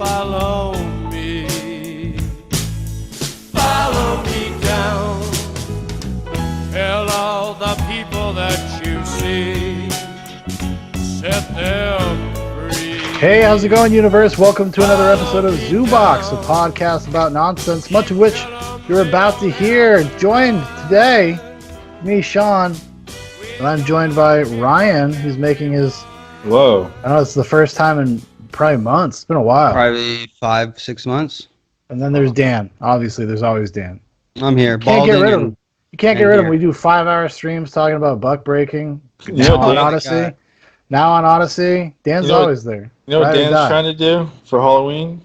Follow me. Follow me down. Tell all the people that you see. Set them free. Hey, how's it going, universe? Welcome to another episode of Zoobox, a podcast about nonsense, much of which you're about to hear. Joined today, me, Sean, and I'm joined by Ryan, who's making his... Whoa. I know it's the first time in probably months. It's been a while. Probably 5-6 months. And then there's Dan. Obviously, there's always Dan. I'm here. Can't get rid of him. You can't get rid of him. here. We do 5-hour streams talking about buck breaking. You Now know what on Dan- Odyssey. Now on Odyssey. Dan's You know what- always there. You know what Ride or Dan's die. trying to do for Halloween?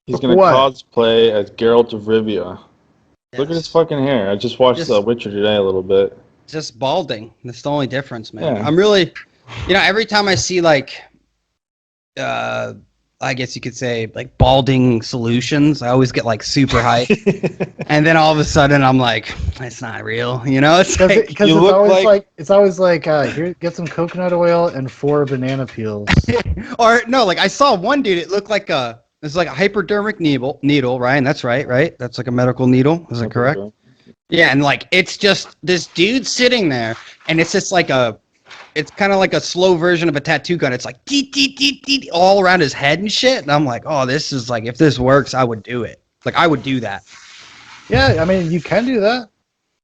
He's going to What? cosplay as Geralt of Rivia. Look at his fucking hair. I just watched The Witcher today a little bit. Just balding. That's the only difference, man. Yeah. I'm really, every time I see I guess you could say like balding solutions, I always get like super hyped. And then all of a sudden I'm like, it's not real. It's like, Because you it's look always like here, get some coconut oil and 4 banana peels. or no, like I saw one dude, it looked like it's like a hypodermic needle, Ryan. That's right? That's like a medical needle. Is that correct? Yeah, and like it's just this dude sitting there, and it's just like it's kind of like a slow version of a tattoo gun. It's like deet, deet, deet, deet, all around his head and shit. And I'm like, oh, this is like, if this works, I would do it. Like I would do that. Yeah, I mean, you can do that.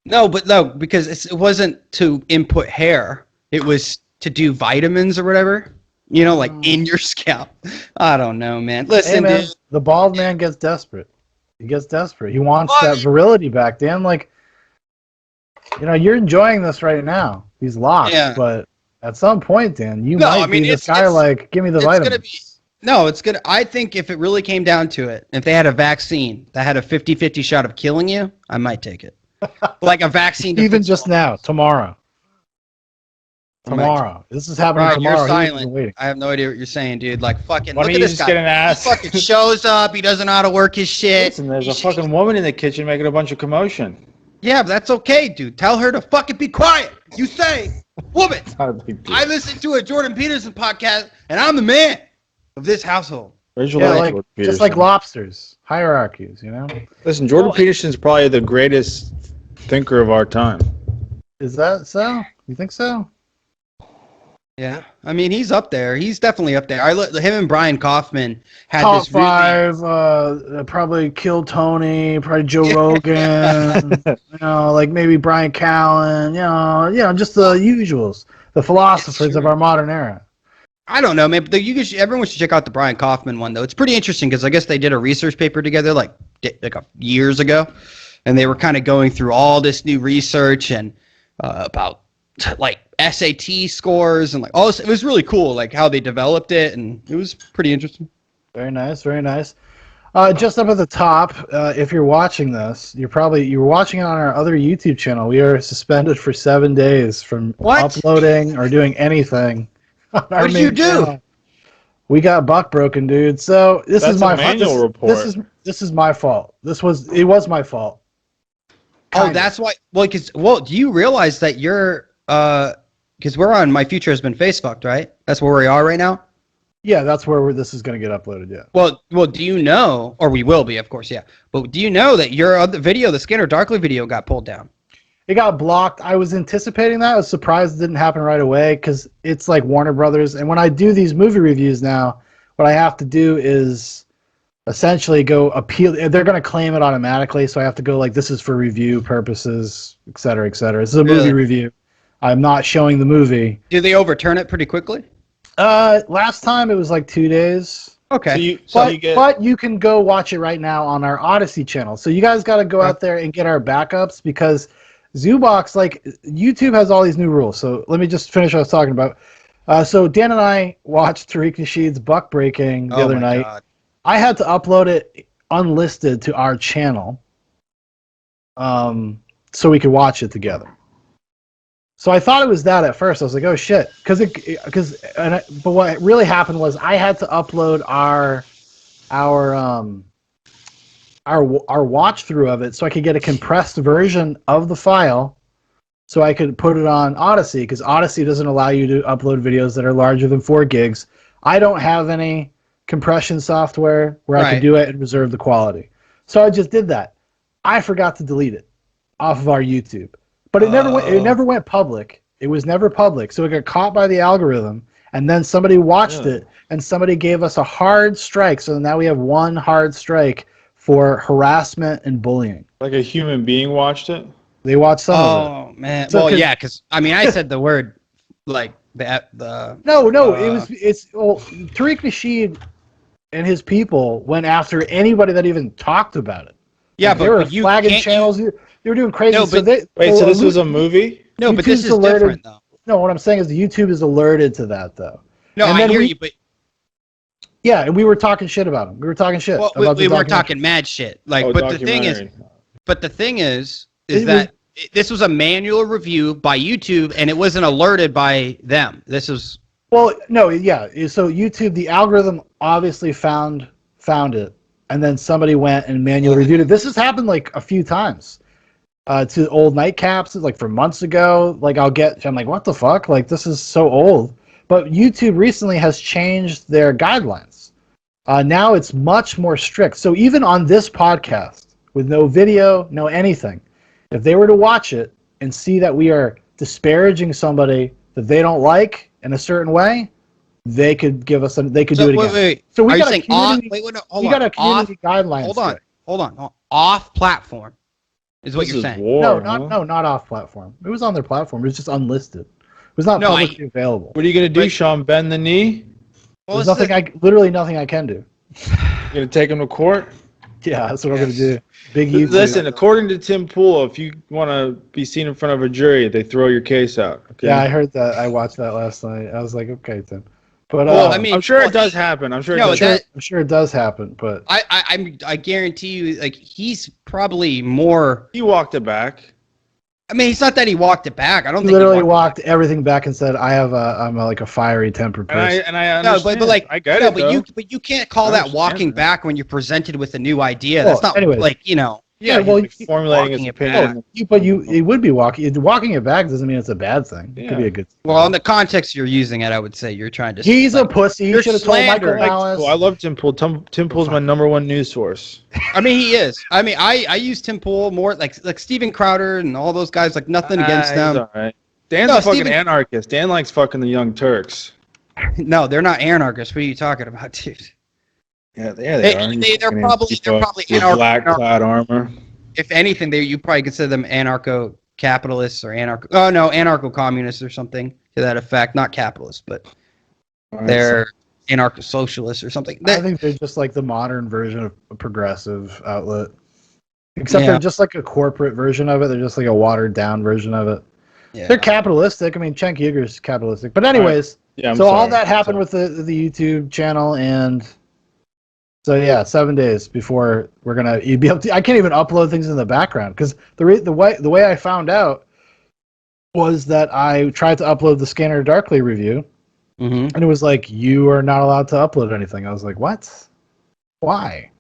No, because it wasn't to input hair. It was to do vitamins or whatever. Like in your scalp. I don't know, man. Listen, Hey, man, dude. the bald man gets desperate. He gets desperate. He wants Well, that virility back, Dan. Like, you're enjoying this right now. He's locked, Yeah. but at some point, Dan, you No, might I mean, be this it's- guy like, give me the it's vitamins. gonna be- No, it's good. I think if it really came down to it, if they had a vaccine that had a 50-50 shot of killing you, I might take it. Like a vaccine. to Even fix just all- now, tomorrow. I might- Tomorrow. This is happening Right, tomorrow. you're He wasn't silent. waiting. I have no idea what you're saying, dude. Like, fucking, Why look don't at you this just guy. get an ass? He fucking shows up. He doesn't know how to work his shit. Listen, there's a He- fucking woman in the kitchen making a bunch of commotion. Yeah, but that's okay, dude. Tell her to fucking be quiet. You say, woman, Not a big deal. I listened to a Jordan Peterson podcast, and I'm the man of this household. Where's your Yeah, leg, like, Jordan just like Peterson? lobsters. Hierarchies, Listen, Jordan Well, Peterson's probably the greatest thinker of our time. Is that so? You think so? Yeah, I mean, he's up there. He's definitely up there. Him and Brian Kaufman had Top this really... 5, probably Kill Tony, probably Joe Rogan, like maybe Brian Callen, just the usuals, the philosophers of our modern era. I don't know, man. But everyone should check out the Brian Kaufman one, though. It's pretty interesting because I guess they did a research paper together years ago, and they were kind of going through all this new research and about like SAT scores and like all this. It was really cool, like how they developed it, and it was pretty interesting. Very nice, very nice. Just up at the top, if you're watching this, you're watching it on our other YouTube channel. We are suspended for 7 days from uploading or doing anything. On our What did you main do? channel. We got buck broken, dude. So this That's is my an annual report. This is my fault. It was my fault. Oh, Kinda. that's why. Well, do you realize that you're because we're on My Future Has Been Face Fucked, right? That's where we are right now. Yeah, that's where this is going to get uploaded. Yeah. Well, do you know, or we will be, of course, yeah. But do you know that your other video, the Scanner Darkly video, got pulled down? It got blocked. I was anticipating that. I was surprised it didn't happen right away because it's like Warner Brothers. And when I do these movie reviews now, what I have to do is essentially go appeal. They're going to claim it automatically, so I have to go like, this is for review purposes, et cetera, et cetera. This is a movie review. I'm not showing the movie. Do they overturn it pretty quickly? Last time it was like 2 days. Okay. But you can go watch it right now on our Odyssey channel. So you guys got to go out there and get our backups because Zoobox, like YouTube has all these new rules. So let me just finish what I was talking about. So Dan and I watched Tariq Nasheed's buck breaking the other night. God. I had to upload it unlisted to our channel so we could watch it together. So I thought it was that at first. I was like, oh shit. But what really happened was I had to upload our watch through of it so I could get a compressed version of the file so I could put it on Odyssey, because Odyssey doesn't allow you to upload videos that are larger than 4 gigs. I don't have any compression software where I could do it and reserve the quality. So I just did that. I forgot to delete it off of our YouTube, but it never went public. It was never public, so it got caught by the algorithm, and then somebody watched it, and somebody gave us a hard strike. So now we have one hard strike for harassment and bullying. Like a human being watched it? They watched some of it. Oh man. So, well, yeah, because I mean, I said the word like the. No, it's Tariq Nasheed and his people went after anybody that even talked about it. Yeah, like, but they were you flagging channels. They were doing crazy. No, so but, so this was a movie? No, but this is different though. No, what I'm saying is the YouTube is alerted to that though. No, I hear you, but yeah, and we were talking shit about him. We were talking shit. Well, we weren't talking mad shit. Like, but the thing is that this was a manual review by YouTube, and it wasn't alerted by them. This was. Well, no, yeah. So YouTube, the algorithm obviously found it, and then somebody went and manually reviewed it. This has happened like a few times to old nightcaps, like from months ago. Like I'm like, what the fuck? Like this is so old. But YouTube recently has changed their guidelines. Now it's much more strict. So even on this podcast, with no video, no anything, if they were to watch it and see that we are disparaging somebody that they don't like in a certain way, they could give us they could do it again. Wait. So we Are got you a saying community, hold we got a community guideline. Hold on. Off platform is what you're saying. War, not off platform. It was on their platform. It was just unlisted. It was not publicly available. What are you gonna do, Sean? Bend the knee? There's literally nothing I can do. You gonna take him to court? Yeah, that's what I'm gonna do. Big YouTube. Listen, according to Tim Pool, if you want to be seen in front of a jury, they throw your case out. Okay? Yeah, I heard that. I watched that last night. I was like, okay, Tim. But I mean, I'm sure it does happen. I'm sure it does happen. But I guarantee you, like he's probably more. He walked it back. I mean, it's not that he walked it back. I don't think literally he walked everything back and said, I'm like a fiery tempered person. And I understand. I get it. But you can't call that walking back when you're presented with a new idea. Well, that's not anyways. like you know. Yeah, well, formulating his opinion. It would be walking it back doesn't mean it's a bad thing. It could be a good thing. Well, in the context you're using it, I would say you're trying to. He's a pussy. You should have told Michael Malice. I love Tim Pool. Tim Pool's my #1 news source. I mean, he is. I mean, I use Tim Pool more like Steven Crowder and all those guys. Like nothing against them. All right. Dan's a fucking anarchist. Dan likes fucking the Young Turks. No, they're not anarchists. What are you talking about, dude? Yeah, they are. They're probably black clad armor. If anything, you probably consider them anarcho-capitalists or anarcho-communists or something to that effect. Not capitalists, but they're anarcho-socialists or something. I think they're just like the modern version of a progressive outlet. Except they're just like a corporate version of it. They're just like a watered-down version of it. Yeah. They're capitalistic. I mean, Cenk Uyghur's capitalistic. But anyways, all that happened with the YouTube channel, and so yeah, 7 days before we're gonna be able to. I can't even upload things in the background because the way I found out was that I tried to upload the Scanner Darkly review, and it was like, you are not allowed to upload anything. I was like, what? Why?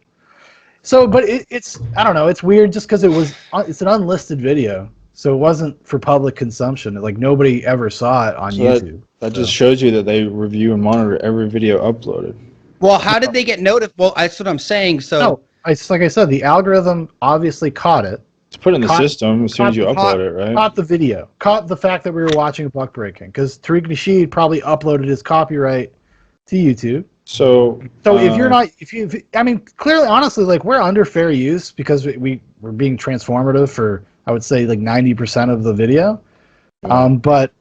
So, but it's I don't know. It's weird just because it's an unlisted video, so it wasn't for public consumption. Like nobody ever saw it on YouTube. That just shows you that they review and monitor every video uploaded. Well, how did they get notified? Well, that's what I'm saying. So, no, like I said, the algorithm obviously caught it. It's put in the system as soon as you upload it, right? Caught the video. Caught the fact that we were watching Buck Breaking because Tariq Nasheed probably uploaded his copyright to YouTube. So I mean, clearly, honestly, like we're under fair use because we're being transformative for, I would say, like 90% of the video. But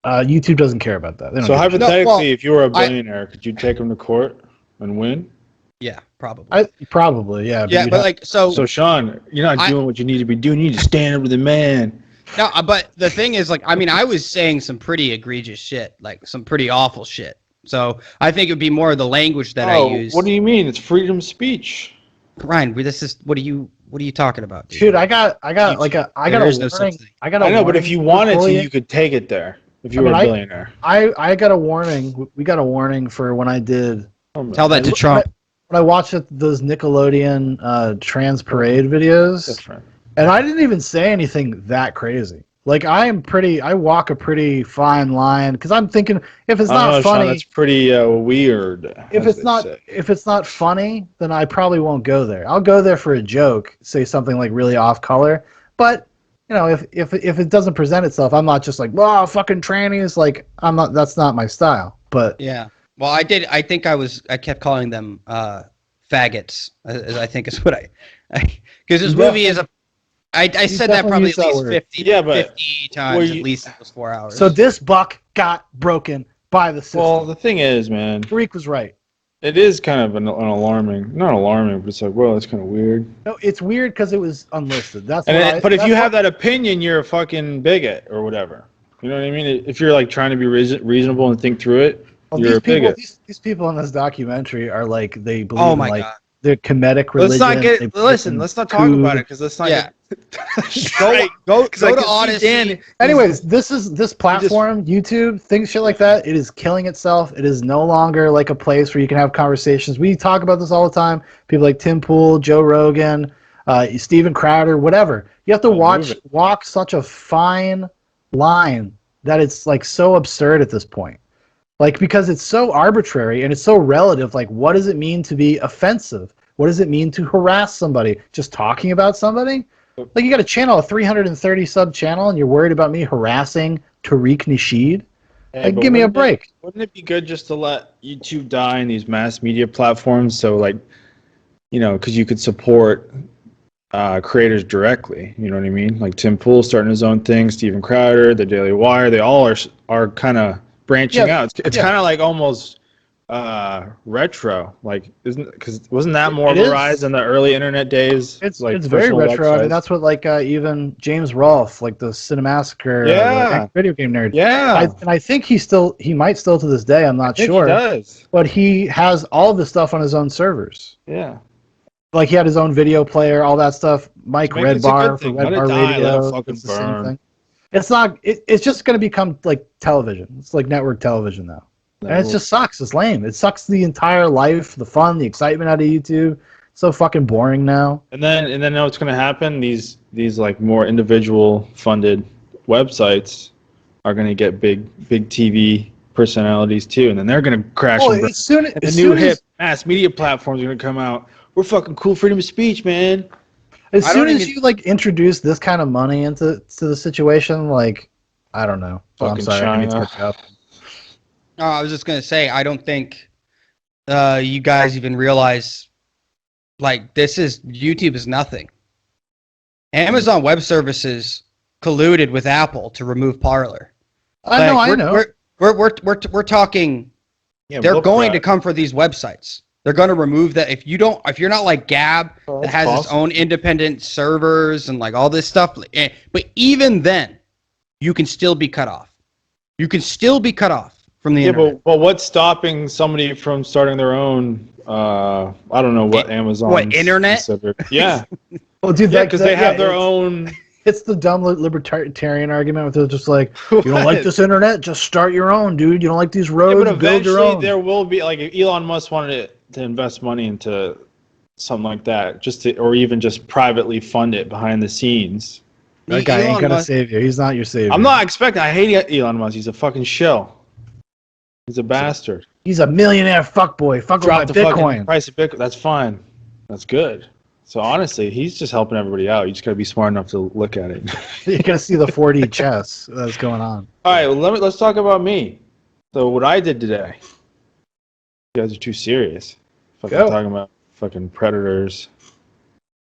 YouTube doesn't care about that. So hypothetically, if you were a billionaire, could you take them to court and win? Yeah, probably. Probably, yeah. So Sean, you're not doing what you need to be doing. You need to stand up to the man. No, but the thing is, like, I mean, I was saying some pretty egregious shit, like some pretty awful shit. So I think it would be more of the language that I use. What do you mean? It's freedom of speech. Ryan, this is what are you talking about, dude? Dude, I got a warning. I know, but if you wanted to, you could take it there. If you were a billionaire. I got a warning. We got a warning for when I did. Tell that to Trump. When I watched those Nickelodeon trans parade videos, and I didn't even say anything that crazy. Like I walk a pretty fine line because I'm thinking if it's I don't not know, Sean, funny, that's pretty weird. if as it's they not say. if it's not funny, then I probably won't go there. I'll go there for a joke, say something like really off color. But if it doesn't present itself, I'm not just like, "Wow, fucking trannies." Like I'm not. That's not my style. But Yeah. Well, I did. I think I kept calling them faggots. I think is what because this You movie is a. I said that definitely probably used at that least word. 50, Yeah, but 50 were times you- at least in those 4 hours. so this buck got broken by the system. Well, the thing is, man, Tariq was right. it is kind of an alarming, not alarming, but it's like, well, it's kind of weird. No, it's weird because it was unlisted. That's And what but if that's you what- have that opinion, you're a fucking bigot or whatever. You know what I mean? If you're like trying to be reasonable and think through it, well, you're a bigot. these people in this documentary are like they believe Oh in my like God. the Kemetic Let's religion. not They get. believe Listen, in let's not talk about food. it because let's not Yeah. get. Go Right. go 'Cause I go to can see Odyssey. Dan- Anyways, this platform, YouTube, things shit like that, it is killing itself. It is no longer like a place where you can have conversations. We talk about this all the time. People like Tim Pool, Joe Rogan, Steven Crowder, whatever. You have to walk such a fine line that it's like so absurd at this point. Like because it's so arbitrary and it's so relative. Like what does it mean to be offensive? What does it mean to harass somebody? Just talking about somebody? Like you got a channel, a 330 sub channel, and you're worried about me harassing Tariq Nasheed? Hey, Like, but give me a wouldn't break. Wouldn't it be good just to let YouTube die in these mass media platforms? So, like, because you could support creators directly. You know what I mean? Like Tim Pool starting his own thing, Steven Crowder, The Daily Wire. They all are kind of branching Yeah, out. It's kind of like almost retro. Like, wasn't that more It of a is. rise in the early internet days? It's like very personal retro. I mean, websites? that's what like even James Rolfe, like the Cinemassacre, Yeah. video game nerd. Yeah, I think he might still to this day. I'm I not think sure. he does. But he has all the stuff on his own servers. Yeah. Like he had his own video player, all that stuff. Mike Make this a Redbar good for thing. Let it Redbar die, let it Radio. fucking It's the same burn. thing. It's not. It's just going to become like television. It's like network television now, and it just sucks. It's lame. It sucks the entire life, the fun, the excitement out of YouTube. It's so fucking boring now. And then know what's going to happen? These like more individual funded websites are going to get big TV personalities too, and then they're going to crash. Well, and burn. as soon And as the new soon hip as mass media platforms are going to come out. We're fucking cool, freedom of speech, man. as I soon don't as even- you like introduce this kind of money into the situation, like I don't know. Oh, I'm Fucking sorry. I didn't mean to China. cut you up. I was just gonna say I don't think you guys even realize like YouTube is nothing. Amazon Web Services colluded with Apple to remove Parler. I know. We're talking. Yeah, They're book going to rap. come for these websites. They're going to remove that. If you're not like Gab Oh, that that's has its possible. own independent servers and like all this stuff. But even then, you can still be cut off. You can still be cut off from the Yeah, internet. but what's stopping somebody from starting their own? I don't know what Amazon. what, internet? Yeah, Well, dude, yeah, because they have their it's- own. It's the dumb libertarian argument where they're just like, you don't like this internet, just start your own, dude. You don't like these Yeah, roads, but build your eventually own. there will be like if Elon Musk wanted to invest money into something like that, or even just privately fund it behind the scenes. That guy ain't Elon gonna Musk- save you. He's not your savior. I'm not expecting. I hate Elon Musk. He's a fucking shill. He's a bastard. He's a millionaire fuckboy. Fuck with my Drop the fucking Bitcoin. price of Bitcoin. That's fine. That's good. So honestly, he's just helping everybody out. You just gotta be smart enough to look at it. You're gonna see the 4D chess that's going on. All right, well, let's talk about me. So what I did today. You guys are too serious. Fucking Go. talking about fucking predators,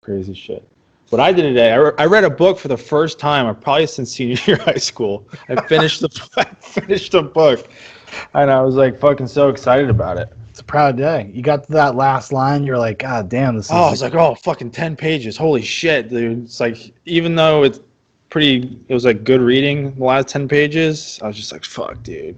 crazy shit. What I did today, I read a book for the first time, probably since senior year of high school. I finished the book, and I was like fucking so excited about it. It's a proud day. You got to that last line. You're like, God damn, this is. Oh, I was like, oh, fucking 10 pages. Holy shit, dude. It's like, even though it was like good reading the last 10 pages, I was just like, fuck, dude.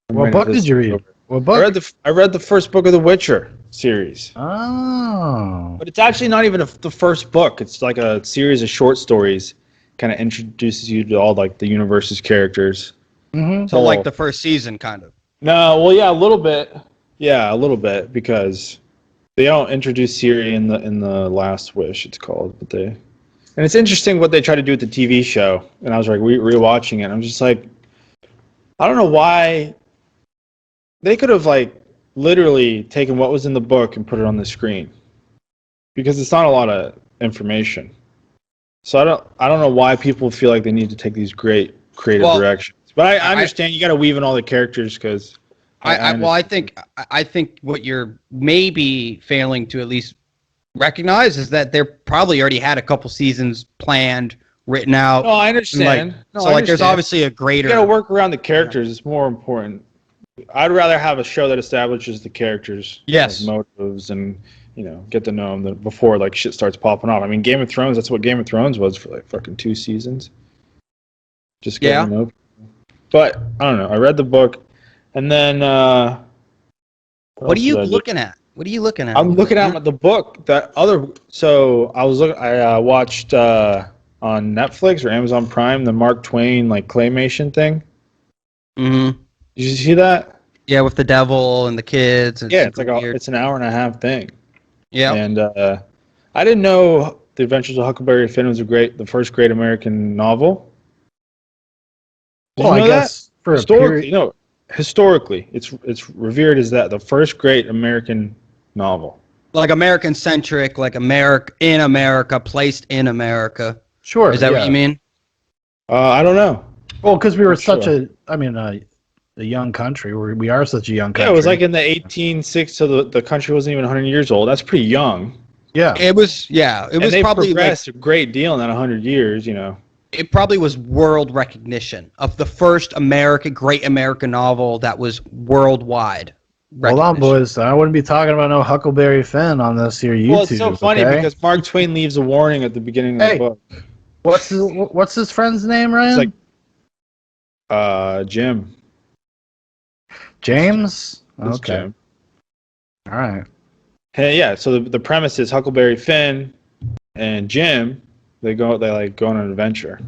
I'm What ready book for did this you to be read? over. What book? I read the first book of the Witcher series. Oh. But it's actually not even the first book. It's like a series of short stories, kind of introduces you to all like the universe's characters. Mm-hmm. So like the first season, kind of. No, well, yeah, a little bit. Yeah, a little bit because they don't introduce Ciri in the Last Wish. It's called, but And it's interesting what they try to do with the TV show. And I was like rewatching it. I'm just like, I don't know why they could have like literally taken what was in the book and put it on the screen, because it's not a lot of information. So I don't know why people feel like they need to take these great creative directions. But I understand you got to weave in all the characters because. I think what you're maybe failing to at least recognize is that they're probably already had a couple seasons planned, written out. No, I understand. There's obviously a greater. You got to work around the characters. It's more important. I'd rather have a show that establishes the characters, yes, like motives, and get to know them before like shit starts popping off. I mean, Game of Thrones. That's what Game of Thrones was for like fucking 2 seasons. Just getting to know. But I don't know. I read the book, and then. What are you looking at? What are you looking at? I'm looking at the book. So I watched on Netflix or Amazon Prime the Mark Twain like claymation thing. Mm-hmm. Did you see that? Yeah, with the devil and the kids. It's like it's an hour and a half thing. Yeah. And I didn't know The Adventures of Huckleberry Finn was the first great American novel. Well, I guess for historically, it's revered as the first great American novel. Like American centric, like in America, placed in America. Sure. Is that what you mean? I don't know. Well, because we were a young country. We are such a young country. Yeah, it was like in the 1860s, so the country wasn't even 100 years old. That's pretty young. Yeah. It was. Yeah, it was probably progressed a great deal in that 100 years. It probably was world recognition of the first great American novel that was worldwide. Hold on, boys. I wouldn't be talking about no Huckleberry Finn on this here YouTube. Well, it's so funny because Mark Twain leaves a warning at the beginning of the book. What's his friend's name, Ryan? It's like Jim. James? It's okay. Jim. All right. Hey, yeah. So the premise is Huckleberry Finn and Jim. They go on an adventure.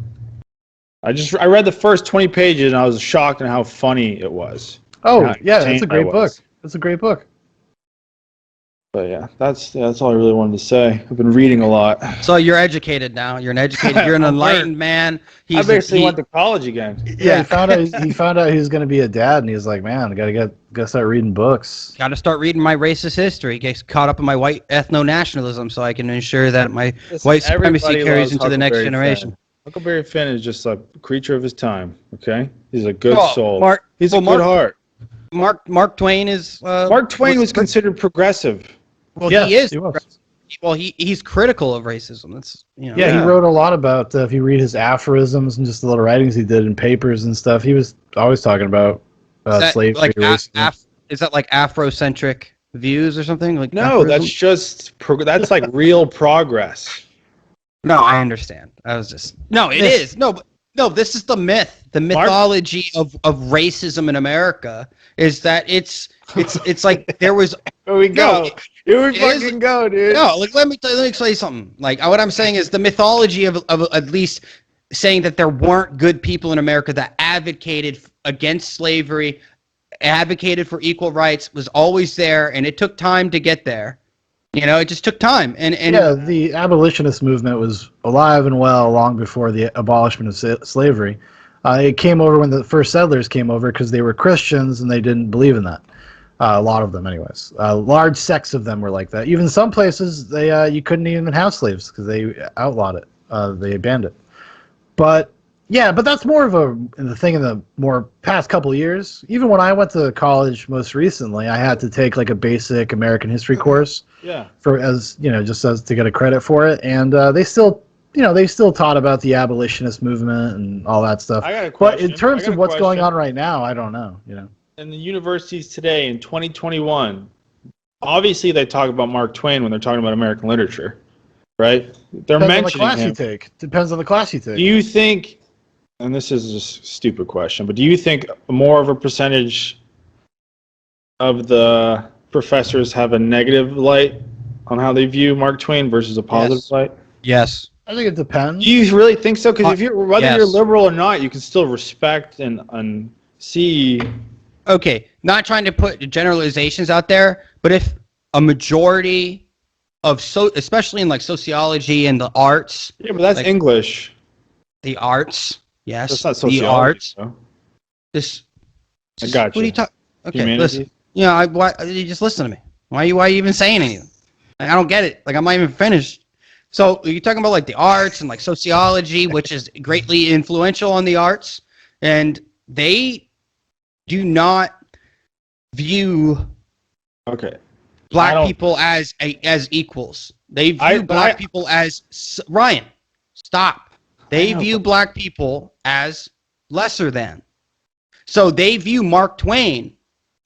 I read the first 20 pages and I was shocked at how funny it was. Oh yeah, it's a great book. It's a great book. But yeah, that's all I really wanted to say. I've been reading a lot. So you're educated now. You're an enlightened man. I basically went to college again. Yeah, he found out he was going to be a dad, and he was like, "Man, I gotta start reading books. Got to start reading my racist history. Get caught up in my white ethno-nationalism, so I can ensure that my white supremacy carries into the next generation." Huckleberry Finn is just a creature of his time. Okay, he's a good soul. He's a good heart. Mark Twain is. Mark Twain was considered progressive. Well, yes, he is. He was. Well, he's critical of racism. That's Yeah, he wrote a lot about. If you read his aphorisms and just the little writings he did in papers and stuff, he was always talking about slavery. Like is that like Afrocentric views or something? Like no, that's just that's like real progress. No, I understand. I was just is no. This is the myth. The mythology of racism in America is that it's like there was. Here we go. Here we fucking go, dude. No, like let me tell you something. Like what I'm saying is the mythology of at least saying that there weren't good people in America that advocated against slavery, advocated for equal rights was always there, and it took time to get there. It just took time. And the abolitionist movement was alive and well long before the abolishment of slavery. It came over when the first settlers came over because they were Christians and they didn't believe in that. A lot of them, anyways. Large sects of them were like that. Even some places, you couldn't even have slaves because they outlawed it. They banned it. But that's more of the thing in the more past couple of years. Even when I went to college most recently, I had to take like a basic American history course. Yeah. Just as to get a credit for it, and they still taught about the abolitionist movement and all that stuff. I got a question. But in terms of what's going on right now, I don't know. In the universities today in 2021, obviously they talk about Mark Twain when they're talking about American literature, right? They're mentioning him. Depends on the class you take. Do you think, and this is a stupid question, but do you think more of a percentage of the professors have a negative light on how they view Mark Twain versus a positive light? Yes. I think it depends. Do you really think so? Because whether you're liberal or not, you can still respect and see. Okay, not trying to put generalizations out there, but if a majority especially in like sociology and the arts. Yeah, but that's like, English. The arts, yes. That's not the sociology. arts. Though. This. I got What are you. you talking? Okay, Humanities? listen. Yeah, you just listen to me. Why are you even saying anything? Like, I don't get it. Like I'm not even finished. So you're talking about like the arts and like sociology, which is greatly influential on the arts, and they do not view black people as equals. They view black people as Ryan. Stop. They view black people as lesser than. So they view Mark Twain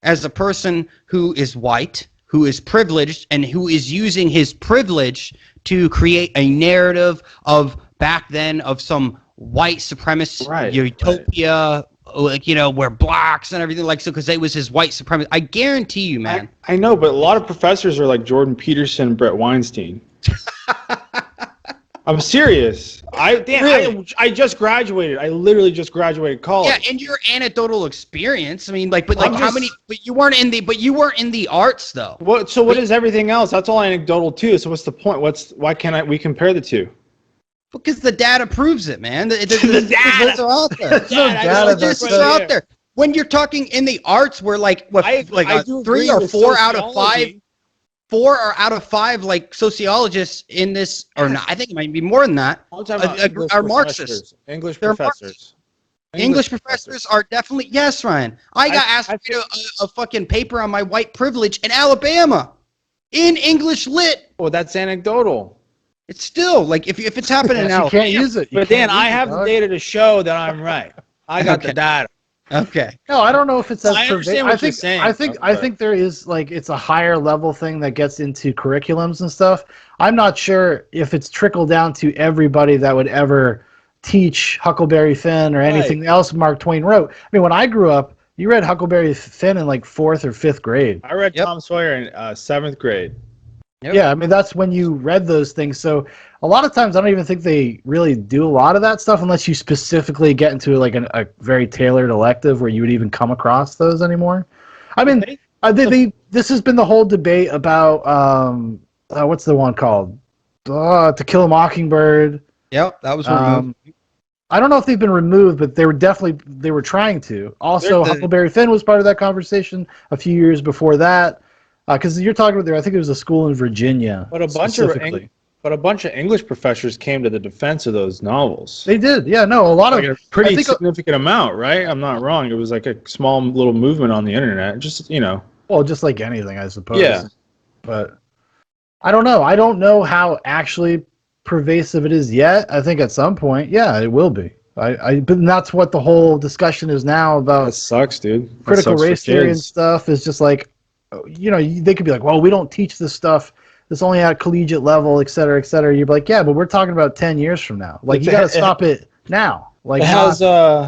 as a person who is white, who is privileged, and who is using his privilege to create a narrative of back then of some white supremacist utopia, like, where blacks and everything, like, so because it was his white supremacy. I guarantee you, man. I know, but a lot of professors are like Jordan Peterson, Brett Weinstein. I'm serious. I just graduated. I literally just graduated college. Yeah, and your anecdotal experience. I mean, how many? But you weren't in the arts though. What? So what is everything else? That's all anecdotal too. So what's the point? Why can't we compare the two? Because the data proves it, man. The data are out there. The are out there. When you're talking in the arts, where I 3 or 4 out of 5. 4 or out of 5 like sociologists in this, or not, I think it might be more than that, are Marxists. English professors. English professors are definitely, yes, Ryan. I got asked to do a fucking paper on my white privilege in Alabama in English lit. Well, that's anecdotal. It's still like if it's happening in Alabama, you can't use it. But Dan, I have the data to show that I'm right. I got the data. Okay. No, I don't know if it's as I understand what you're saying. I think there is it's a higher level thing that gets into curriculums and stuff. I'm not sure if it's trickled down to everybody that would ever teach Huckleberry Finn or anything else Mark Twain wrote. I mean, when I grew up, you read Huckleberry Finn in like 4th or 5th grade. I read Tom Sawyer in 7th grade. Yep. Yeah, I mean, that's when you read those things. So a lot of times I don't even think they really do a lot of that stuff unless you specifically get into like a very tailored elective where you would even come across those anymore. I mean, this has been the whole debate about, what's the one called? To Kill a Mockingbird. Yep, that was removed. I don't know if they've been removed, but they were trying to. Also, Huckleberry Finn was part of that conversation a few years before that. Because you're talking about I think it was a school in Virginia. But a bunch of English professors came to the defense of those novels. They did, yeah. No, a lot of a pretty significant amount, right? I'm not wrong. It was like a small little movement on the internet. Just Well, just like anything, I suppose. Yeah. But I don't know. I don't know how actually pervasive it is yet. I think at some point, yeah, it will be. But that's what the whole discussion is now about. That sucks, dude. Critical race theory and stuff is just like. They could be like, well, we don't teach this stuff. It's only at collegiate level, et cetera, et cetera. You'd be like, yeah, but we're talking about 10 years from now. Like, you got to stop it now. Like,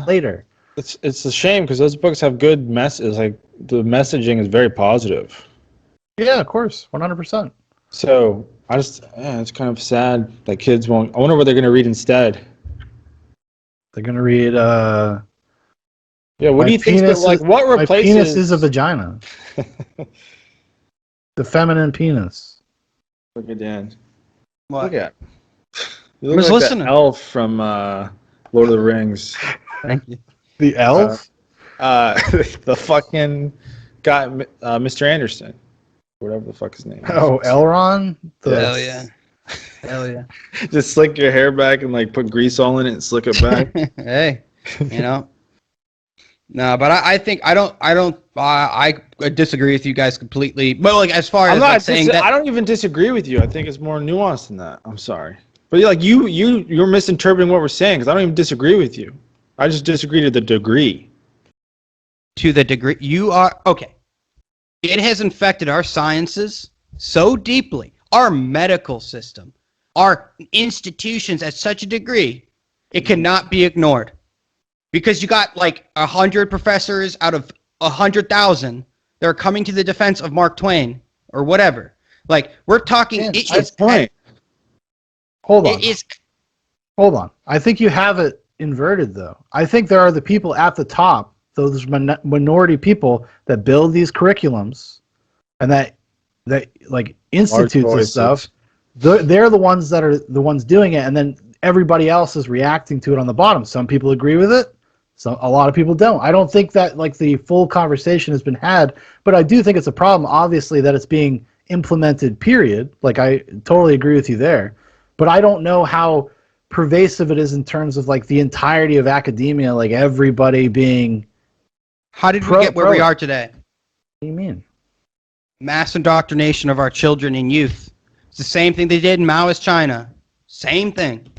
later. It's a shame because those books have good messages. Like, the messaging is very positive. Yeah, of course. 100%. So, it's kind of sad that kids won't. I wonder what they're going to read instead. They're going to read, yeah, what do you think? What replaces? My penis is a vagina. The feminine penis. Look at Dan. What? Look at. You look like the elf from Lord of the Rings. Thank you. The elf? The fucking guy, Mr. Anderson, whatever the fuck his name is. Oh, Elrond. Hell yeah. Hell yeah. Just slick your hair back and like put grease all in it and slick it back. Hey, No, but I think I disagree with you guys completely. But like as far as saying that, I don't even disagree with you. I think it's more nuanced than that. I'm sorry, but you're misinterpreting what we're saying because I don't even disagree with you. I just disagree to the degree. To the degree you are okay. It has infected our sciences so deeply, our medical system, our institutions at such a degree, it cannot be ignored. Because you got like 100 professors out of 100,000 that are coming to the defense of Mark Twain or whatever. Like we're talking. Hold on. I think you have it inverted though. I think there are the people at the top, those minority people that build these curriculums and that like institute this stuff. they're the ones that are the ones doing it, and then everybody else is reacting to it on the bottom. Some people agree with it, a lot of people don't. I don't think that like the full conversation has been had, but I do think it's a problem, obviously, that it's being implemented, period. Like, I totally agree with you there, but I don't know how pervasive it is in terms of like the entirety of academia, like everybody being. How did we get where we are today? What do you mean? Mass indoctrination of our children and youth. It's the same thing they did in Maoist China. Same thing.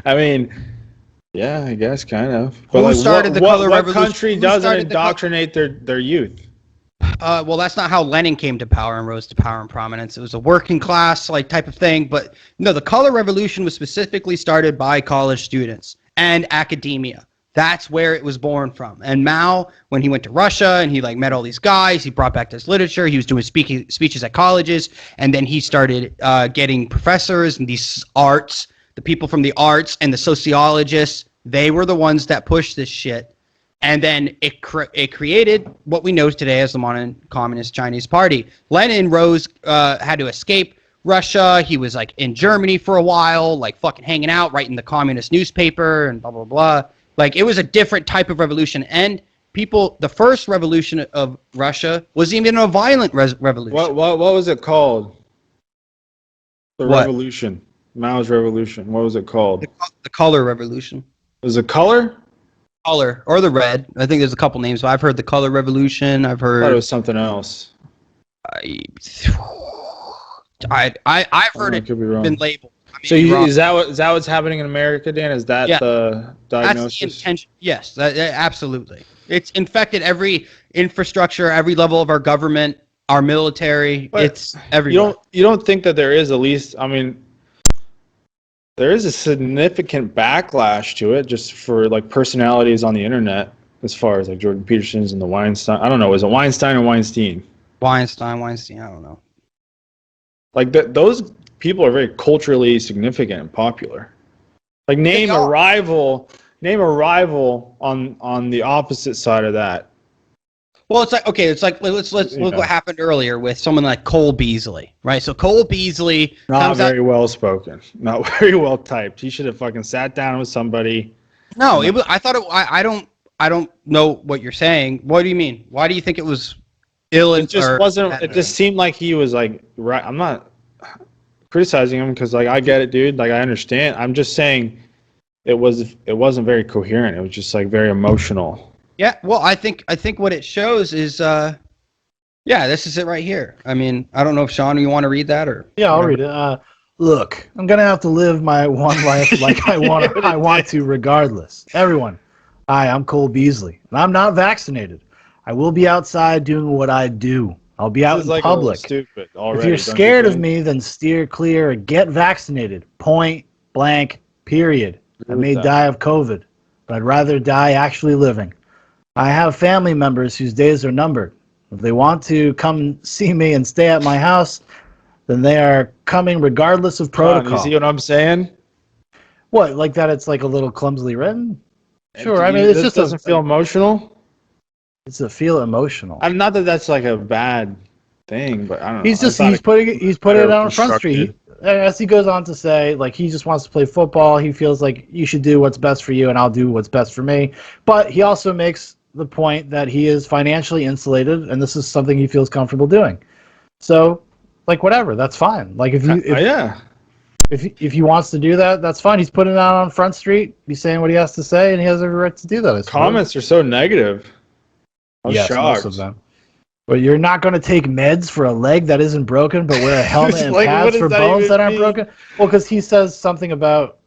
I mean, yeah, I guess kind of. Who started the color revolution? What country doesn't indoctrinate their youth? Well, that's not how Lenin came to power and rose to power and prominence. It was a working class like type of thing. But no, the color revolution was specifically started by college students and academia. That's where it was born from. And Mao, when he went to Russia and he like met all these guys, he brought back this literature. He was doing speeches at colleges, and then he started getting professors and these arts, the people from the arts and the sociologists. They were the ones that pushed this shit. And then it created what we know today as the modern Communist Chinese Party. Lenin had to escape Russia. He was like in Germany for a while, like fucking hanging out, writing the communist newspaper and blah, blah, blah. Like, it was a different type of revolution. And the first revolution of Russia was even a violent revolution. What was it called? The what? revolution. Mao's revolution. What was it called? The color revolution. Was it color? Color or the red. I think there's a couple names, but I've heard the color revolution. I've heard. I thought it was something else. I've heard it could be wrong. been labeled. So is that what's happening in America, Dan? Is that the diagnosis? That's the intention. Yes, absolutely. It's infected every infrastructure, every level of our government, our military. But it's everywhere. You don't think that there is at least? I mean, there is a significant backlash to it, just for like personalities on the internet, as far as like Jordan Peterson's and the Weinstein. I don't know. Is it Weinstein or Weinstein? Weinstein. I don't know. Like those people are very culturally significant and popular. Like name a rival on the opposite side of that. Well, it's like let's look what happened earlier with someone like Cole Beasley, right? So Cole Beasley not very well spoken, not very well typed. He should have fucking sat down with somebody. No, it was. I thought it. I don't know what you're saying. What do you mean? Why do you think it was ill? It just wasn't. It just seemed like he was like right. I'm not criticizing him because like I get it, dude. Like I understand. I'm just saying it wasn't very coherent. It was just like very emotional. Yeah, well, I think what it shows is, this is it right here. I mean, I don't know if Sean, you want to read that or? Yeah, I'll read it. Look, I'm gonna have to live my one life like I want to, regardless. Everyone, hi, I'm Cole Beasley, and I'm not vaccinated. I will be outside doing what I do. I'll be out in public. Stupid already, if you're scared of me, then steer clear or get vaccinated. Point blank. Period. I may die of COVID, but I'd rather die actually living. I have family members whose days are numbered. If they want to come see me and stay at my house, then they are coming regardless of protocol. You see what I'm saying? What, like that it's like a little clumsily written? Sure, I mean, it just doesn't feel emotional. It's a feel emotional. I'm not that that's like a bad thing, but I don't know. He's putting it out on Front Street. As he goes on to say, like, he just wants to play football. He feels like you should do what's best for you and I'll do what's best for me. But he also makes the point that he is financially insulated and this is something he feels comfortable doing. So, like, whatever, that's fine. Like, if he wants to do that, that's fine. He's putting it out on Front Street. He's saying what he has to say, and he has every right to do that. Comments are so negative. I was shocked. Most of them. But you're not going to take meds for a leg that isn't broken, but wear a helmet and like, pads for bones that aren't broken? Well, because he says something about...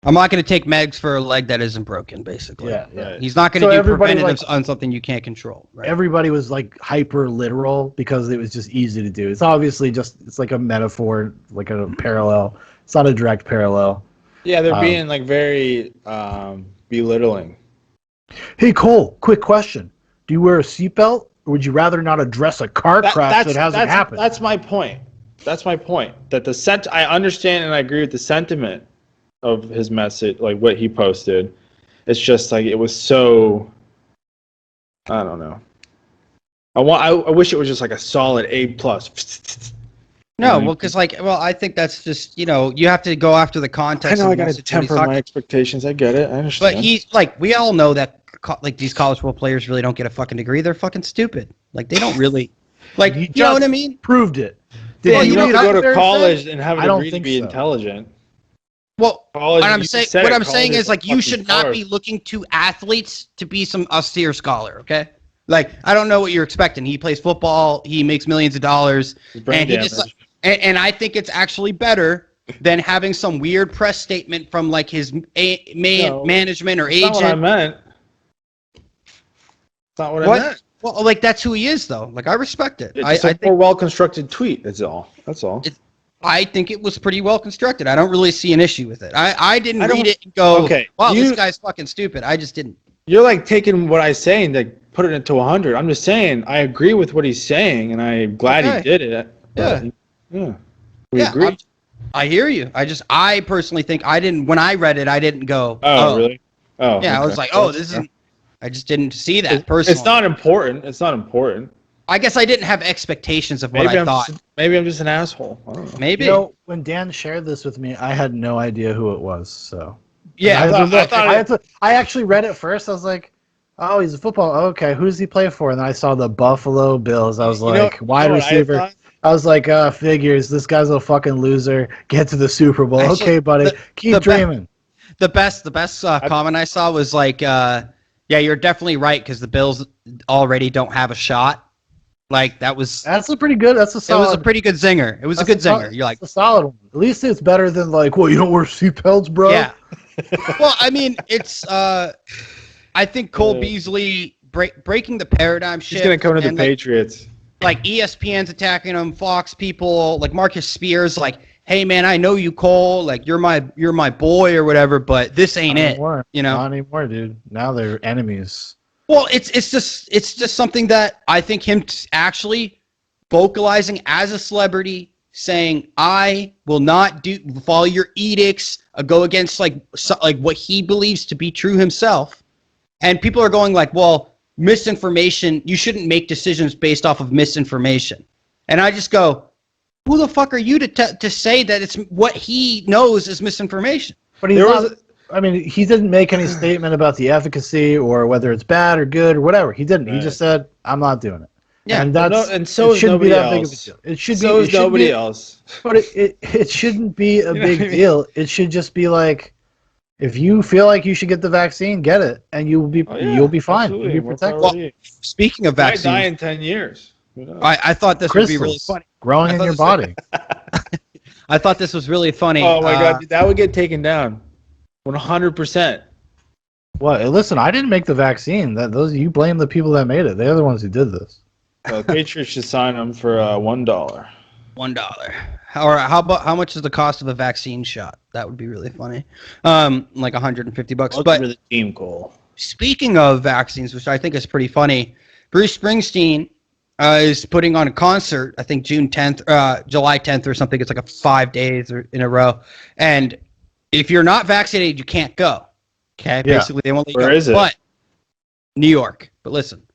I'm not going to take meds for a leg that isn't broken, basically. Yeah. He's not going to do preventatives on something you can't control. Right? Everybody was like hyper literal because it was just easy to do. It's obviously it's like a metaphor, like a parallel. It's not a direct parallel. Yeah, they're being like very belittling. Hey, Cole, quick question. Do you wear a seatbelt? Or would you rather not address a car crash that hasn't happened? That's my point. That I understand and I agree with the sentiment of his message, like what he posted. It's just like it was so. I don't know. I wish it was just like a solid A+. No, well, because I think that's just you have to go after the I context. know I of got the to message when he's temper talking. my expectations. I get it. I understand. But he's like, we all know that these college football players really don't get a fucking degree. They're fucking stupid. Like they don't really, like He you know what I just mean? Proved it. Well, he you don't read have to go to what Barry college said? and have a I don't degree to think be so. intelligent. Well, College, what I'm you saying, said what it, I'm college saying is a like you fucking should not farce. be looking to athletes to be some austere scholar. Okay, like I don't know what you're expecting. He plays football. He makes millions of dollars, His brain and he damage. just and I think it's actually better than having some weird press statement from like his management or That's not what I agent. meant. That's not what I What? meant. Well, like that's who he is, though. Like I respect it. It's I just a think more well-constructed tweet. That's all. That's all. I think it was pretty well constructed. I don't really see an issue with it. I didn't I don't- read it and go, okay, wow, this you- guy's fucking stupid. I just didn't. You're like taking what I'm saying, like put it into 100. I'm just saying I agree with what he's saying, and I'm glad Okay. he did it. Yeah. But, yeah. We agree. I hear you. I personally think when I read it, I didn't go, Oh, really? Oh, yeah. I okay. was like, oh, this isn't. I just didn't see that personally. It's not important. It's not important. I guess I didn't have expectations of what I thought. Maybe I'm just an asshole. I don't know. Maybe. When Dan shared this with me, I had no idea who it was. So Yeah. I actually read it first. I was like, oh, he's a football. Okay, who does he play for? And then I saw the Buffalo Bills. I was like, wide receiver. I was like, figures. This guy's a fucking loser. Get to the Super Bowl. Actually, okay, buddy. Keep dreaming. The best comment I saw was like, yeah, you're definitely right because the Bills already don't have a shot. Like that's a pretty good. That's a solid. It was a pretty good zinger. It was a good zinger. You're like a solid one. At least it's better than like, well, you don't wear seatbelts, bro. Yeah. Well, I mean, it's. I think Cole Beasley breaking the paradigm shift. He's gonna come to the and, Patriots. Like ESPN's attacking him, Fox people, like Marcus Spears, like, hey man, I know you, Cole, like you're my boy or whatever, but this ain't it. You know, not anymore, dude. Now they're enemies. Well, it's just something that I think him actually vocalizing as a celebrity, saying I will not follow your edicts, go against like what he believes to be true himself, and people are going like, well, misinformation. You shouldn't make decisions based off of misinformation, and I just go, who the fuck are you to say that it's what he knows is misinformation? But I mean, he didn't make any statement about the efficacy or whether it's bad or good or whatever. He didn't. Right. He just said, "I'm not doing it." Yeah, and so it shouldn't be that big of a deal. It should so be. Is nobody else. But it shouldn't be a big deal. It should just be like, if you feel like you should get the vaccine, get it, and you'll be fine. Absolutely. You'll be protected. Well, speaking of vaccines, I die in 10 years. I thought this would be really funny. Growing in your body. I thought this was really funny. Oh my god, dude, that would get taken down. 100%. Well, listen, I didn't make the vaccine. You blame the people that made it. They're the ones who did this. Patriots should sign them for $1. $1. Or how much is the cost of a vaccine shot? That would be really funny. Like $150. But for the team goal. Speaking of vaccines, which I think is pretty funny, Bruce Springsteen is putting on a concert. I think July 10th or something. It's like 5 days in a row, and if you're not vaccinated, you can't go. Okay, basically they won't let you go. Where is it? But New York. But listen,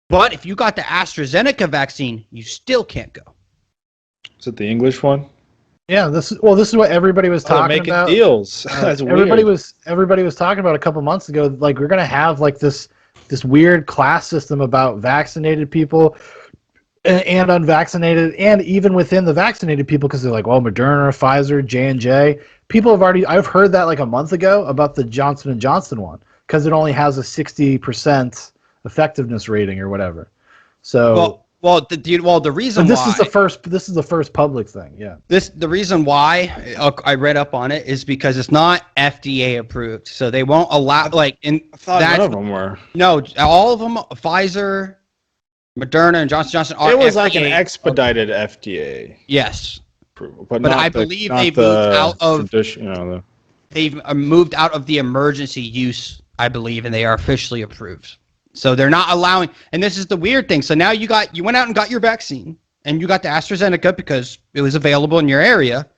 but if you got the AstraZeneca vaccine, you still can't go. Is it the English one? Yeah, this is what everybody was talking making about. Deals. That's everybody weird. Everybody was talking about a couple months ago. Like, we're gonna have like this weird class system about vaccinated people and unvaccinated, and even within the vaccinated people, because they're like, well, Moderna, Pfizer, J&J. People have already. I've heard that like a month ago about the Johnson & Johnson one, because it only has a 60% effectiveness rating or whatever. So. The reason this why is the first public thing, yeah. The reason why I read up on it is because it's not FDA approved, so they won't allow I thought none of them were. No, all of them, Pfizer, Moderna, and Johnson & Johnson are. It was FDA like an expedited FDA yes approval, but I believe they've moved out of they've moved out of the emergency use, I believe, and they are officially approved. So they're not allowing, and this is the weird thing. So now you went out and got your vaccine, and you got the AstraZeneca because it was available in your area,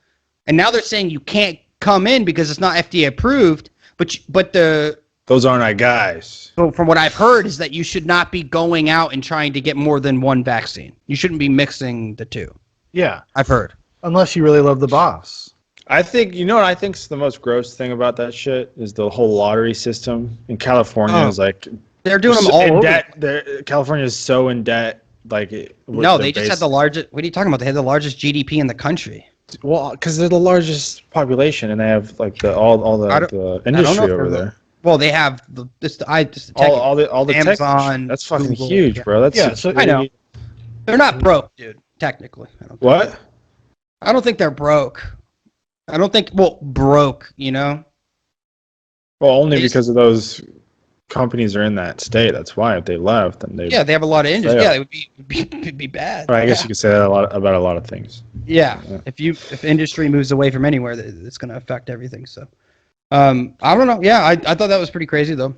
and now they're saying you can't come in because it's not FDA approved. But those aren't our guys. So from what I've heard is that you should not be going out and trying to get more than one vaccine. You shouldn't be mixing the two. Yeah, I've heard. unless you really love the boss. I think you know what I think's the most gross thing about that shit is the whole lottery system in California is like They're doing them so all in over. debt. California is so in debt. Like No, they just had the largest. What are you talking about? They had the largest GDP in the country. well, because they're the largest population and they have like all the industry over there. Well, they have the All the tech. Amazon. That's fucking Google, huge, yeah. bro. That's Yeah, so I know. They're not broke, dude. Technically, I don't think. What? I don't think they're broke. I don't think. Well, broke. You know. Well, only because of those companies are in that state. That's why if they left, then they. Yeah, they have a lot of industry. Yeah. Yeah, it would be bad. Well, I guess you could say that about a lot of things. Yeah. Yeah. If industry moves away from anywhere, it's going to affect everything. So, I don't know. Yeah, I thought that was pretty crazy though.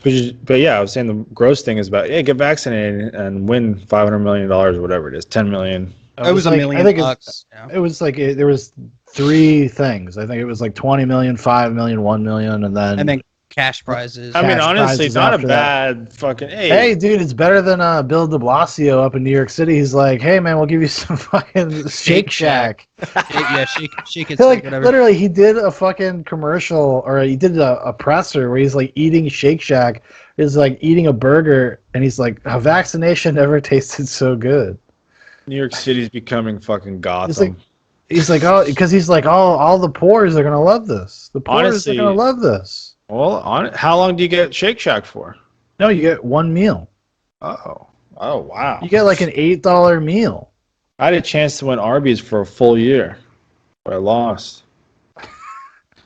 But yeah, I was saying the gross thing is about get vaccinated and win $500 million or whatever it is, 10 million. It was $1 million. I think bucks. Yeah. it was like there was 3 things. I think it was like 20 million, 5 million, 1 million, and then cash prizes. I mean, Cash honestly, prizes not a after that. bad fucking. hey, dude, it's better than Bill de Blasio up in New York City. He's like, hey, man, we'll give you some fucking Shake Shack. Shake it, Like, whatever. literally, he did a fucking commercial, or he did a presser where he's like eating Shake Shack, is like eating a burger, and he's like, a vaccination never tasted so good. New York City's becoming fucking Gotham. He's like, oh, because he's like, all the poors are gonna love this. The poors Honestly, are gonna love this. Well, how long do you get Shake Shack for? No, you get 1 meal. Oh wow! You get like an $8 meal. I had a chance to win Arby's for a full year, but I lost.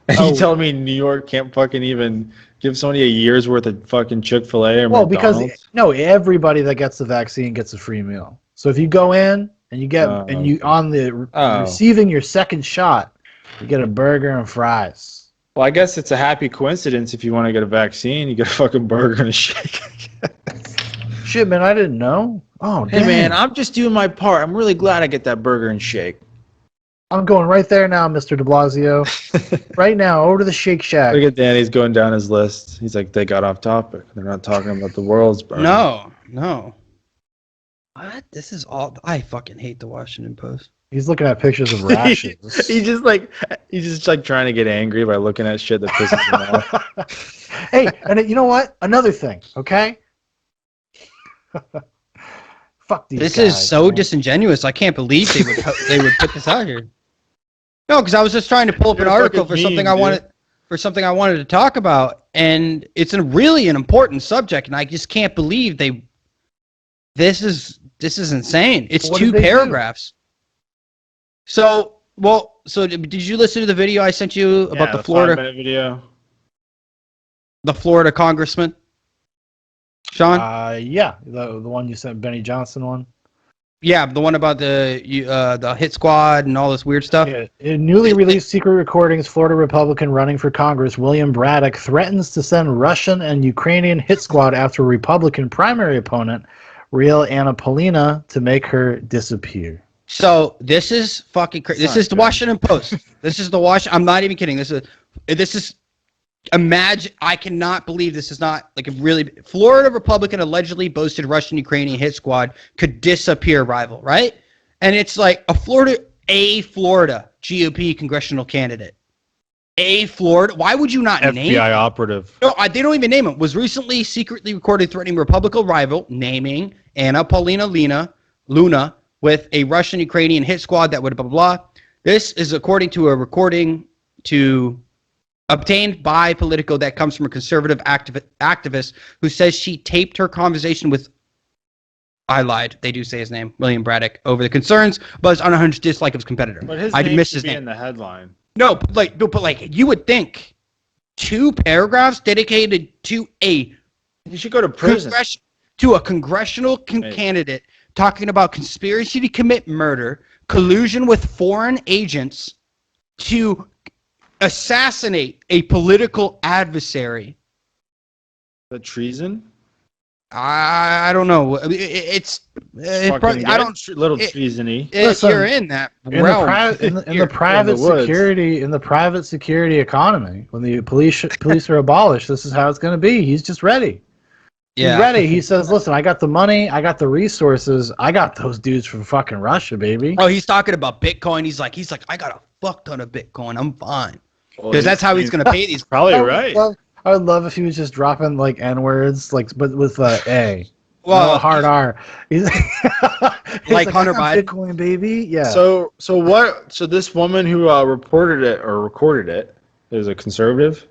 And you telling me New York can't fucking even give somebody a year's worth of fucking Chick-fil-A or McDonald's? Because everybody that gets the vaccine gets a free meal. So if you go in and you get on the receiving your second shot, you get a burger and fries. Well, I guess it's a happy coincidence if you want to get a vaccine, you get a fucking burger and a shake. Shit, man, I didn't know. Oh, Hey, damn. man, I'm just doing my part. I'm really glad I get that burger and shake. I'm going right there now, Mr. de Blasio. Right now, over to the Shake Shack. Look at Danny's going down his list. He's like, they got off topic. They're not talking about the world's burning. No. What? This is all. I fucking hate the Washington Post. He's looking at pictures of rashes. he's just like trying to get angry by looking at shit that pisses him off. Hey, and you know what? Another thing, okay? Fuck these This guys, is so man. disingenuous. I can't believe they would put this out here. No, because I was just trying to pull up an You're a article fucking for something meme, I wanted to talk about, and it's really an important subject, and I just can't believe they. This is insane. It's What 2 did they do? paragraphs. So did you listen to the video I sent you about the Florida 5-minute video. the Florida congressman? Sean? Yeah, the one you sent, Benny Johnson one. Yeah, the one about the hit squad and all this weird stuff. Yeah. In newly released secret recordings, Florida Republican running for Congress William Braddock threatens to send Russian and Ukrainian hit squad after Republican primary opponent Real Anna Polina to make her disappear. So this is fucking crazy. This is the Washington Post. This is the I'm not even kidding. This is. Imagine. I cannot believe this is not like a really. Florida Republican allegedly boasted Russian Ukrainian hit squad could disappear rival, right? And it's like a Florida GOP congressional candidate. Florida. Why would you not name? FBI operative. No, they don't even name him. Was recently secretly recorded threatening Republican rival, naming Anna Paulina Luna with a Russian Ukrainian hit squad that would blah blah blah. This is according to a recording obtained by Politico that comes from a conservative activist who says she taped her conversation with. I lied. They do say his name, William Braddock, over the concerns about his unhinged dislike of his competitor. But his I name missed should his be name. in the headline. No, but you would think 2 paragraphs dedicated to a You should go to prison. to a congressional candidate talking about conspiracy to commit murder, collusion with foreign agents to assassinate a political adversary. The treason? I don't know. It's probably, I don't. Little treasony. Listen, you're in that In realm. the private security economy, when the police are abolished, this is how it's going to be. He's just ready. He's ready. He says, "Listen, I got the money, I got the resources, I got those dudes from fucking Russia, baby." Oh, he's talking about Bitcoin. He's like, I got a fuck ton of Bitcoin. I'm fine. Because that's how he's gonna pay these. Probably right. I would love if he was just dropping like N words, like but with A. Well, a hard R. He's like Hunter I got Biden. Bitcoin, baby. Yeah. So this woman who reported it or recorded it is a conservative.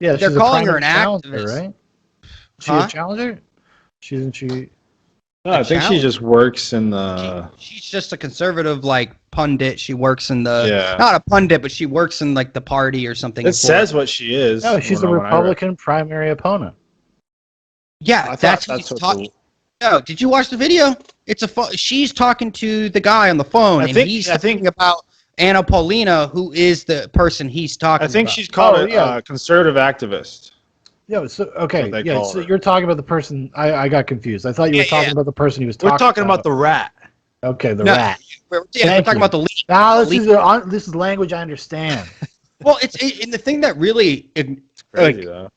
Yeah, they're she's a calling her an challenger, activist, right? She a challenger? She? No, I think she just works in the. She's just a conservative like pundit. She works in the Yeah. not a pundit, but she works in like the party or something. It says what she is. No, she's a when I read it. Republican primary opponent. Yeah, that's what he's talking. No, did you watch the video? It's she's talking to the guy on the phone, and he's thinking about Anna Paulina, who is the person he's talking about. I think she's called a conservative activist. Yeah, so okay, What they yeah, call so her. you're talking about the person. I got confused. I thought you were talking about the person he was talking. We're talking about the rat. Okay, the No, rat. We're talking about the leak. Now this is language I understand. Well, and the thing that really Crazy though.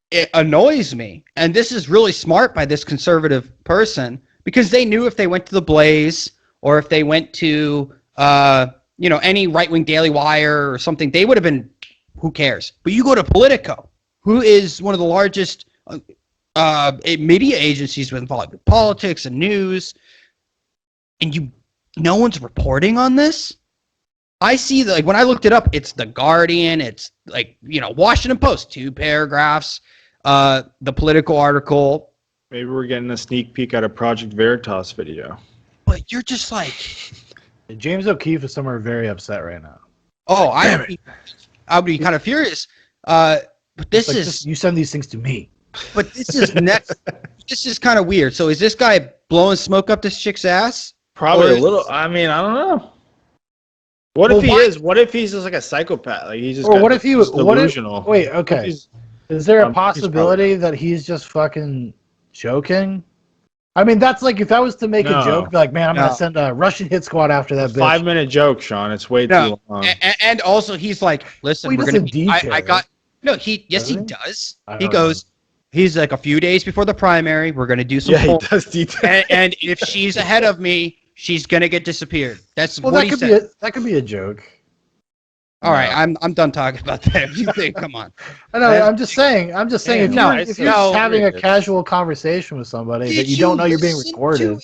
it annoys me, and this is really smart by this conservative person, because they knew if they went to the Blaze or if they went to any right-wing Daily Wire or something, they would have been, who cares? But you go to Politico, who is one of the largest media agencies with politics and news, and no one's reporting on this. I see that, like, when I looked it up, it's The Guardian, it's like, Washington Post, 2 paragraphs, the Political article. Maybe we're getting a sneak peek at a Project Veritas video. But you're just like, James O'Keefe is somewhere very upset right now. oh, I would be kind of furious. But this Like, is just, you send these things to me. But this is next. This is kind of weird. So is this guy blowing smoke up this chick's ass? Probably Or a little. I mean, I don't know. What if he is? What if he's just like a psychopath? Like he's just. Or what if he was delusional? Wait, okay. Is there a he's possibility that he's just fucking joking? I mean, that's like if I was to make a joke, be like, man, I'm gonna send a Russian hit squad after that bitch. 5-minute joke, Sean. It's way too long. And also he's like, listen, Well, we're he gonna. doesn't detail I got. it. No, he Doesn't he? does. I He don't goes. He's like a few days before the primary. We're gonna do some. Yeah, he poll, does detail. and if she's ahead of me, she's gonna get disappeared. That's Well, what that he could said. that could be a joke. All right, I'm done talking about that. If you think, come on. I know. I'm just saying. If you're just having a casual conversation with somebody that you don't know you're being recorded.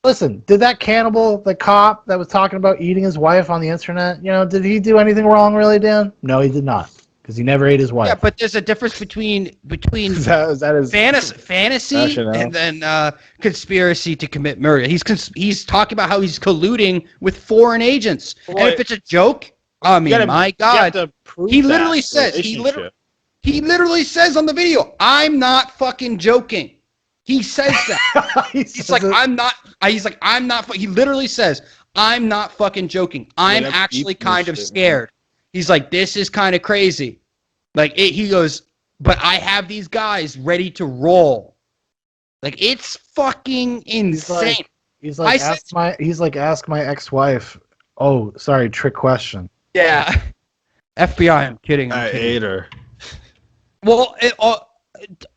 Listen, did that cannibal, the cop that was talking about eating his wife on the internet, did he do anything wrong, really, Dan? No, he did not, because he never ate his wife. Yeah, but there's a difference between that is fantasy rationale. and then conspiracy to commit murder. He's talking about how he's colluding with foreign agents, and if it's a joke, I mean, my God, he literally says he literally says on the video, "I'm not fucking joking." He says that. He's like, I'm not. He literally says, "I'm not fucking joking. I'm actually kind of scared." He's like, "This is kind of crazy." He goes, "But I have these guys ready to roll." Like, it's fucking insane. He's like, ask my ex-wife. Oh, sorry, trick question. Yeah. FBI, I'm kidding. I ate her. Well,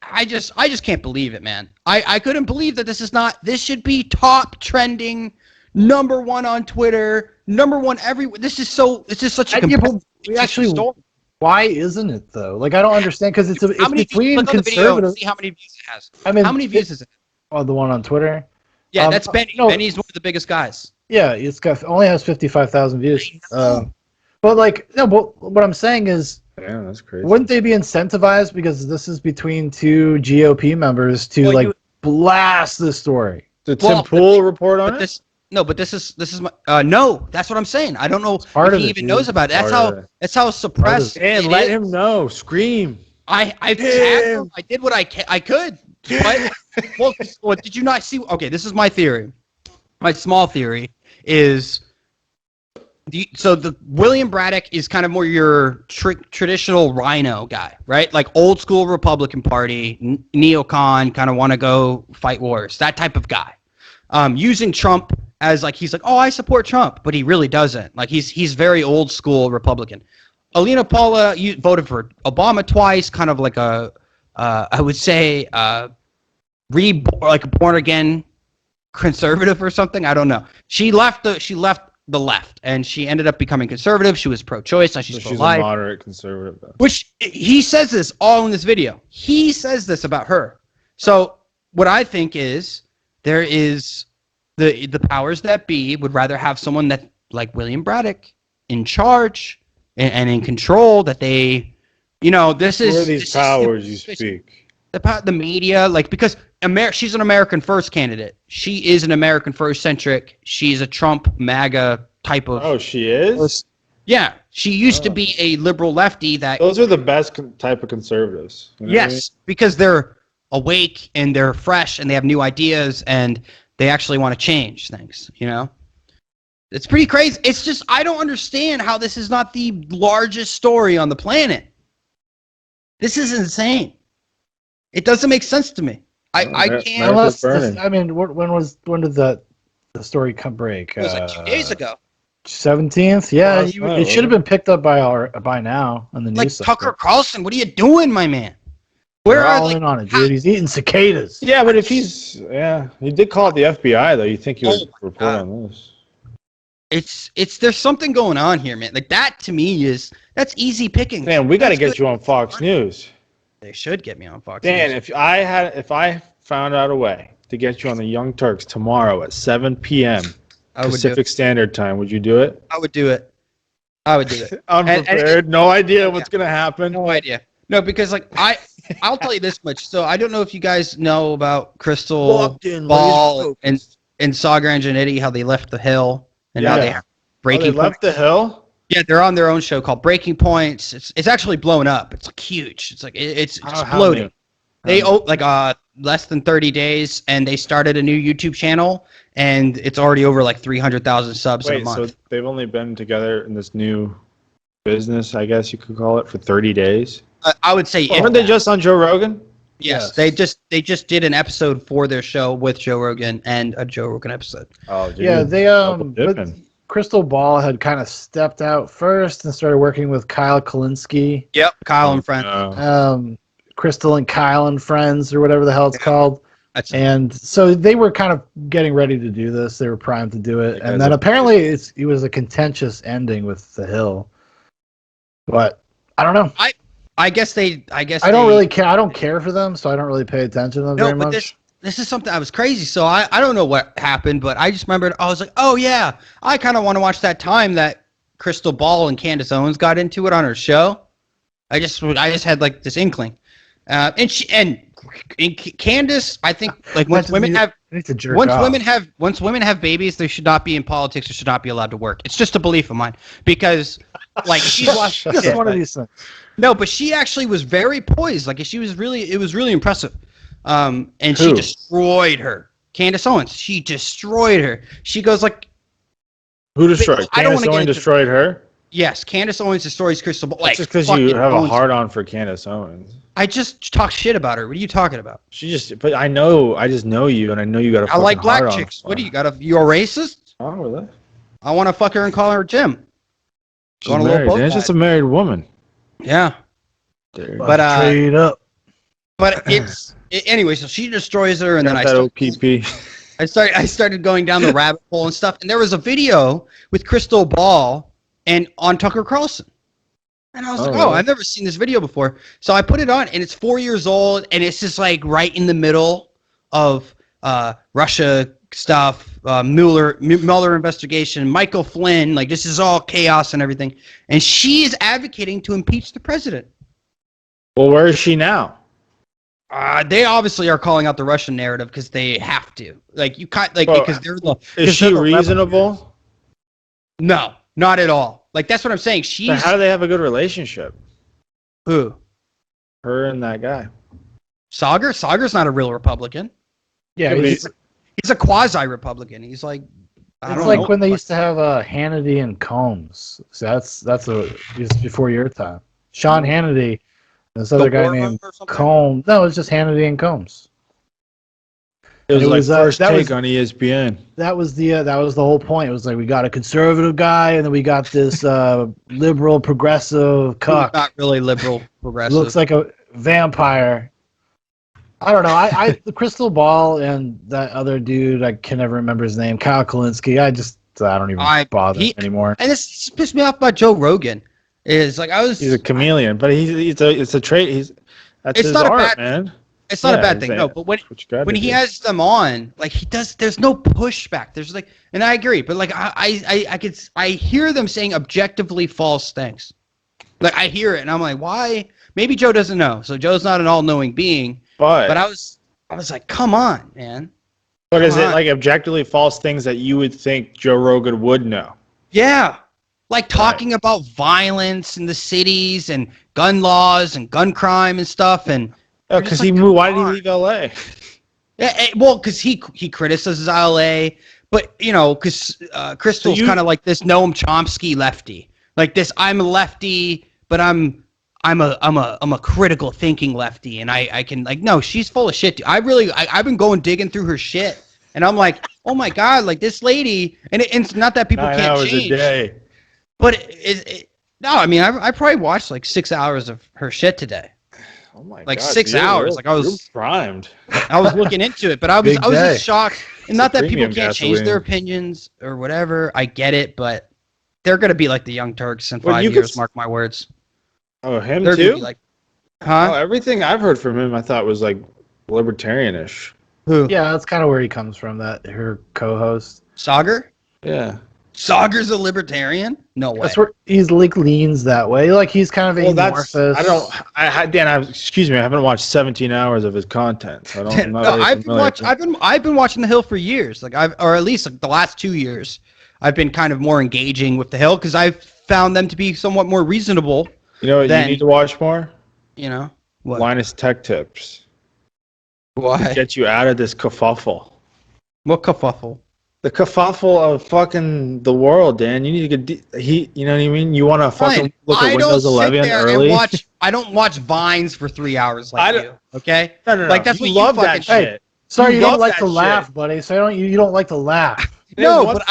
I just can't believe it, man. I couldn't believe that this should be top trending, #1 on Twitter, #1 everywhere. This is such a story. Why isn't it though? Like, I don't understand, because it's between conservative. See how many views it has. I mean, how many views is it? Oh, the one on Twitter. Yeah, that's Benny. No, Benny's one of the biggest guys. Yeah, only has 55,000 views. But what I'm saying is, yeah, that's crazy. Wouldn't they be incentivized, because this is between 2 GOP members, to blast this story? Did Tim Pool report on it? No, but this is my no. That's what I'm saying. I don't know if he even knows about it. That's how suppressed. And let him know. Scream. I tagged him. I did what I could. But well, did you not see? Okay, this is my theory. My small theory is the William Braddock is kind of more your traditional rhino guy, right? Like old school Republican Party, neocon, kind of want to go fight wars, that type of guy. Using Trump as he's like, oh, I support Trump, but he really doesn't. Like he's very old school Republican. Alina Paula voted for Obama twice, kind of like I would say born again conservative or something. I don't know. She left the left, and she ended up becoming conservative. She was pro-choice. Now she's She's a pro-life. moderate conservative. Though. Which he says this all in this video. He says this about her. So what I think is there is the powers that be would rather have someone that like William Braddock in charge and in control. That they, this is who are these powers you speak? The media, like because she's an American First candidate. She is an American First centric. She's a Trump MAGA type of. Oh, she is. Yeah, she used to be a liberal lefty. Those are the best type of conservatives. You know yes, what I mean? because they're awake and they're fresh and they have new ideas and they actually want to change things. It's pretty crazy. It's just I don't understand how this is not the largest story on the planet. This is insane. It doesn't make sense to me. I can't. Unless when did the story break? It was like 2 days ago. 17th. Yeah, it should have been picked up by now on the news. Like Tucker Carlson, what are you doing, my man? We're all in on it, dude. He's eating cicadas. Yeah, but if he did call it the FBI though. You think he would report on this? There's something going on here, man. Like that to me that's easy picking. Man, we got to get you on Fox News. They should get me on Fox Dan, News. if I found out a way to get you on the Young Turks tomorrow at 7 p.m. Pacific Standard Time, would you do it? I would do it. Unprepared, no idea what's gonna happen. No idea. No, because I'll tell you this much. So I don't know if you guys know about Crystal Ball and Sagar and Janetti, how they left the Hill and now they have Breaking They left the Hill. Yeah, they're on their own show called Breaking Points. It's actually blown up. It's like huge. It's like it's exploding. They less than 30 days, and they started a new YouTube channel, and it's already over like 300,000 subs in a month. So they've only been together in this new business, I guess you could call it, for 30 days. I would say. Weren't they just on Joe Rogan? Yes, they just did an episode for their show with Joe Rogan and a Joe Rogan episode. Oh, dude. Yeah, but Crystal Ball had kind of stepped out first and started working with Kyle Kalinske. Yep, Kyle and friends. Crystal and Kyle and Friends, or whatever the hell it's called. And so they were kind of getting ready to do this. They were primed to do it, and then apparently it was a contentious ending with The Hill. But I don't know. I guess I don't really care. I don't care for them, so I don't really pay attention to them very much. This is something I was crazy. So I don't know what happened, but I just remembered I was like, oh yeah, I kind of want to watch that time that Crystal Ball and Candace Owens got into it on her show. I just had like this inkling, and Candace, I think like once women have babies, they should not be in politics. They should not be allowed to work. It's just a belief of mine because like she's just one of these things. No, but she actually was very poised. Like it was really impressive. And she destroyed her. Candace Owens. She destroyed her. She goes like, who destroyed? Candace Owens destroyed her? Yes, Candace Owens destroys Crystal Ball. That's just because you have a hard-on for Candace Owens. I just talk shit about her. What are you talking about? But I just know you, and I know you got a fucking I like black hard-on chicks. What do you got? You're a racist? Oh, really? I want to fuck her and call her Jim. She's married. It's just a married woman. Yeah. But trade up. But anyway, so she destroys her, and then I started going down the rabbit hole and stuff, and there was a video with Crystal Ball and on Tucker Carlson, and I was like, I've never seen this video before. So I put it on, and it's 4 years old, and it's just like right in the middle of Russia stuff, Mueller investigation, Michael Flynn, like this is all chaos and everything, and she is advocating to impeach the president. Well, where is she now? They obviously are calling out the Russian narrative because they have to. Like you can't because they're the. Is she reasonable? No, not at all. Like that's what I'm saying. So how do they have a good relationship? Who? Her and that guy. Sagar? Sagar's not a real Republican. Yeah, he's a quasi-Republican. He's like. It's like when they used to have Hannity and Combs. So it's before your time. Sean Hannity. This other guy named Combs. No, it was just Hannity and Combs. It was First Take on ESPN. That was the whole point. It was like we got a conservative guy, and then we got this liberal progressive cuck. Not really liberal progressive. Looks like a vampire. I don't know. The Crystal Ball and that other dude, I can never remember his name, Kyle Kalinske. I don't even bother anymore. And this pissed me off about Joe Rogan. Is like He's a chameleon, but it's a trait. That's his art, man. It's not a bad thing, no. But when he has them on, like he does, there's no pushback. There's like, and I agree, but like I hear them saying objectively false things. Like I hear it, and I'm like, why? Maybe Joe doesn't know. So Joe's not an all-knowing being. But I was like, come on, man. But is it like objectively false things that you would think Joe Rogan would know? Yeah. Like talking about violence in the cities and gun laws and gun crime and stuff, and because he moved. Why did he leave L.A.? Yeah, well, because he criticizes L.A., but because Crystal's kind of like this Noam Chomsky lefty, like this. I'm a lefty, but I'm a critical thinking lefty, and I can like no, she's full of shit. Dude. I've been digging through her shit, and I'm like, oh my god, like this lady, and it's not that people 9 can't hours change. a day. But no, I mean, I probably watched like 6 hours of her shit today. Oh my god! Like 6 hours. Like I was primed. I was looking into it, but I was just shocked. And not that people can't change gasoline. their opinions or whatever. I get it, but they're gonna be like the Young Turks in 5 years. Mark my words. Oh, him They're too. Gonna be like, huh? Oh, everything I've heard from him, I thought was like libertarianish. Who? Yeah, that's kind of where he comes from. Her co-host. Sauger? Yeah. Sauger's a libertarian? No way. That's where he's like leans that way. Like he's kind of amorphous. Excuse me. I haven't watched 17 hours of his content. So I'm not I've been watching The Hill for years. Like or at least like the last 2 years. I've been kind of more engaging with The Hill because I've found them to be somewhat more reasonable. You know what you need to watch more? What? Linus Tech Tips. Why? Get you out of this kerfuffle. What kerfuffle? The kerfuffle of fucking the world, Dan. You need to get you know what I mean? You want to fucking look at Windows 11 early? I don't watch Vines for 3 hours like you. Okay? No. Like that's you what love you that shit. Hey, sorry, you don't like to shit. laugh, buddy. So you don't like to laugh. No, but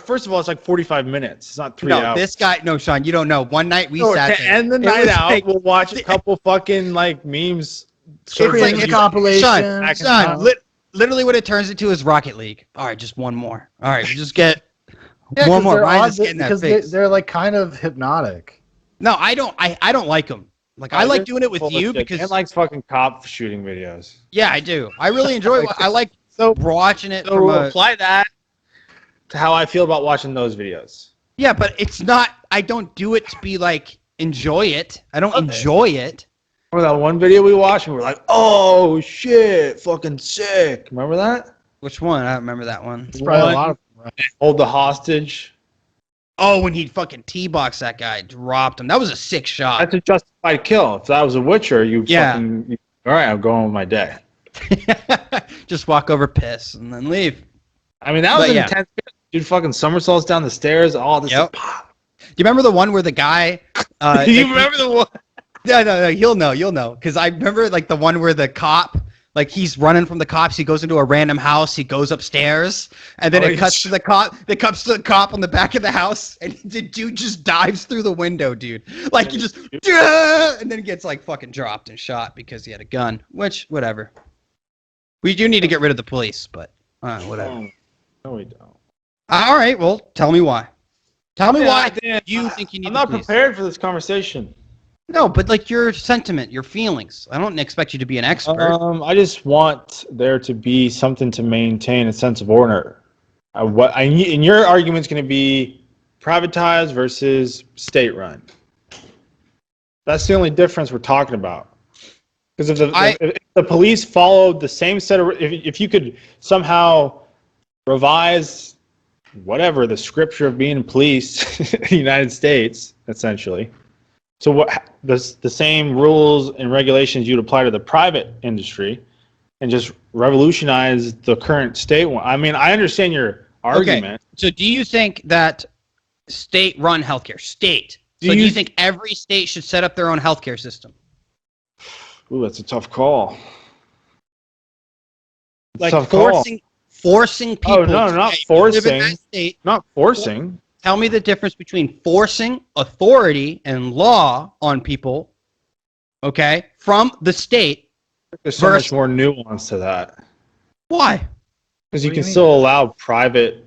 first of all, it's like 45 minutes. It's not 3 hours. This guy, Sean, you don't know. One night we sat to there. end the night out. We'll watch a couple fucking like memes. It's like a compilation. Sean, literally what it turns into is Rocket League. All right, just one more. All right, we just get one more. Ryan's getting that face. They're like kind of hypnotic. No, I don't like them. Like I like doing it with you because Dan likes fucking cop shooting videos. Yeah, I do. I really enjoy it. I like watching it. So apply that to how I feel about watching those videos. Yeah, but it's not. I don't do it to be like enjoy it. I don't enjoy it. Remember that one video we watched and we were like, oh shit, fucking sick. Remember that? Which one? I don't remember that one. It's probably a lot of them, right? Hold the hostage. Oh, when he fucking T-boxed that guy, dropped him. That was a sick shot. That's a justified kill. If that was a Witcher, fucking all right, I'm going with my day. Just walk over, piss, and then leave. I mean, that was an intense. Dude, fucking somersaults down the stairs. All this. Yep. Do you remember the one where the guy? Do you remember the one? No, you'll know, because I remember like the one where the cop, like he's running from the cops, he goes into a random house, he goes upstairs, and then it cuts to the cop. It cuts to the cop on the back of the house, and the dude just dives through the window, dude. Like he just, and then gets like fucking dropped and shot because he had a gun. Which, whatever. We do need to get rid of the police, but whatever. No, we don't. All right, well, tell me why. Tell me why you think you need. I'm not prepared for this conversation. No, but like your sentiment, your feelings. I don't expect you to be an expert. I just want there to be something to maintain a sense of order. And your argument's going to be privatized versus state-run. That's the only difference we're talking about. Because if the police followed the same set of, if you could somehow revise whatever the scripture of being police in the United States, essentially. So what the same rules and regulations you'd apply to the private industry and just revolutionize the current state one. I mean, I understand your argument. Okay. So do you think that state-run healthcare, do you think every state should set up their own healthcare system? Ooh, that's a tough call. Like forcing people. Oh, no, not forcing. Not forcing. Tell me the difference between forcing authority and law on people, okay, from the state There's so much more nuance to that. Why? Because you What do can you mean? still allow private.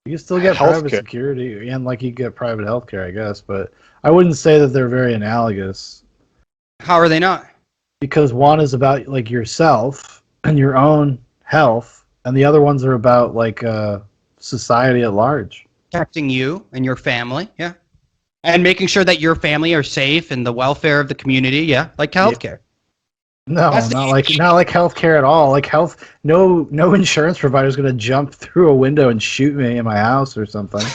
You can still get private Healthcare. security and like you get private healthcare, I guess, but I wouldn't say that they're very analogous How are they not? because one is about like yourself and your own health, and the other ones are about like society at large. Protecting you and your family, yeah. And making sure that your family are safe and the welfare of the community, yeah. Like healthcare. No, That's not like healthcare at all. Like no insurance provider is gonna jump through a window and shoot me in my house or something,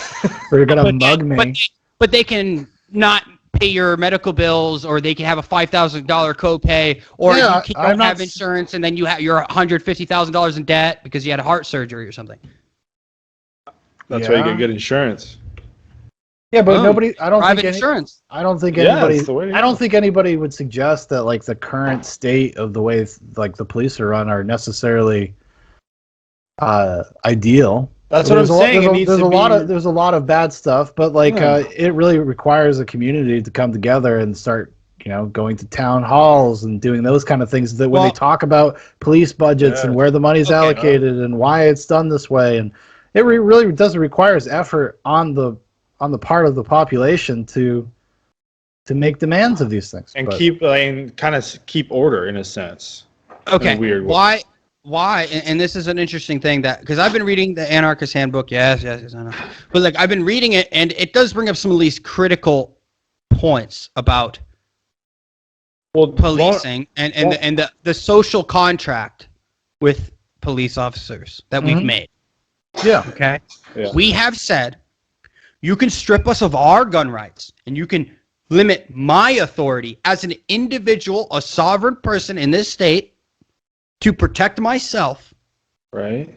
or you're gonna mug me. But they can not pay your medical bills, or they can have a $5,000 copay, or Yeah, you I'm don't not have insurance, and then you're $150,000 in debt because you had a heart surgery or something. That's why you get good insurance. Yeah, but Boom. nobody. Private insurance. I don't think Yeah, anybody. that's the way to I don't go. think anybody would suggest that like the current state of the way like the police are run are necessarily ideal. That's what I'm saying. It needs to be. There's a lot of bad stuff, but like Yeah. it really requires a community to come together and start, going to town halls and doing those kind of things. That when they talk about police budgets and where the money's allocated and why it's done this way, and it really does requires effort on the part of the population to make demands of these things And kind of keep order in a sense. Okay. In a weird way. Why? And this is an interesting thing that because I've been reading the Anarchist Handbook. Yes, I know. But like I've been reading it, and it does bring up some of these critical points about policing and the social contract with police officers that we've made. Yeah. Okay. Yeah. We have said you can strip us of our gun rights, and you can limit my authority as an individual, a sovereign person in this state, to protect myself. Right.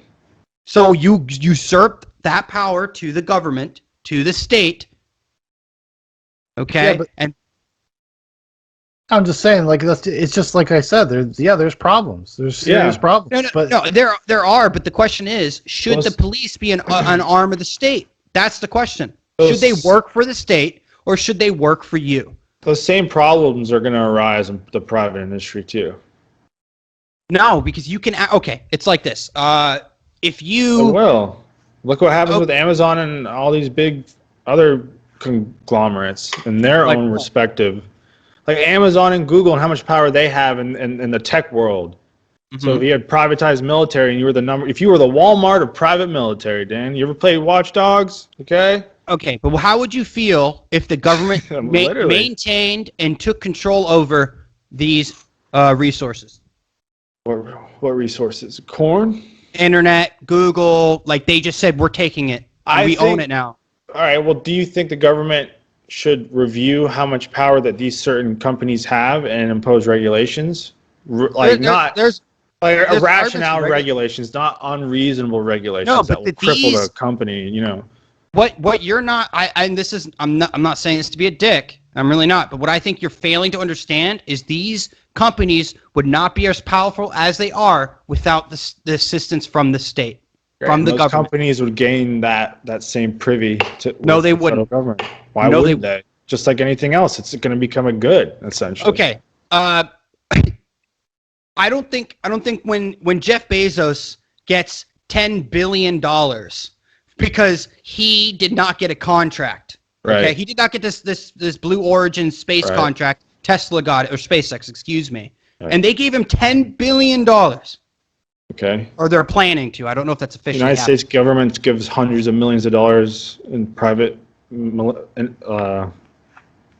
So you usurped that power to the government, to the state. Okay. Yeah, but I'm just saying, like it's just like I said. There's problems. There's serious problems. No, there are. But the question is, should the police be an arm of the state? That's the question. Should they work for the state or should they work for you? Those same problems are going to arise in the private industry too. No, because you can. Okay, it's like this. If you look what happens with Amazon and all these big other conglomerates and their own respective, like Amazon and Google, and how much power they have in the tech world. So if you had privatized military and you were if you were the Walmart of private military, Dan, you ever played Watch Dogs? Okay, but how would you feel if the government maintained and took control over these resources? What resources? Corn? Internet, Google, like they just said, we're taking it. We own it now. All right, well, do you think the government should review how much power that these certain companies have and impose regulations? There's rational regulations, not unreasonable regulations that will cripple the company, What you're not, and this is, I'm not saying this to be a dick. I'm really not. But what I think you're failing to understand is these companies would not be as powerful as they are without the assistance from the state, from the government. Companies would gain that same privy to. No, they wouldn't. Government. Why wouldn't they? Just like anything else, it's going to become a good, essentially. Okay. I don't think when Jeff Bezos gets $10 billion because he did not get a contract. Right. Okay, he did not get this Blue Origin space contract. Tesla got it, or SpaceX, excuse me. Right. And they gave him $10 billion. Okay. Or they're planning to. I don't know if that's officially The United States government gives hundreds of millions of dollars in private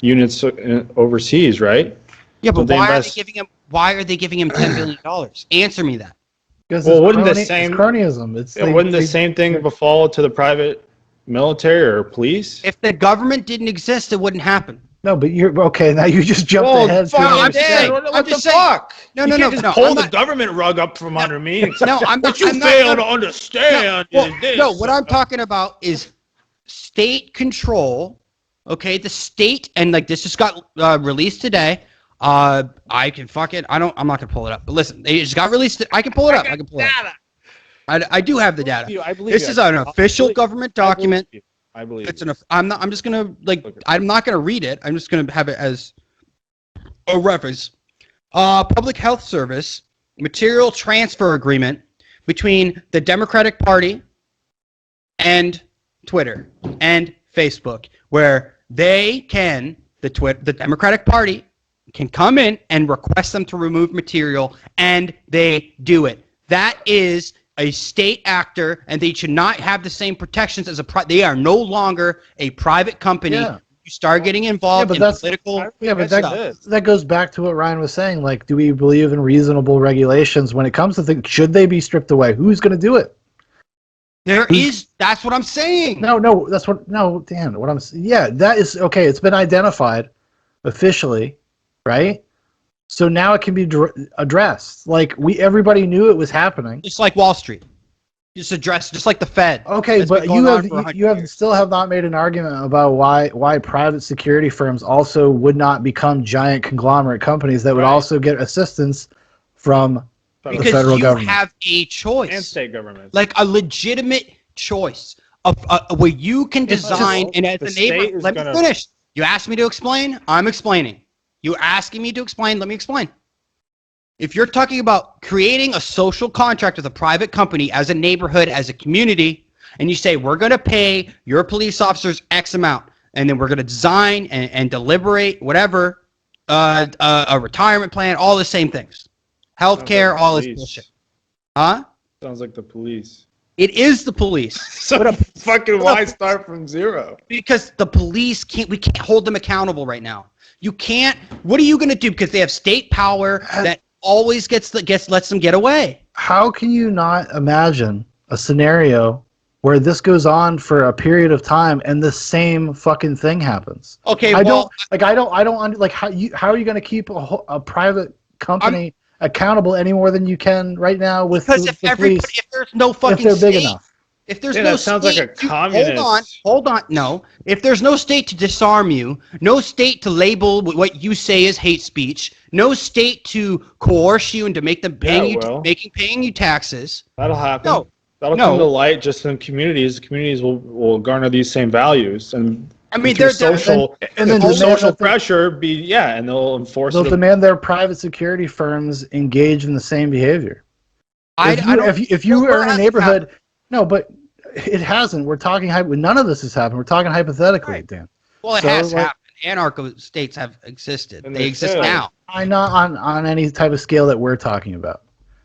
units overseas, right? Yeah, but why are they giving him $10 billion? Answer me that. Because wouldn't it's cronyism. Wouldn't the same thing befall to the private military or police? If the government didn't exist, it wouldn't happen. No, but you're okay. Now you just jumped ahead. What the fuck? No. Pull the government rug up from under me. What you fail to understand is this. No, what I'm talking about is state control. Okay, the state, and like this just got released today. I'm not gonna pull it up. But listen, it just got released. I can pull it up. I do have the data. I believe this is an official government document. I believe it's I'm just gonna I'm not gonna read it. I'm just gonna have it as a reference. public health service material transfer agreement between the Democratic Party and Twitter and Facebook, where they can, the Democratic Party can come in and request them to remove material, and they do it. That is a state actor, and they should not have the same protections as they are no longer a private company. Yeah. You start getting involved in political. Yeah, but stuff. that goes back to what Ryan was saying. Like, do we believe in reasonable regulations when it comes to things? Should they be stripped away? Who's going to do it? That's what I'm saying. Dan, yeah, that is okay. It's been identified officially, right? So now it can be addressed. Like everybody knew it was happening. Just like Wall Street. Just like the Fed. Okay, but you still have not made an argument about why private security firms also would not become giant conglomerate companies that would also get assistance from the federal government. Because you have a choice. And state governments. Like a legitimate choice of where you can design, and as a neighbor, let me finish. You asked me to explain, I'm explaining. You're asking me to explain, let me explain. If you're talking about creating a social contract with a private company as a neighborhood, as a community, and you say, we're going to pay your police officers X amount, and then we're going to design and deliberate whatever, a retirement plan, all the same things. Healthcare, all this bullshit. Huh? Sounds like the police. It is the police. So fucking why start from zero? Because the police we can't hold them accountable right now. You can't. What are you going to do? Because they have state power that always lets them get away. How can you not imagine a scenario where this goes on for a period of time and the same fucking thing happens? Okay, how are you going to keep a private company accountable any more than you can right now with the police? If there's no fucking if they're big enough. If there's no sounds state, like a communist. Hold on. No. If there's no state to disarm you, no state to label what you say is hate speech, no state to coerce you into make them paying you taxes. That'll happen. No. That'll come to light just in communities. Communities will garner these same values, and I mean, there's social pressure and they'll enforce. They'll demand their private security firms engage in the same behavior. If you are in a neighborhood. No, but it hasn't. We're talking none of this has happened. We're talking hypothetically, right. Dan. Well, it has happened. Anarcho states have existed. They exist now. I'm not on any type of scale that we're talking about.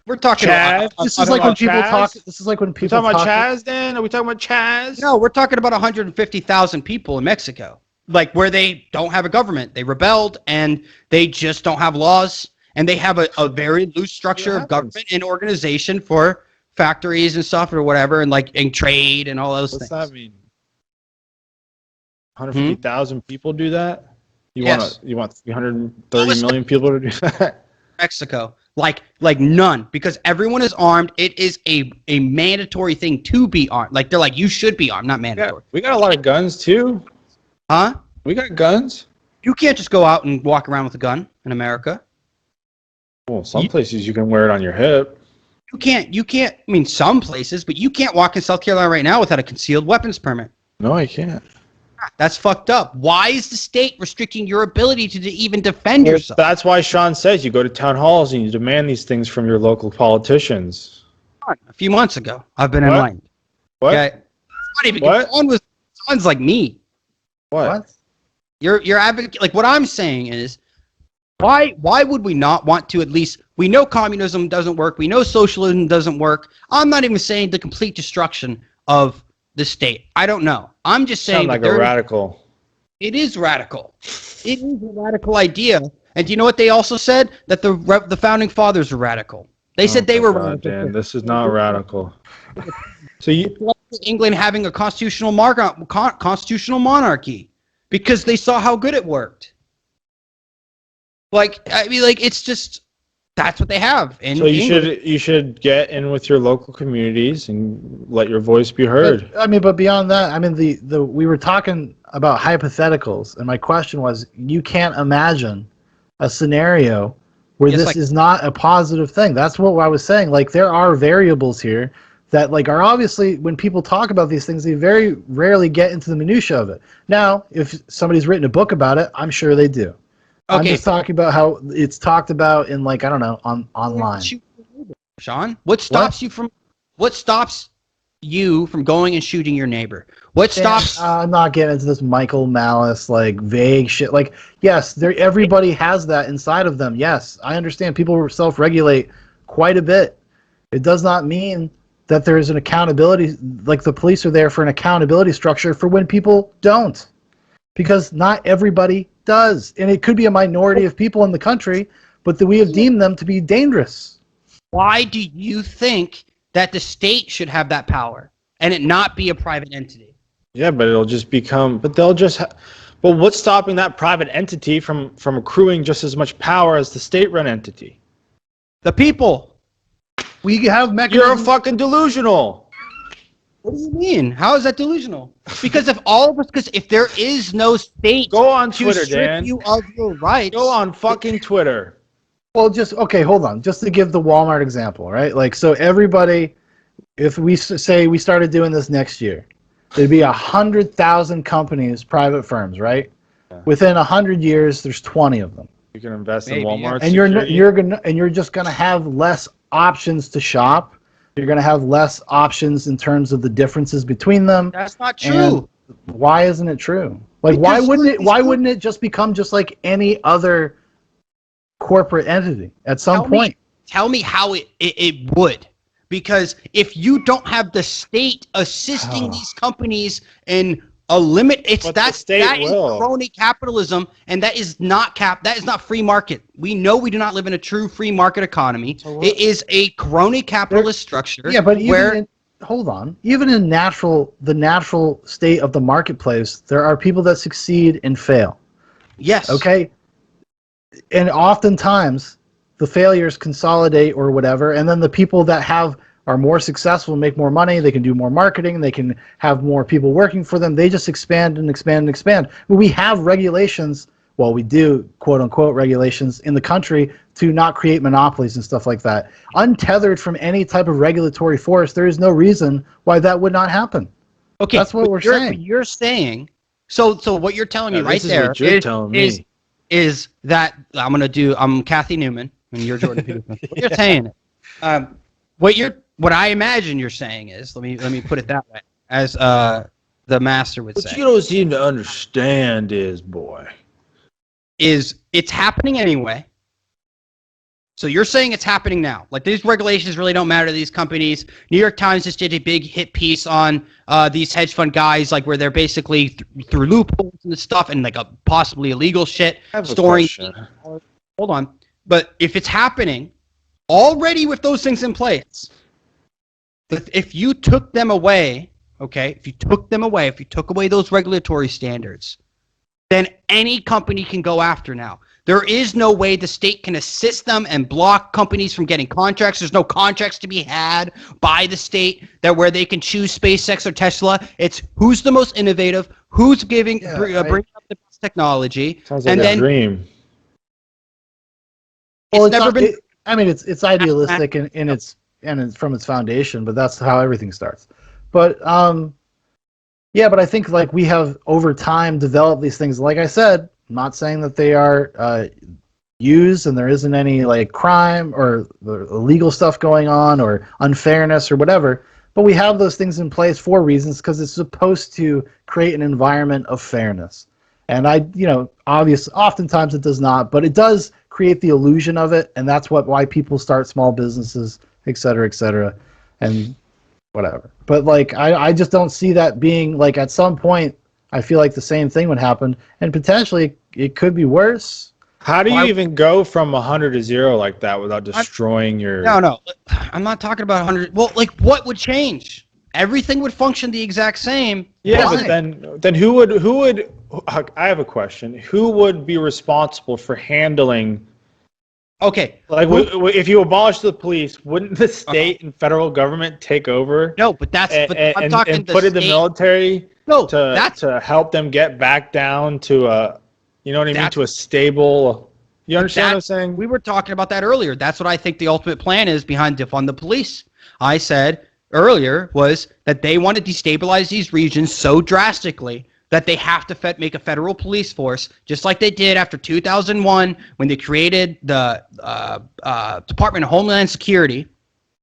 We're talking about this is like when people talk. This is like when people talking about Chaz. Dan, are we talking about Chaz? No, we're talking about 150,000 people in Mexico, like where they don't have a government. They rebelled and they just don't have laws, and they have a very loose structure of government and organization for factories and stuff or whatever, and trade and all those things. What's that mean? 150,000 people do that? You want 330 million people to do that? Mexico, like none, because everyone is armed. It is a mandatory thing to be armed. Like they're like, you should be armed, not mandatory. We got a lot of guns too. Huh? We got guns. You can't just go out and walk around with a gun in America. Well, some places you can wear it on your hip. You can't, I mean, some places, but you can't walk in South Carolina right now without a concealed weapons permit. No, I can't. That's fucked up. Why is the state restricting your ability to even defend yourself? That's why Sean says you go to town halls and you demand these things from your local politicians. A few months ago, I've been enlightened. What? Okay? It's funny because Sean's like me. What? You're advocate. Like what I'm saying is, why would we not want to at least? We know communism doesn't work. We know socialism doesn't work. I'm not even saying the complete destruction of the state. I don't know. I'm just saying. Sound like a radical. It is radical. It is a radical idea. And do you know what they also said? That the founding fathers were radical. They said they were radical. Dan, this is not radical. So England having a constitutional monarchy because they saw how good it worked. It's just that's what they have. So you should get in with your local communities and let your voice be heard. But beyond that, we were talking about hypotheticals, and my question was, you can't imagine a scenario where this is not a positive thing. That's what I was saying. Like there are variables here that are obviously, when people talk about these things, they very rarely get into the minutia of it. Now, if somebody's written a book about it, I'm sure they do. I'm Okay. just talking about how it's talked about in like I don't know online. Sean, what stops you from going and shooting your neighbor? What stops? I'm not getting into this Michael Malice like vague shit. Like, yes, everybody has that inside of them. Yes, I understand people self-regulate quite a bit. It does not mean that there is an accountability. Like the police are there for an accountability structure for when people don't, because not everybody does, and it could be a minority of people in the country, but that we have deemed them to be dangerous. Why do you think that the state should have that power and it not be a private entity? Yeah, but it'll just become. But they'll just. But what's stopping that private entity from accruing just as much power as the state-run entity? The people. We have mechanisms. You're fucking delusional. What do you mean? How is that delusional? Because if there is no state Go on to Twitter, strip Dan. you of your rights, Go on fucking Twitter. Well, okay, hold on. Just to give the Walmart example, right? Like, so everybody, if we say we started doing this next year, there'd be 100,000 companies, private firms, right? Yeah. Within 100 years, there's 20 of them, You can invest Maybe, in Walmart. and you're just gonna have less options to shop. You're gonna have less options in terms of the differences between them. that's not true. And why isn't it true? Like, why wouldn't it just become just like any other corporate entity at some point? Tell me how it would. Because if you don't have the state assisting these companies in a limit, that is crony capitalism, and that is not free market. We know we do not live in a true free market economy. It is a crony capitalist structure. Yeah, but hold on. Even in the natural state of the marketplace, there are people that succeed and fail. Yes. Okay. And oftentimes the failures consolidate or whatever, and then the people that are more successful and make more money, they can do more marketing, they can have more people working for them, they just expand and expand and expand. We have regulations, well, we do quote unquote regulations in the country to not create monopolies and stuff like that. Untethered from any type of regulatory force, there is no reason why that would not happen. Okay, that's what we're saying. You're saying so what you're telling me right there is that I'm Kathy Newman and you're Jordan Peterson. What you're saying, what I imagine you're saying is, let me put it that way, as the master would say. What you don't seem to understand is it's happening anyway. So you're saying it's happening now. Like, these regulations really don't matter to these companies. New York Times just did a big hit piece on these hedge fund guys, like where they're basically through loopholes and stuff and like a possibly illegal shit storing. Hold on. But if it's happening already with those things in place, if you took them away, if you took away those regulatory standards, then any company can go after now. There is no way the state can assist them and block companies from getting contracts. There's no contracts to be had by the state where they can choose SpaceX or Tesla. It's who's the most innovative, who's bringing up the best technology. Sounds like a dream. Well, it's idealistic and it's from its foundation, but that's how everything starts. But but I think like we have over time developed these things. Like I said, I'm not saying that they are used and there isn't any like crime or illegal stuff going on or unfairness or whatever, but we have those things in place for reasons because it's supposed to create an environment of fairness. And oftentimes it does not, but it does create the illusion of it, and that's why people start small businesses, et cetera, and whatever. But like I just don't see that being like at some point. I feel like the same thing would happen, and potentially it could be worse. How do you even go from 100 to 0 like that without destroying your... No. I'm not talking about 100. Well, like, what would change? Everything would function the exact same. Yeah, but then who would... I have a question. Who would be responsible for handling... Okay. Like, if you abolish the police, wouldn't the state and federal government take over? No, but I'm talking and put in the military... No, to help them get back down to to a stable. You understand what I'm saying? We were talking about that earlier. That's what I think the ultimate plan is behind defund the police. I said earlier was that they want to destabilize these regions so drastically that they have to make a federal police force, just like they did after 2001 when they created the Department of Homeland Security,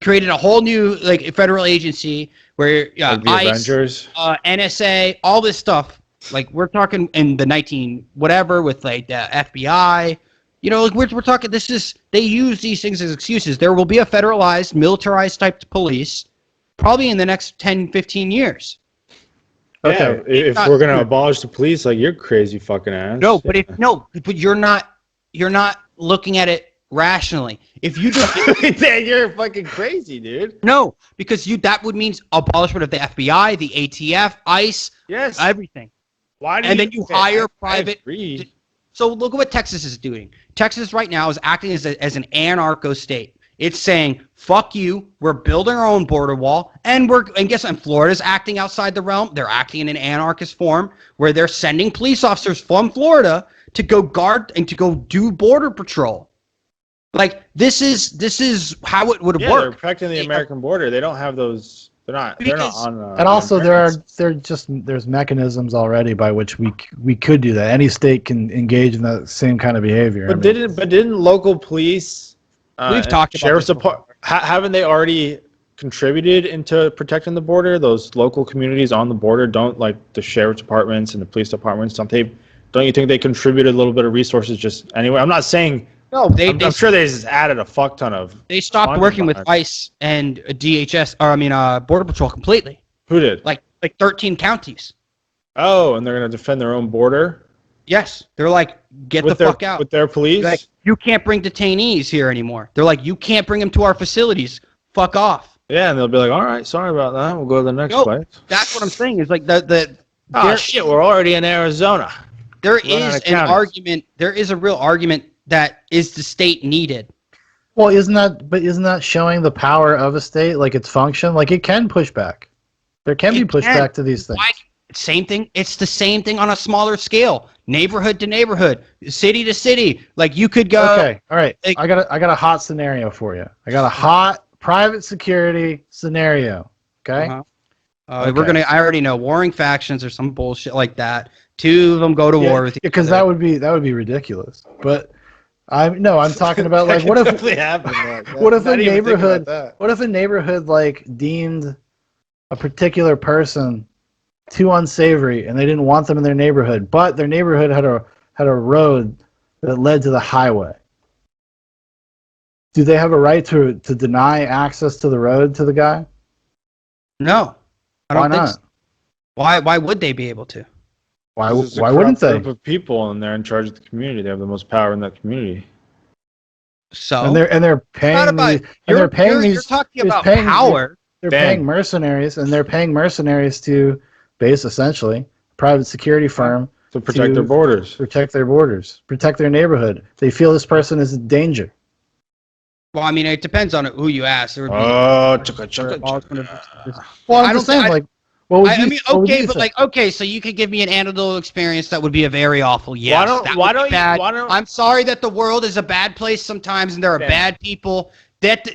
created a whole new like federal agency where Like the ICE, Avengers. NSA, all this stuff. Like we're talking in the 19 whatever with like the FBI. You know, like we're talking. They use these things as excuses. There will be a federalized, militarized type police, probably in the next 10, 15 years. Okay. Yeah, if we're gonna abolish the police, like you're crazy fucking ass. No, but you're not looking at it rationally. If you just you're fucking crazy, dude. no, because that would mean abolishment of the FBI, the ATF, ICE, Yes. everything. Why do And then you hire private. agree. So look at what Texas is doing. Texas right now is acting as an anarcho state. It's saying, fuck you, we're building our own border wall, and Florida's acting outside the realm. They're acting in an anarchist form where they're sending police officers from Florida to go guard and to go do border patrol. Like this is how it would They're work. protecting the American border. They don't have those. They're not on. And also, there's mechanisms already by which we could do that. Any state can engage in that same kind of behavior. But didn't local police? We've talked about sheriff's this department. Haven't they already contributed into protecting the border? Those local communities on the border don't like the sheriff's departments and the police departments. Don't you think they contributed a little bit of resources just anyway? I'm not saying. No, I'm sure they just added a fuck ton of. They stopped working with ICE and DHS, Border Patrol completely. Who did? Like 13 counties. Oh, and they're gonna defend their own border. Yes, they're like, get the fuck out with their police. Like, you can't bring detainees here anymore. They're like, you can't bring them to our facilities. Fuck off. Yeah, and they'll be like, all right, sorry about that. We'll go to the next place. That's what I'm saying. Is like shit, we're already in Arizona. There is an argument. There is a real argument that is the state needed. Well, isn't that showing the power of a state, like its function? Like it can push back. There can be pushback to these things. Same thing. It's the same thing on a smaller scale, neighborhood to neighborhood, city to city. Like you could go. Okay, all right. Like, I got a hot scenario for you. I got a hot private security scenario. Okay. We're gonna. I already know warring factions or some bullshit like that. Two of them go to war with each other. Because that would be ridiculous. But I'm talking about like what if a neighborhood like deemed a particular person too unsavory and they didn't want them in their neighborhood, but their neighborhood had a road that led to the highway. Do they have a right to deny access to the road to the guy? No, I don't think not? so. Why would they be able to? Why wouldn't they? Group of people and they're in charge of the community. They have the most power in that community. So and they're paying you're talking about power. They're paying mercenaries, and they're paying mercenaries to base essentially a private security firm to protect their borders. Protect their borders. Protect their neighborhood. They feel this person is a danger. Well, I mean, it depends on who you ask. There would be well, I'm just saying, like, what would you? Okay, so you could give me an anecdotal experience that would be a very awful. Yes, why don't you? I'm sorry that the world is a bad place sometimes, and there are bad people. That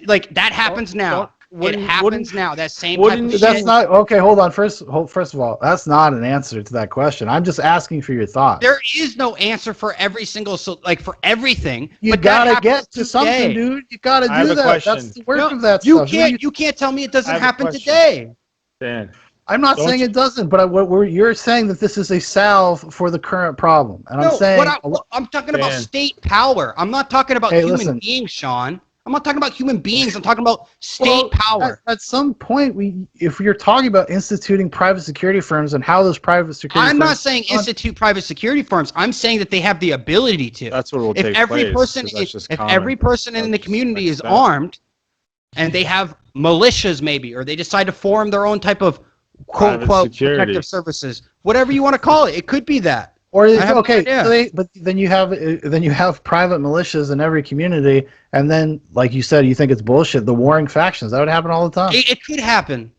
happens now. It happens now. That same type of shit. That's not okay. Hold on. First of all, that's not an answer to that question. I'm just asking for your thoughts. There is no answer for every single for everything. You gotta get to something, dude. You gotta do that. Question. That's the work of that stuff. You can't tell me it doesn't happen today. Dan, I'm not saying it doesn't, but you're saying that this is a salve for the current problem, and I'm saying I'm talking about state power. I'm not talking about human beings, Sean. I'm not talking about human beings. I'm talking about state power. At some point, if you're talking about instituting private security firms and how those private security I'm not saying institute private security firms. I'm saying that they have the ability to. That's what will take place. If every person in the community is armed, and they have militias maybe, or they decide to form their own type of quote-unquote protective services, whatever you want to call it, it could be that. Or but then you have private militias in every community, and then, like you said, you think it's bullshit. The warring factions, that would happen all the time. It could happen.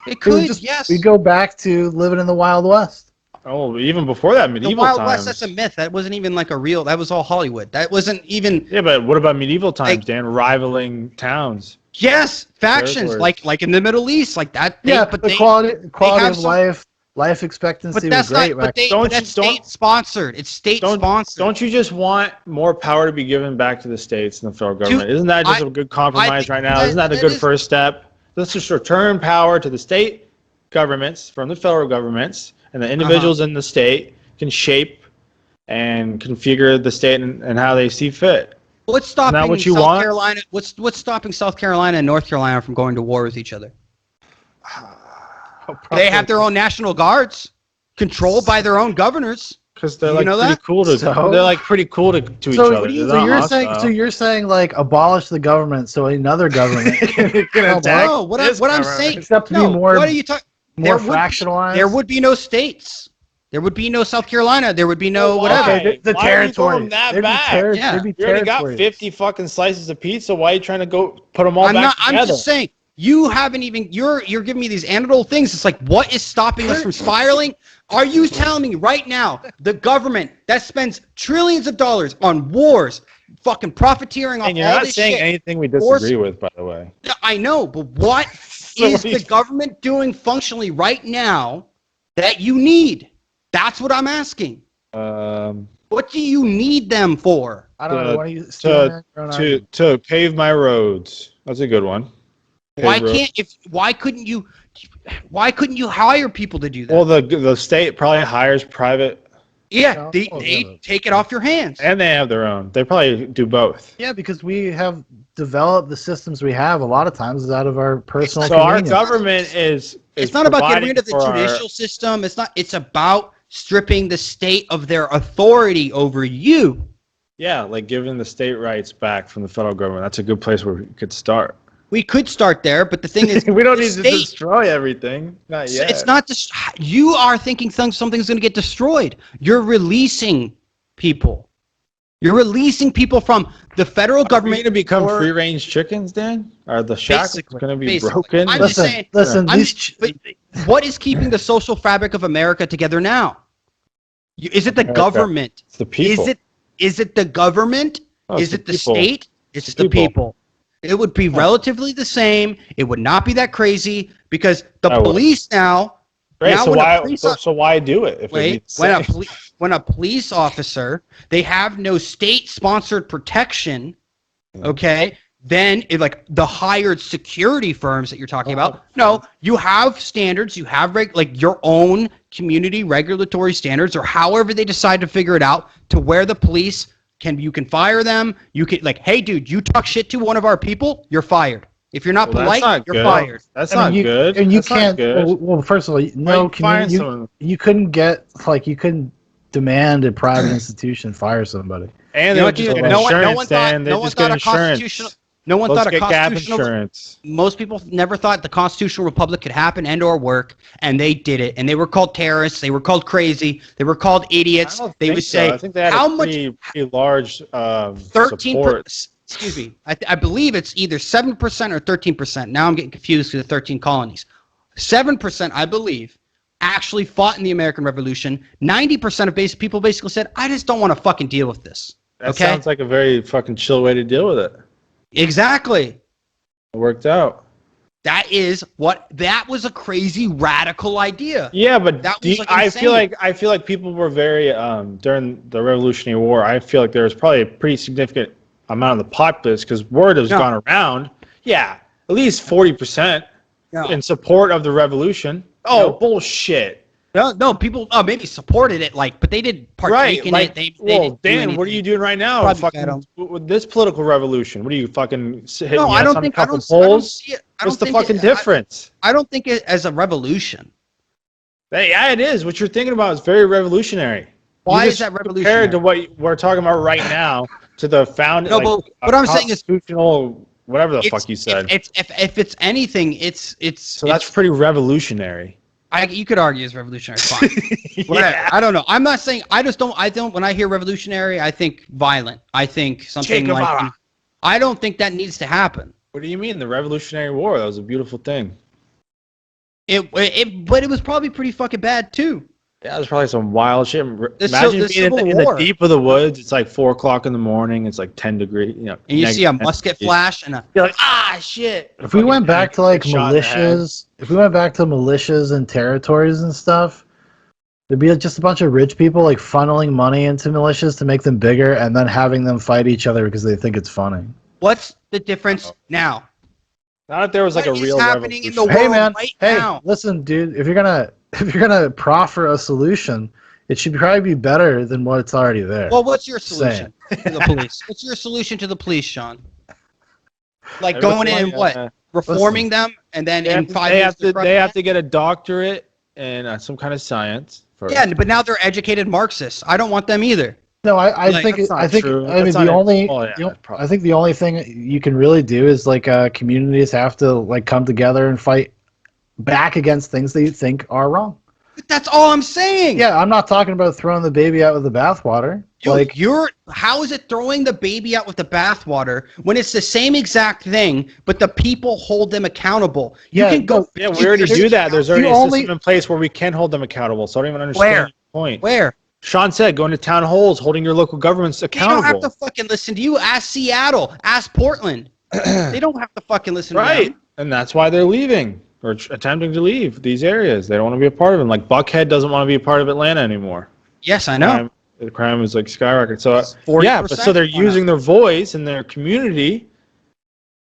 It could. Yes. We go back to living in the Wild West. Oh, even before that, medieval times. The Wild West, that's a myth. That wasn't even like a real. That was all Hollywood. That wasn't even. Yeah, but what about medieval times, Dan? Rivaling towns. Yes, factions like in the Middle East, like that. The quality of life. life expectancy But was that's great. not. But back that's state sponsored. It's state sponsored. Don't you just want more power to be given back to the states and the federal government? Isn't that just a good compromise right now? Isn't that a good first step? Let's just return power to the state governments from the federal governments, and the individuals in the state can shape and configure the state and how they see fit. What's stopping what you South want? Carolina? What's stopping South Carolina and North Carolina from going to war with each other? They have their own national guards, controlled by their own governors. Because they're You like know pretty that? cool to. So- They're like pretty cool to each other. They're not hostile. so you're saying like abolish the government so another government can attack, No, what I'm saying, except to no, be more what are you talking? more fractionalized. There would be no states. There would be no South Carolina. There would be no Why? whatever. Okay, the Why are you territory. going that There'd be back? Yeah. there'd be You already got territories. 50 fucking slices of pizza. Why are you trying to go put them all I'm back not. together? I'm just saying. You haven't even. You're giving me these anecdotal things. It's like, what is stopping us from spiraling? Are you telling me right now the government that spends trillions of dollars on wars, fucking profiteering off And you're all not this saying shit? anything we disagree with, by the way. I know, but what is the government doing functionally right now that you need? That's what I'm asking. What do you need them for? I don't know. Why don't you steal your own argument? To pave my roads. That's a good one. Why couldn't you hire people to do that? Well, the state probably hires private, yeah, they take it off your hands. and they have their own. They probably do both. Yeah, because we have developed the systems we have a lot of times is out of our personal So our convenience. government is It's not about getting rid of the providing for our- judicial system. It's not. It's about stripping the state of their authority over you. Yeah, like giving the state rights back from the federal government. That's a good place where we could start. We could start there, but the thing is, We don't the need to state- destroy everything. Not yet. It's not just you are thinking something's going to get destroyed. You're releasing people. You're releasing people from the federal Are we government going to become or- free-range chickens, Dan? Are the shackles Basically, going to be basically. broken? I'm just saying- Listen, I'm these just- but what is keeping the social fabric of America together now? Is it the America. government? It's the people. Is it the government? No, it's Is it the people. state? It's the the people. people. It would be relatively the same. It would not be that crazy because the I would. police now. Great. now So when a why? police So why do it? If Wait, it's safe? when a police officer, they have no state-sponsored protection, okay? Then, like the hired security firms that you're talking about, no, you have standards, you have like your own community regulatory standards, or however they decide to figure it out, to where the police you can fire them. You can like, hey, dude, you talk shit to one of our people, you're fired. If you're not Well, polite, that's not you're good. fired. That's I mean, not you, good. And you That's not can't. good. Well, first of all, no you firing community. someone? You couldn't get you couldn't demand a private institution fire somebody. And You know they'll what, just dude? get No one insurance, thought. Dan. They No one just get thought a insurance. constitutional. No one Let's thought a get gap constitutional. insurance. Most people never thought the constitutional republic could happen and/or work, and they did it. And they were called terrorists. They were called crazy. They were called idiots. They would say, I think they had "How a much?" pretty large 13. support. Excuse me. I believe it's either 7% or 13%. Now I'm getting confused with the 13 colonies. 7%, I believe, actually fought in the American Revolution. 90% of people basically said, "I just don't want to fucking deal with this." That Okay. sounds like a very fucking chill way to deal with it. Exactly. It worked out. That was a crazy radical idea. Yeah, but That was, like, I feel insane. like people were very during the Revolutionary War. I feel like there was probably a pretty significant amount of the populace because word has gone around. Yeah, at least 40% in support of the revolution. Oh, bullshit! No, people maybe supported it, but they didn't partake in it. They didn't do Dan, what are you doing right now? Probably Fucking with this political revolution. What are you fucking hitting No, yes I don't on think a couple I don't polls? see it. What's the fucking difference? I don't think it as a revolution. Yeah, it is. What you're thinking about is very revolutionary. Why You is just that revolutionary? compared to what we're talking about right now to the founding? No, but what I'm saying is constitutional, whatever the fuck you said. If it's anything, it's So that's pretty revolutionary. you could argue it's revolutionary. Fine. Whatever. I don't know. I'm not saying I don't. When I hear revolutionary, I think violent. I think something Che like. Guevara. I don't think that needs to happen. What do you mean? The Revolutionary War? That was a beautiful thing. But it was probably pretty fucking bad too. Yeah, there's probably some wild shit. There's Imagine being in Civil the War. deep of the woods. It's like 4 o'clock in the morning. It's like 10 degrees. And you see a negative 10 musket degrees. flash and a You're like, ah, shit. If we went back to like Shot in the head. militias, if we went back to militias and territories and stuff, there'd be just a bunch of rich people like funneling money into militias to make them bigger, and then having them fight each other because they think it's funny. what's the difference now? Not if there was like What a is real happening in the revolution. Hey world man, right hey, now? listen, dude. If you're gonna proffer a solution, it should probably be better than what's already there. Well, what's your solution to the police? What's your solution to the police, Sean? Like going in and what? Reforming them, and then in 5 years they have to get a doctorate in some kind of science. First. Yeah, but now they're educated Marxists. I don't want them either. No, I Like, think that's not I think true. I mean That's not the only oh, yeah, you know, probably. I think the only thing you can really do is like communities have to like come together and fight back against things that you think are wrong. But that's all I'm saying. Yeah, I'm not talking about throwing the baby out with the bathwater. Dude, how is it throwing the baby out with the bathwater when it's the same exact thing, but the people hold them accountable? You Yeah, can go. Yeah, we already do that. There's already a only- system in place where we can hold them accountable. So I don't even understand Where? your point. Where? Sean said, going to town halls, holding your local governments They accountable. don't have to fucking listen to you. Ask Seattle. Ask Portland. They don't have to fucking listen to Right. them. And that's why they're leaving or attempting to leave these areas. They don't want to be a part of them. Like Buckhead doesn't want to be a part of Atlanta anymore. Yes, I know. The crime is like skyrocketed. So, 40% yeah, but so they're why not? using their voice in their community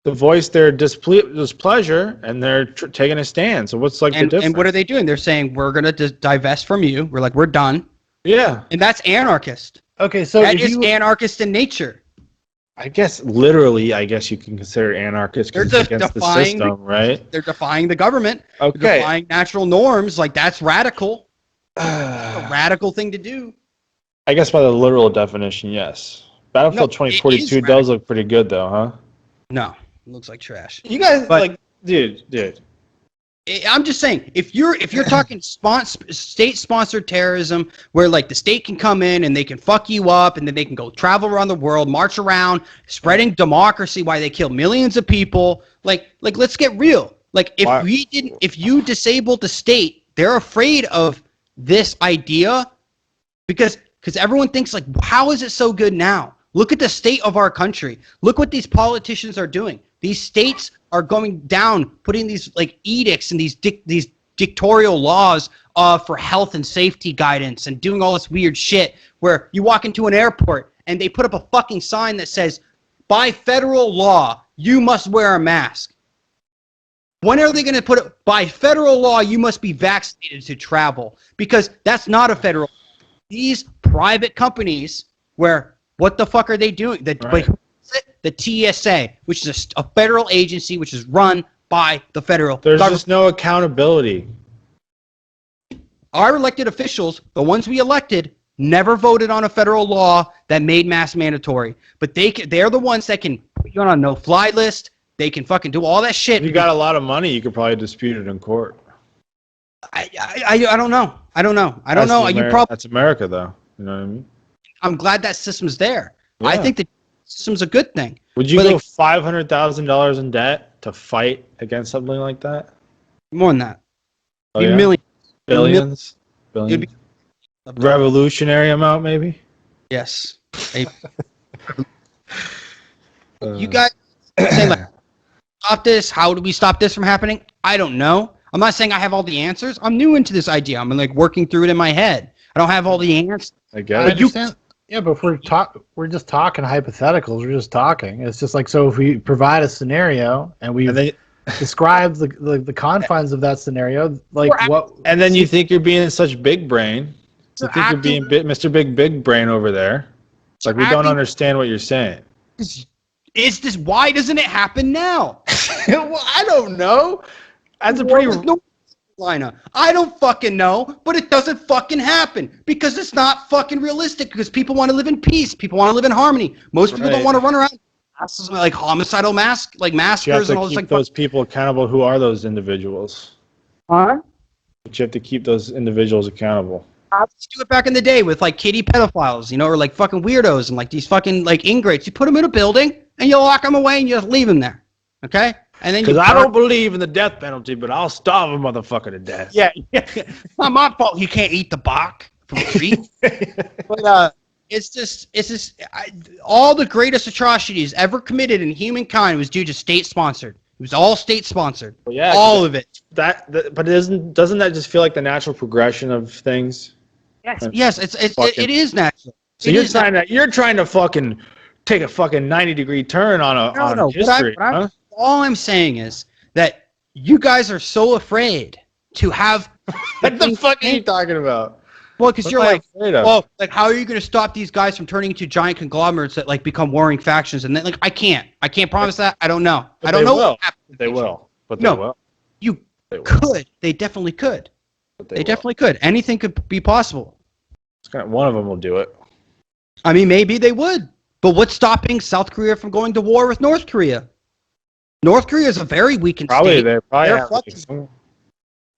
to voice their displeasure, and they're taking a stand. So what's like the difference? And what are they doing? They're saying, we're going to divest from you. We're like, we're done. Yeah. And that's anarchist. Okay, so That if is you anarchist in nature. I guess literally, I guess you can consider anarchist They're because it's just against the defying system, right? They're defying the government. Okay. They're defying natural norms. Like, that's radical. A radical thing to do. I guess by the literal definition, yes. Battlefield No, it 2042 is does look pretty good, though, huh? No, it looks like trash. You guys, But- dude. I'm just saying, if you're talking state-sponsored terrorism, where like the state can come in and they can fuck you up, and then they can go travel around the world, march around, spreading democracy while they kill millions of people, like let's get real. Like if you disabled the state, they're afraid of this idea because everyone thinks like, how is it so good now? Look at the state of our country. Look what these politicians are doing. These states are going down, putting these like edicts and these dictatorial laws for health and safety guidance and doing all this weird shit where you walk into an airport and they put up a fucking sign that says, by federal law, you must wear a mask. When are they going to put it, by federal law, you must be vaccinated to travel? Because that's not a federal. These private companies where, what the fuck are they doing? The TSA, which is a federal agency which is run by the federal There's government. just no accountability. Our elected officials, the ones we elected, never voted on a federal law that made masks mandatory. But they're the ones that can put you on a no-fly list. They can fucking do all that shit. If you got a lot of money, you could probably dispute it in court. I don't know. I don't know. That's America, though. You know what I mean? I'm glad that system's there. Yeah. I think the system's a good thing. Would you But, go like, $500,000 in debt to fight against something like that? more than that. Oh, Be yeah? millions. Billions? It'd be- Revolutionary amount, maybe? Yes. Uh, You guys say like, stop this. How do we stop this from happening? I don't know. I'm not saying I have all the answers. I'm new into this idea. I'm like working through it in my head. I don't have all the answers. I I guess. understand. Yeah, but if we're just talking hypotheticals. We're just talking. It's just like, so if we provide a scenario and we And then, describe the confines of that scenario, like what? and then you think you're being such big brain. You We're think you're being Mr. Big Brain over there. It's like we don't acting- understand what you're saying. Is this, why doesn't it happen now? Well, I don't know. That's a pretty. With North Carolina. I don't fucking know, but it doesn't fucking happen because it's not fucking realistic. Because people want to live in peace. People want to live in harmony. Most people don't Right. want to run around like homicidal You have massacres to and all this keep like. those people accountable. Who are those individuals? Huh? But you have to keep those individuals accountable. Let's do it back in the day with like kitty pedophiles, or like fucking weirdos and like these fucking like ingrates. You put them in a building and you lock them away and you just leave them there. Okay? And then Because I don't believe in the death penalty, but I'll starve a motherfucker to death. Yeah, it's not my fault. He can't eat the Bach from a tree. But all the greatest atrocities ever committed in humankind was due to state-sponsored. It was all state-sponsored. Well, yeah, all of it. But doesn't that just feel like the natural progression of things? Yes, it is natural. So you're trying to fucking take a fucking 90-degree turn on history, huh? All I'm saying is that you guys are so afraid to have. What the fuck are you talking about? Well, because you're like, afraid of? well, like, how are you going to stop these guys from turning into giant conglomerates that like become warring factions? And then, like, I can't promise that. I don't know. But I don't know. Will. They will. But they will. You could. They definitely could. They definitely could. Anything could be possible. One of them will do it. I mean, maybe they would. But what's stopping South Korea from going to war with North Korea? North Korea is a very weakened state.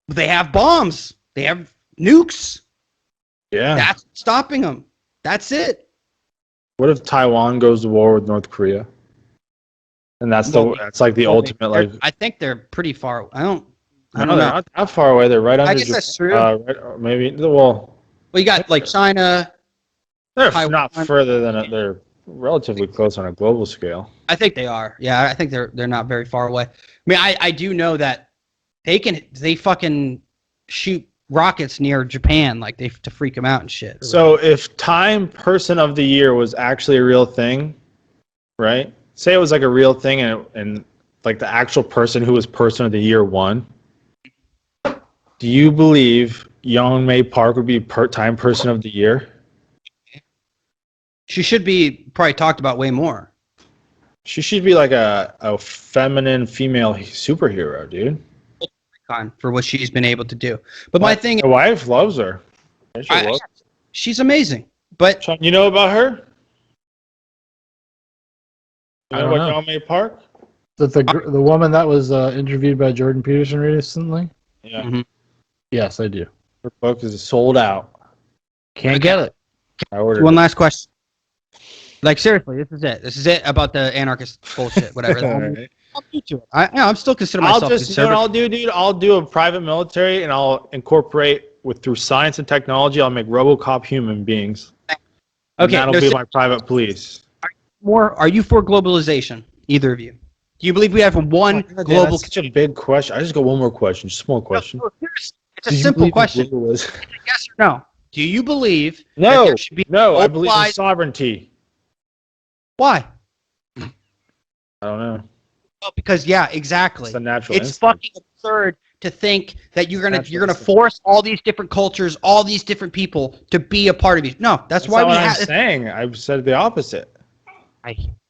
They have bombs. They have nukes. Yeah. That's stopping them. That's it. What if Taiwan goes to war with North Korea? And that's like the ultimate, like. I think they're pretty far. I don't know. They're Not that far away. They're right under. I guess that's true. Maybe. Well, you got like China. They're not further than they're relatively close on a global scale. I think they are. Yeah, I think they're not very far away. I mean, I do know that they fucking shoot rockets near Japan like to freak them out and shit. So if Time Person of the Year was actually a real thing, right? Say it was like a real thing and like the actual person who was Person of the Year won. Do you believe Young May Park would be Time Person of the Year? She should be probably talked about way more. She should be like a feminine female superhero, dude. For what she's been able to do. But my thing is, my wife loves her. She's amazing. But you know about her? You know I don't about know. Young May Park? That the woman that was interviewed by Jordan Peterson recently? Yeah. Mhm. Yes, I do. Her book is sold out. Can't get it. I ordered one it. last question. Like, seriously, this is it. This is it about the anarchist bullshit, whatever. Right. I'll do to it. I'm still considering myself You know what conservative. I'll do, dude? I'll do a private military and I'll incorporate through science and technology, I'll make RoboCop human beings. Okay, And that'll be my private police. Are you for globalization? Either of you? Do you believe we have one global? That's such a big question. I just got one more question, just a small question. It's a simple question. Yes or no? Do you believe that there should be I believe in sovereignty. Why? I don't know. Well, because exactly. It's a natural It's instinct. fucking absurd to think that you're gonna force all these different cultures, all these different people to be a part of you. No, that's why not we what have. I'm saying. I've said the opposite.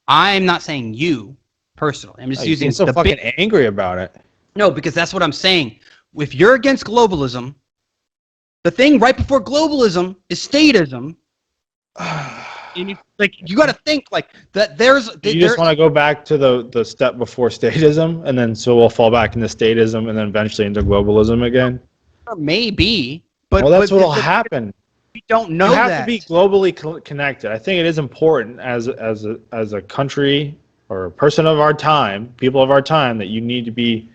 I'm not saying you personally. I'm just using so the fucking angry about it. No, because that's what I'm saying. If you're against globalism, the thing right before globalism is statism. And you got to think like that. You just want to go back to the step before statism, and then so we'll fall back into statism, and then eventually into globalism again. Maybe, but that's what'll happen. We don't know you have that. to be globally connected. I think it is important as a country or a person of our time, people of our time, that you need to be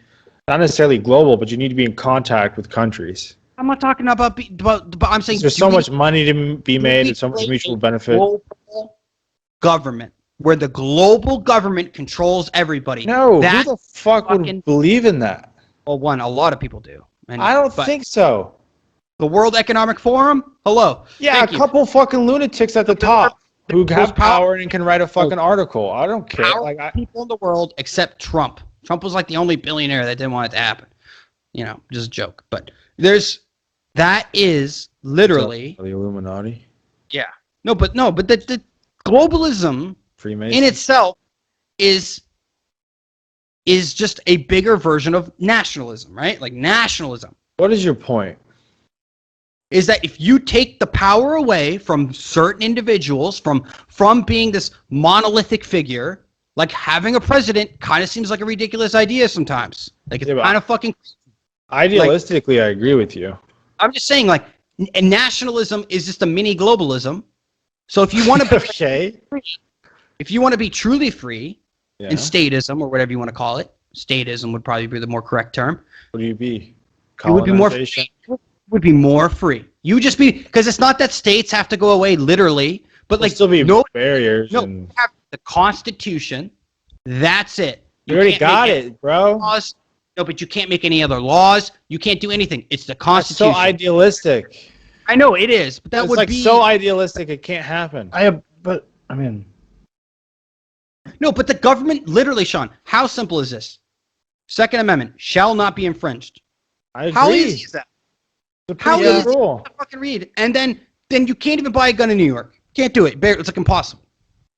not necessarily global, but you need to be in contact with countries. I'm not talking about, but I'm saying there's so much money to be made and so much mutual benefit. Global government, where the global government controls everybody. No, who the fuck would believe in that? Well, a lot of people do. I don't think so. The World Economic Forum? Hello. Yeah, a couple fucking lunatics at the top who have power and can write a fucking article. I don't care. People in the world except Trump. Trump was like the only billionaire that didn't want it to happen. Just a joke. But that is literally the Illuminati. Yeah. No, but the globalism in itself is just a bigger version of nationalism, right? Like nationalism. What is your point? Is that if you take the power away from certain individuals, from being this monolithic figure, like having a president kind of seems like a ridiculous idea sometimes. Like it's kind of fucking. Idealistically, I agree with you. I'm just saying, like, nationalism is just a mini globalism. So if you want to be if you want to be truly free in statism or whatever you want to call it, Statism would probably be the more correct term. What do you be? It would be more Colonization? would be more free. You just be because it's not that states have to go away literally, but There'll like still be no, barriers. no, And have the Constitution. That's it. you already can't got make it, bro. laws. No, but you can't make any other laws. You can't do anything. It's the That's Constitution. so idealistic. I know it is, but that It's would like be so idealistic it can't happen. I mean, no. But the government, literally, Sean. How simple is this? Second Amendment shall not be infringed. I agree. How easy is that? It's a How pretty good easy rule. to fucking read? And then you can't even buy a gun in New York. Can't do it. It's like impossible.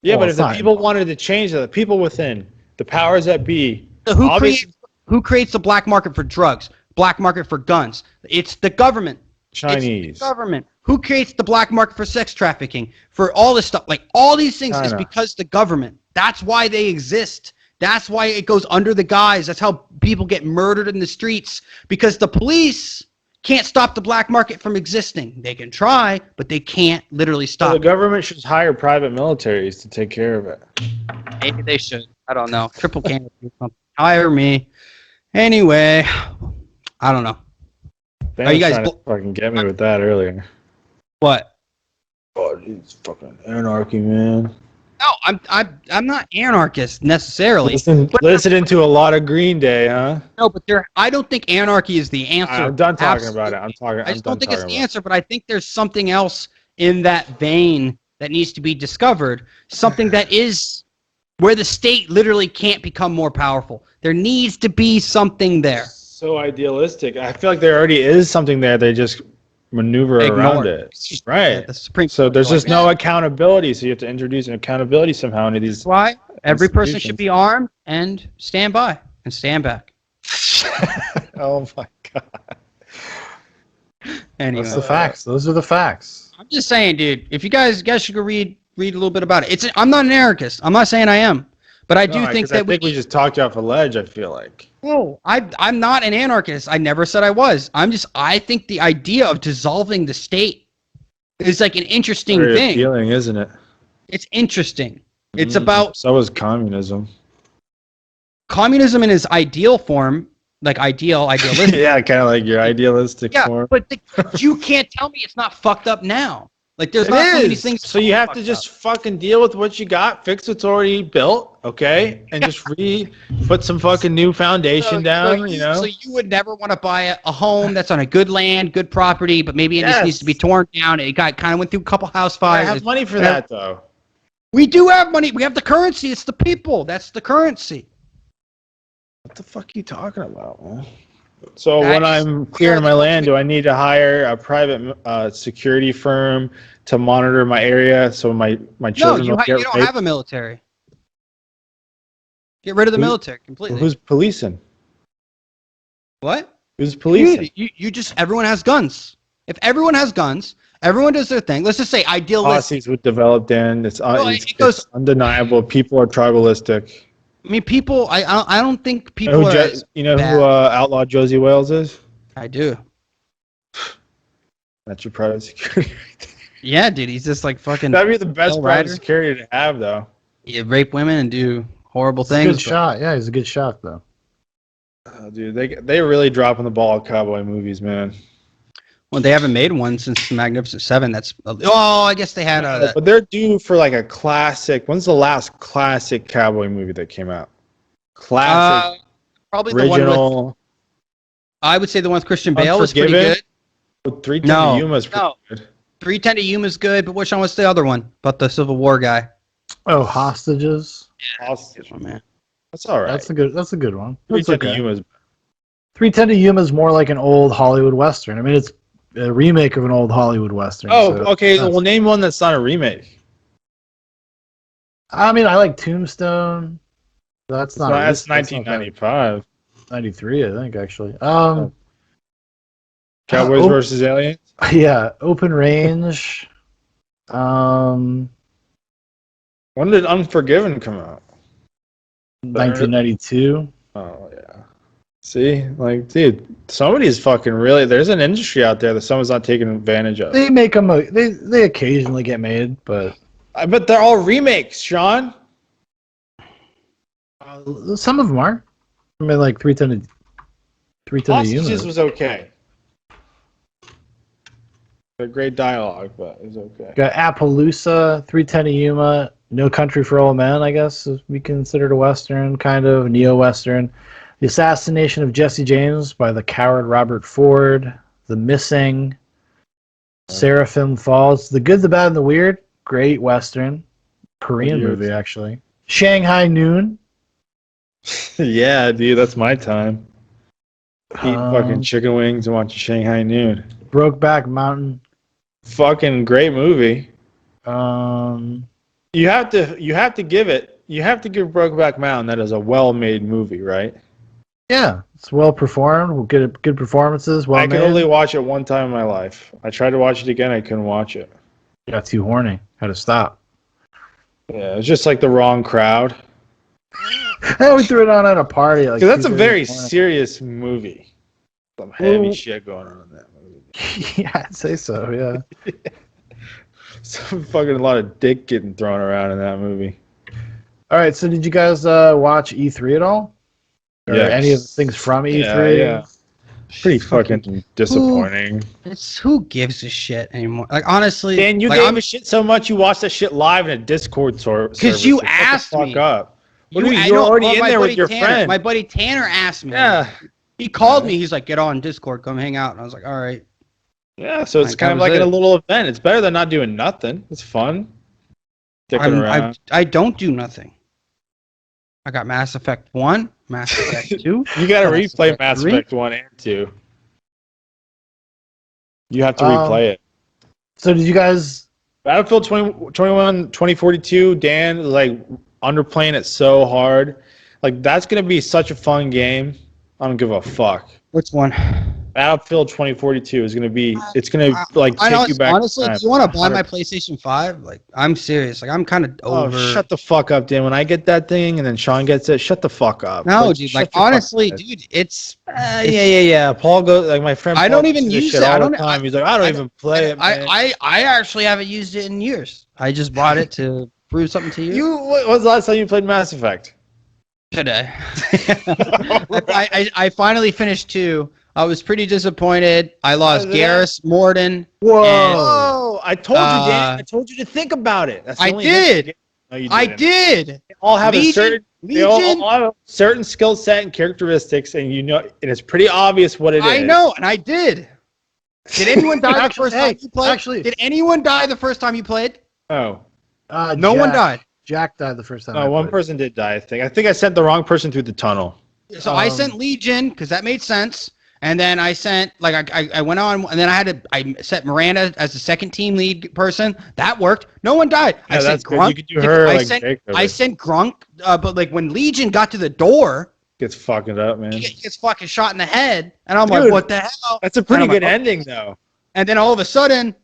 Yeah, Well, but if it's the not people wanted to change that, the people within, the powers that be, So who creates the black market for drugs? Black market for guns? It's the government. Chinese. It's the government. Who creates the black market for sex trafficking? For all this stuff, like all these things, is China. because the government. That's why they exist. That's why it goes under the guise. That's how people get murdered in the streets, because the police can't stop the black market from existing. They can try, but they can't literally So stop. the government should hire private militaries to take care of it. Maybe they should. I don't know. Triple can do something. Hire me. Anyway, I don't know. They Are you were guys trying to fucking get me with that earlier. What? Oh, dude, it's fucking anarchy, man. No, I'm not anarchist necessarily. Listening to a lot of Green Day, huh? No, but I don't think anarchy is the answer. I'm done talking Absolutely. about it. I just don't think it's the answer, but I think there's something else in that vein that needs to be discovered. Something that is where the state literally can't become more powerful. There needs to be something there. So idealistic. I feel like there already is something there. They just maneuver around it. Right. The Supreme So Court, there's like, just no accountability. So you have to introduce an accountability somehow into these. That's why every person should institutions. be armed and stand by and stand back. Oh my god. Anyway, that's the facts. Those are the facts. I'm just saying, dude. If you guys should go read a little bit about it. I'm not an anarchist. I'm not saying I am, but I do think that we just talked you off a ledge. I feel like. No, I'm not an anarchist. I never said I was. I think the idea of dissolving the state is like an interesting Very thing. appealing, isn't it? It's interesting. It's about So is communism. communism in its ideal form, like idealistic. Yeah, kind of like your idealistic Yeah, form. but you can't tell me it's not fucked up now. Like there's It not so many is. things. So you have to fucked just up. fucking deal with what you got, fix what's already built, okay, and just put some fucking new foundation down. You know. So you would never want to buy a home that's on a good land, good property, but maybe it just needs to be torn down. It kind of went through a couple house I fires. have money for that though. We do have money. We have the currency. It's the people. That's the currency. What the fuck are you talking about, man? So That when is- I'm clearing my land, do I need to hire a private security firm to monitor my area so my No, children you don't get don't raped? have a military. Get rid of the military completely. Who's policing? What? Who's policing? You just everyone has guns. If everyone has guns, everyone does their thing. Let's just say idealistic. Posses would develop in. It's goes- undeniable. People are tribalistic. I mean, people. I don't think You people know are. who, you know who bad. outlaw Josie Wales is? I do. That's your private security. Yeah, dude. He's just like fucking. That'd be the best Bill private Ryder? security to have, though. You rape women and do horrible It's a things. good but- shot. Yeah, he's a good shot though. Oh, dude, they really dropping the ball at cowboy movies, man. Well, they haven't made one since the Magnificent Seven. That's. Oh, I guess they had. But they're due for like a classic. When's the last classic cowboy movie that came out? Classic, Probably the one with. original. I would say the one with Christian Bale was pretty Unforgiven? good. 310 No, to Yuma's pretty no. good. 310 to Yuma's good, but which one was the other one? About the Civil War guy. Oh, hostages. Hostage. Oh, man. That's all right. That's a good one. That's 310 to okay. Yuma's. 310 to Yuma is more like an old Hollywood Western. I mean, it's a remake of an old Hollywood Western. Oh, so okay. that's- Well, name one that's not a remake. I mean, I like Tombstone. That's not. That's that's not that- 1995. 93, I think, actually. Cowboys oh. versus Aliens. Yeah, Open Range. When did Unforgiven come out? 1992. Oh yeah. See, like, dude, somebody's fucking really. There's an industry out there that someone's not taking advantage of. They make them. They occasionally get made, but But they're all remakes, Sean. some of them are. I mean, like 310 a Hostages Yuma. was okay. A great dialogue, but it was okay. Got Appaloosa, 310 a Yuma, No Country for Old Men, I guess, would be considered a Western, kind of, neo-Western. The Assassination of Jesse James by the coward Robert Ford. The Missing. Seraphim Falls. The Good, the Bad, and the Weird. Great Western. Korean movie, actually. Shanghai Noon. Yeah, dude, that's my time. Eating fucking chicken wings and watching Shanghai Noon. Brokeback Mountain. Fucking great movie. Um, You have to give Brokeback Mountain that is a well-made movie, right? yeah, it's well performed. Good performances. Well I made. can only watch it one time in my life. I tried to watch it again, I couldn't watch it. Got too horny. Had to stop. Yeah, it's just like the wrong crowd. We threw it on at a party. Like, Because that's a 2:30 very in the morning. serious movie. Some heavy shit going on in that movie. Yeah, I'd say so. Yeah. Some fucking a lot of dick getting thrown around in that movie. All right. So, did you guys watch E3 at all? Or Yes. any of the things from E3? Yeah. Pretty fucking disappointing. Who gives a shit anymore? Like, honestly, Dan, you like, gave a shit so much you watched that shit live in a Discord server. Because you Shut the asked fuck me. up. What do you mean? I You're know- already well, in my there with buddy your Tanner- friend. My buddy Tanner asked me. Yeah. He called me. He's like, "Get on Discord, come hang out." And I was like, "All right." Yeah, so it's Like, kind that of was like it. a little event. It's better than not doing nothing. It's fun. Sticking around. I don't do nothing. I got Mass Effect 1, Mass Effect 2. You got to Mass replay Effect Mass 3. Effect 1 and 2. You have to replay it. So, did you guys? Battlefield 2042, Dan, like, underplaying it so hard. Like, that's going to be such a fun game. I don't give a fuck. Which one? Battlefield 2042 is going to be, it's going to, like, take you back. Honestly, in do time. you want to buy my PlayStation 5? Like, I'm serious. Like, I'm kind of over. Oh, shut the fuck up, Dan. When I get that thing and then Sean gets it, shut the fuck up. No, dude. shut Like, your fucking honestly, head. dude, it's. Yeah. Paul goes, like, my friend Paul I don't goes even to this use shit it. I all don't- the time. He's like, I don't even play it, man. I actually haven't used it in years. I just bought it to prove something to you. What was the last time you played Mass Effect? Today. I finally finished 2. I was pretty disappointed. I lost How's it Garrus, Morden. Whoa! Oh, I told you, Dan. I told you to think about it. That's the I only did. hint. No, you I didn't. did. They all have a certain. They all Legion. have a certain skill set and characteristics, and you know, and it's pretty obvious what it is. I know, and I did. Did anyone die the Actually, first time you played? actually- Did anyone die the first time you played? Oh, No one died. Jack died the first time. no, I one played. person did die. I think I sent the wrong person through the tunnel. So I sent Legion because that made sense, and then I sent I went on, and then I set Miranda as the second team lead person. That worked. No one died. Yeah, I sent that's good. Grunk. You could do her I like sent Jacob. I sent Grunk, but like when Legion got to the door, Gets fucking up, man. he gets fucking shot in the head, and I'm Dude, like, what the hell? That's a pretty And I'm good like, ending, though. And then all of a sudden,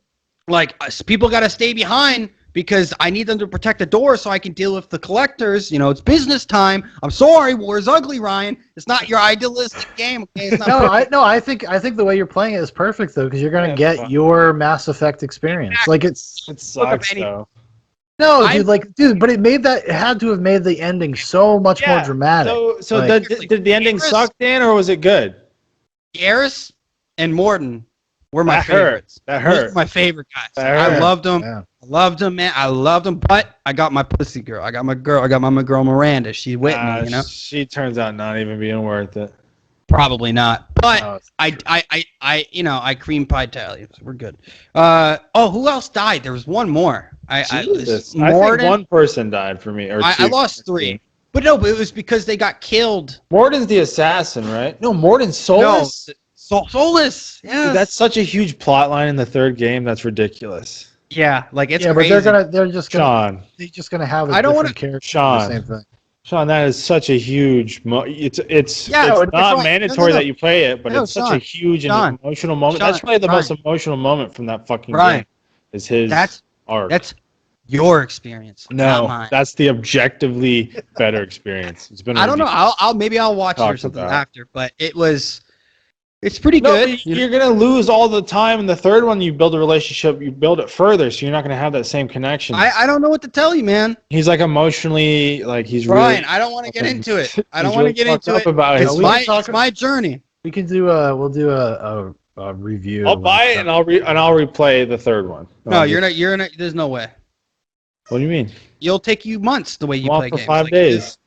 like people got to stay behind because I need them to protect the door so I can deal with the collectors. You know, it's business time. I'm sorry, war is ugly, Ryan. It's not your idealistic game. Okay? It's not I think the way you're playing it is perfect though, because you're gonna Yeah, get fine. your Mass Effect experience. Like it's It sucks, any- though. no, dude, but it had to have made the ending so much more dramatic. So Like- did the ending suck, Dan, or was it good? Garrus and Morton were my That favorites. hurt. That Those hurt. were my favorite guys. That I hurt. loved them. Yeah. I loved them, man. I loved them. But I got my pussy girl. I got my girl. I got my girl Miranda. She's with me. You know, She turns out not even being worth it. probably not. But Oh, I cream pie Italians. We're good. Who else died? There was one more. Jesus. I think Morden. one person died for me. Or I two. lost 3. But no, but it was because they got killed. Morden's the assassin, right? No, Morden's Solus. Solus. Yeah. Dude, that's such a huge plot line in the third game. That's ridiculous. yeah. Like it's yeah, crazy. but they're just gonna have a I don't different wanna- character. Sean. The same thing. Sean, that is such a huge. It's Yeah, it's it's not like- mandatory no. that you play it, but No, it's such Sean. a huge Sean. and emotional moment. Sean. That's probably the most Ryan. emotional moment from that fucking Ryan. game. Is his arc. That's your experience. not no, mine. that's the objectively better experience. It's been. I don't know. reviewed. I'll maybe I'll watch it or Talked something about. after. But it was It's pretty No, good. but you're gonna lose all the time. In the third one, you build a relationship, you build it further, so you're not gonna have that same connection. I don't know what to tell you, man. He's like emotionally, like he's Ryan, really. I don't want to get into it. I don't he's want to really get fucked into up it. about his. No, we can It's my journey. We can do we'll do a review. I'll buy it and I'll replay the third one. No, you're not. There's no way. What do you mean? It'll take you months the way you I'm play off for games. 5 days.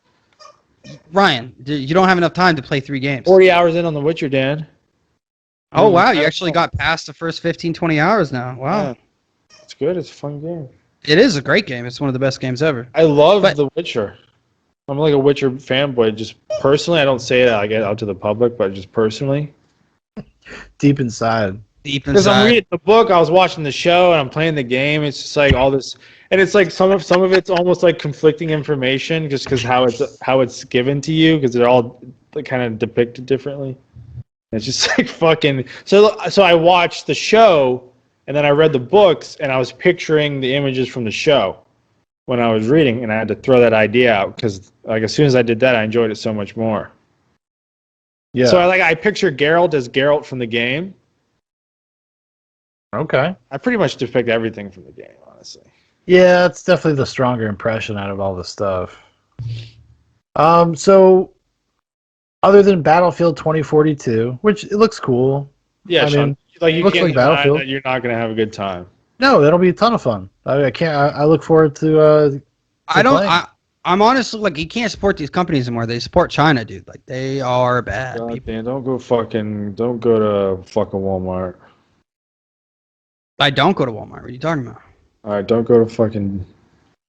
Ryan, you don't have enough time to play 3 games. 40 hours in on The Witcher, Dan. Oh, wow. You actually got past the first 15, 20 hours now. Wow. Yeah. It's good. It's a fun game. It is a great game. It's one of the best games ever. I love But- The Witcher. I'm like a Witcher fanboy. Just personally, I don't say it out to the public, but just personally. Deep inside. Deep Because I'm inside. reading the book, I was watching the show, and I'm playing the game. It's just like all this, and it's like some of it's almost like conflicting information, just because how it's given to you, because they're all kind of depicted differently. It's just like fucking. So I watched the show, and then I read the books, and I was picturing the images from the show when I was reading, and I had to throw that idea out because like as soon as I did that, I enjoyed it so much more. Yeah. So I picture Geralt as Geralt from the game. Okay. I pretty much depict everything from the game, honestly. Yeah, it's definitely the stronger impression out of all the stuff. So other than Battlefield 2042, which it looks cool. Yeah, I Sean, mean, like you looks can't like deny Battlefield. that you're not going to have a good time. No, that'll be a ton of fun. I can't. I look forward to. Playing. I'm honestly like, you can't support these companies anymore. They support China, dude. Like, they are bad God people. damn, don't go to fucking Walmart. I don't go to Walmart. What are you talking about? All right, don't go to fucking.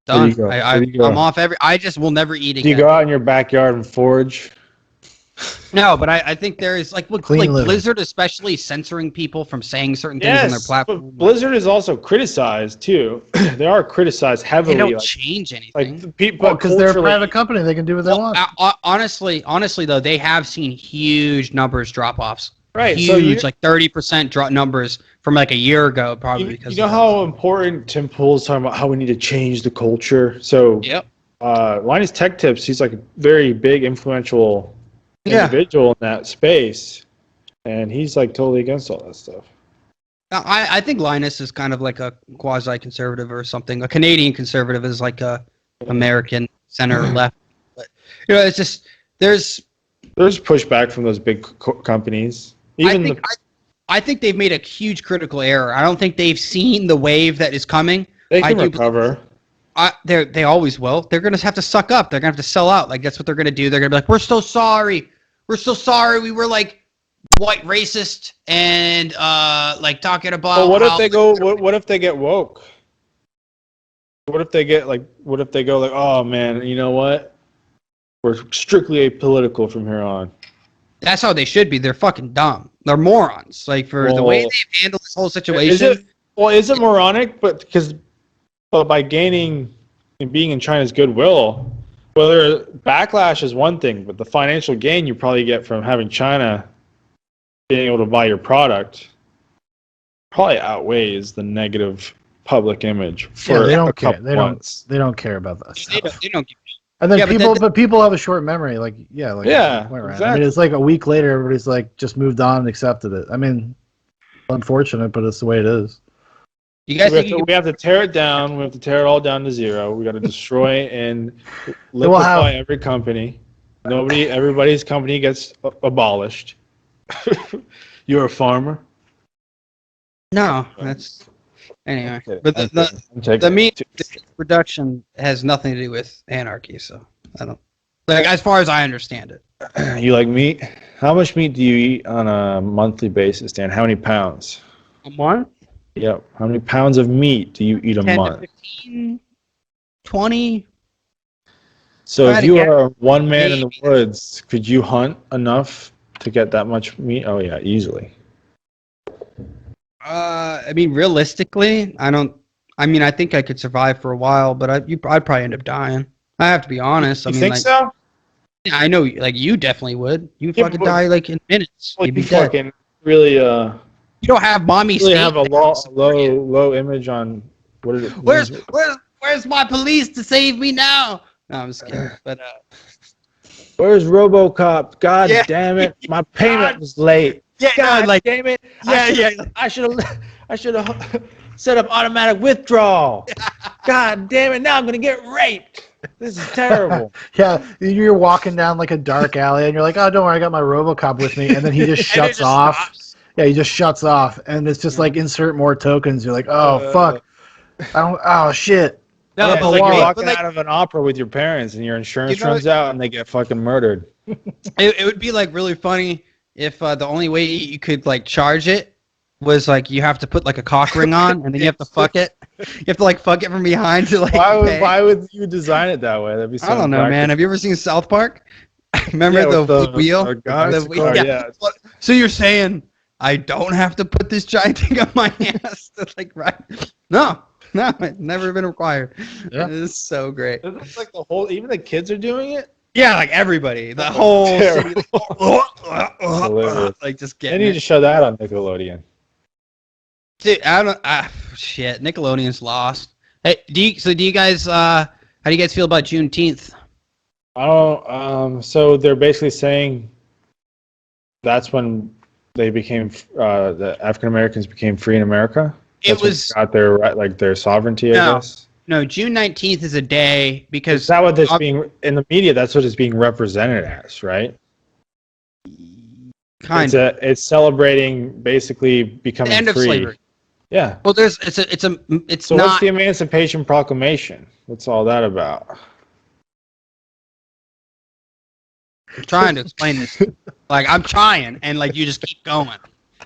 Done. There you go. There you go. I'm off I just will never eat Do you again. go out in your backyard and forage? No, but I think there is like Clean living. Blizzard especially censoring people from saying certain things on their platform. but Blizzard is also criticized too. They are criticized They heavily. don't like, change anything. the people Because they're a culturally- private company, they can do what they want. Honestly though, they have seen huge numbers drop offs. Right, Huge, so you- like 30% drop numbers from like a year ago, probably because You know of how important Tim Pool's talking about how we need to change the culture. So, Yep. Linus Tech Tips, he's like a very big, influential individual in that space, and he's like totally against all that stuff. I think Linus is kind of like a quasi-conservative or something. A Canadian conservative is like a American center left. But it's just there's pushback from those big companies. I think they've made a huge critical error. I don't think they've seen the wave that is coming. They can I do recover. They always will. They're gonna have to suck up. They're gonna have to sell out. Like that's what they're gonna do. They're gonna be like, "We're so sorry. We're so sorry. We were like white racist and like talking about." But what if they go? What if they get woke? What if they go like, "Oh man, you know what? We're strictly apolitical from here on." That's how they should be. They're fucking dumb. They're morons. Like for the way Well, they've handled this whole situation. Is it moronic? But by gaining and being in China's goodwill, whether backlash is one thing, but the financial gain you probably get from having China being able to buy your product probably outweighs the negative public image for they don't a care. couple months. They don't care about that stuff. They don't give And then Yeah, but people have a short memory. Like Yeah, I mean, exactly. it's like a week later, everybody's like just moved on and accepted it. I mean, unfortunate, but it's the way it is. You guys think We have to tear it down. We have to tear it all down to zero. We got to destroy and will have- liquefy every company. Everybody's company gets abolished. You're a farmer. No, that's anyway. Okay, But the meat production has nothing to do with anarchy, so I don't like as far as I understand it. You like meat? How much meat do you eat on a monthly basis, Dan? How many pounds? A month? Yep. How many pounds of meat do you eat a 10 month? to 15, 20. So Try if to you get- are one man in the woods, could you hunt enough to get that much meat? Oh yeah, easily. I mean, realistically, I think I could survive for a while, but I'd probably end up dying. I have to be honest. You I mean, think like, so? I know, like you definitely would. You Yeah, fucking but- die like in minutes. Like You'd be you dead. fucking really You don't have mommy really state have a things. low image on what is it? Where's my police to save me now? No, I'm just kidding. But Where's RoboCop? God Yeah. damn it! My payment was late. Yeah, God no, like damn it! yeah. I should have set up automatic withdrawal. God damn it! Now I'm gonna get raped. This is terrible. Yeah, you're walking down like a dark alley, and you're like, "Oh, don't worry, I got my RoboCop with me," and then he just And it shuts just off. stops. Yeah, he just shuts off, and it's just like insert more tokens. You're like, "Oh fuck, I don't. Oh shit." No, I Yeah, got but it's the like you're hey, wallet. walking out of an opera with your parents, and your insurance You know- runs out, and they get fucking murdered. it would be like really funny if the only way you could like charge it was like you have to put like a cock ring on and then you have to fuck it. You have to like fuck it from behind to like. pay. Why would you design it that way? That'd be so I don't know, man. impractical. Have you ever seen South Park? Remember Yeah, the, with wheel? the guys? The- Yeah. So you're saying I don't have to put this giant thing on my ass? That's like right? No, it's never been required. Yeah. It's so great. It's like the whole, even the kids are doing it. Yeah, like everybody, the whole city, Hilarious. like just They getting need it. to show that on Nickelodeon. Dude, I don't. Shit, Nickelodeon's lost. Hey, do you guys? How do you guys feel about Juneteenth? I don't. So they're basically saying that's when they became the African Americans became free in America. That's when they got their right, like their sovereignty. I guess. No, June 19th is a day because Is that what this being in the media? That's what it's being represented as, right? kind of. It's celebrating basically becoming the end free. of slavery. Yeah. Well, it's So not. what's the Emancipation Proclamation? What's all that about? I'm trying to explain this. Like I'm trying, and like you just keep going.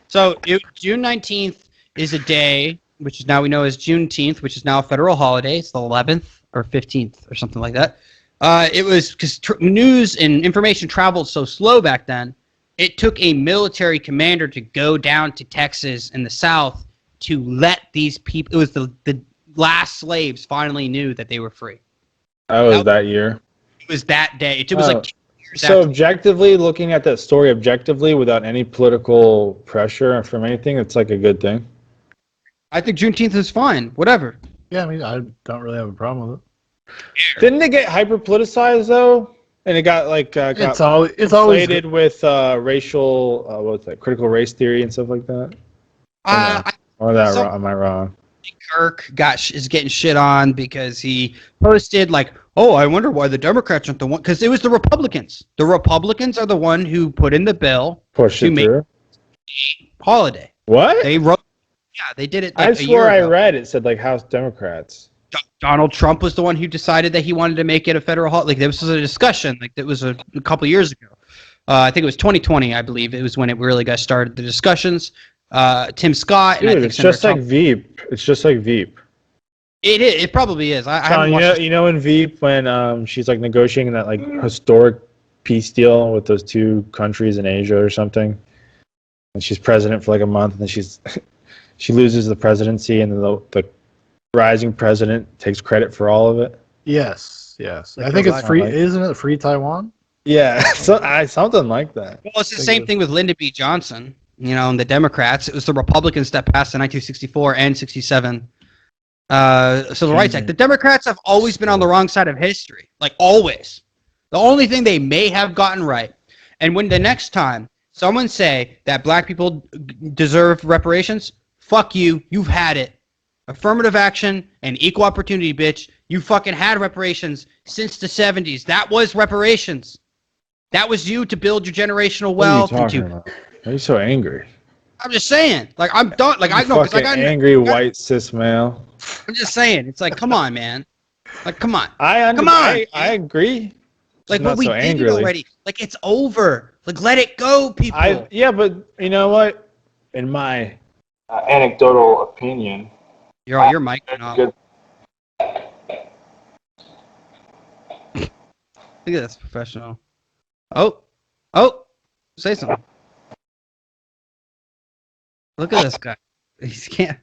So June 19th is a day, which is now we know as Juneteenth, which is now a federal holiday. It's the 11th or 15th or something like that. It was because news and information traveled so slow back then. It took a military commander to go down to Texas in the South to let these people. It was the last slaves finally knew that they were free. Oh, it was that year. It was that day. It was like 2 years So after. objectively, looking at that story objectively, without any political pressure from anything, it's like a good thing. I think Juneteenth is fine. Whatever. Yeah, I mean, I don't really have a problem with it. Didn't it get hyper politicized though? And it got like It's always conflated with racial what's that, critical race theory and stuff like that. Or that am I wrong? Kirk is getting shit on because he posted like, "Oh, I wonder why the Democrats aren't the one," because it was the Republicans. The Republicans are the one who put in the bill Push to it make through. holiday. What? They wrote, yeah, they did it. Like, I a swore year I ago. read it said like House Democrats. Donald Trump was the one who decided that he wanted to make it a federal holiday. Like, this was a discussion. Like, that was a couple years ago. I think it was 2020, I believe. It was when it really got started. The discussions. Tim Scott. Dude, and I think it's just Senator like Veep. It's just like Veep. It is. It probably is. I haven't John, watched you know in Veep when she's like negotiating that like historic peace deal with those two countries in Asia or something, and she's president for like a month, and then she loses the presidency, and then the rising president takes credit for all of it. yes. I think it's free. Isn't it free Taiwan? Yeah, something like that. Well, it's the same thing with Lyndon B. Johnson, and the Democrats. It was the Republicans that passed the 1964 and 67 Civil Rights Act. The Democrats have always been on the wrong side of history, like always. The only thing they may have gotten right, and when the next time someone say that black people deserve reparations, fuck you, you've had it. Affirmative action and equal opportunity, bitch. You fucking had reparations since the 70s. That was reparations. That was you to build your generational wealth. What are you talking about? Why are you so angry? I'm just saying. Like, I'm done. Like, I know. Cause Fucking angry white cis male. I'm just saying. It's like, come on, man. Like, come on. Come on. I agree. Like, Not what we so did angrily. already. Like, it's over. Like, let it go, people. Yeah, but you know what? In my anecdotal opinion, Your mic went off. good. Look at this professional. Oh, say something. Look at this guy. He can't.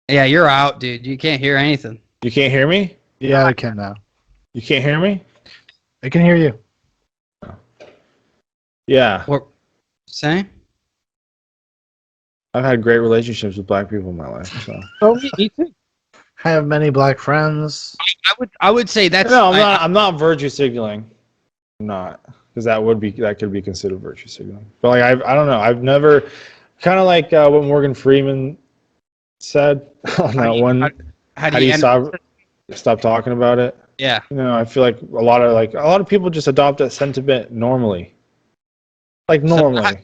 Yeah, you're out, dude. You can't hear anything. You can't hear me? Yeah, I can now. You can't hear me? I can hear you. Yeah. What? Say? I've had great relationships with black people in my life. So. Oh, me too. I have many black friends. I would say that's. No, I'm not virtue signaling. I'm not. because that could be considered virtue signaling. But like I don't know. I've never kind of like what Morgan Freeman said on that one. How do you stop talking about it? Yeah. You know, I feel like a lot of people just adopt that sentiment normally. Like normally. So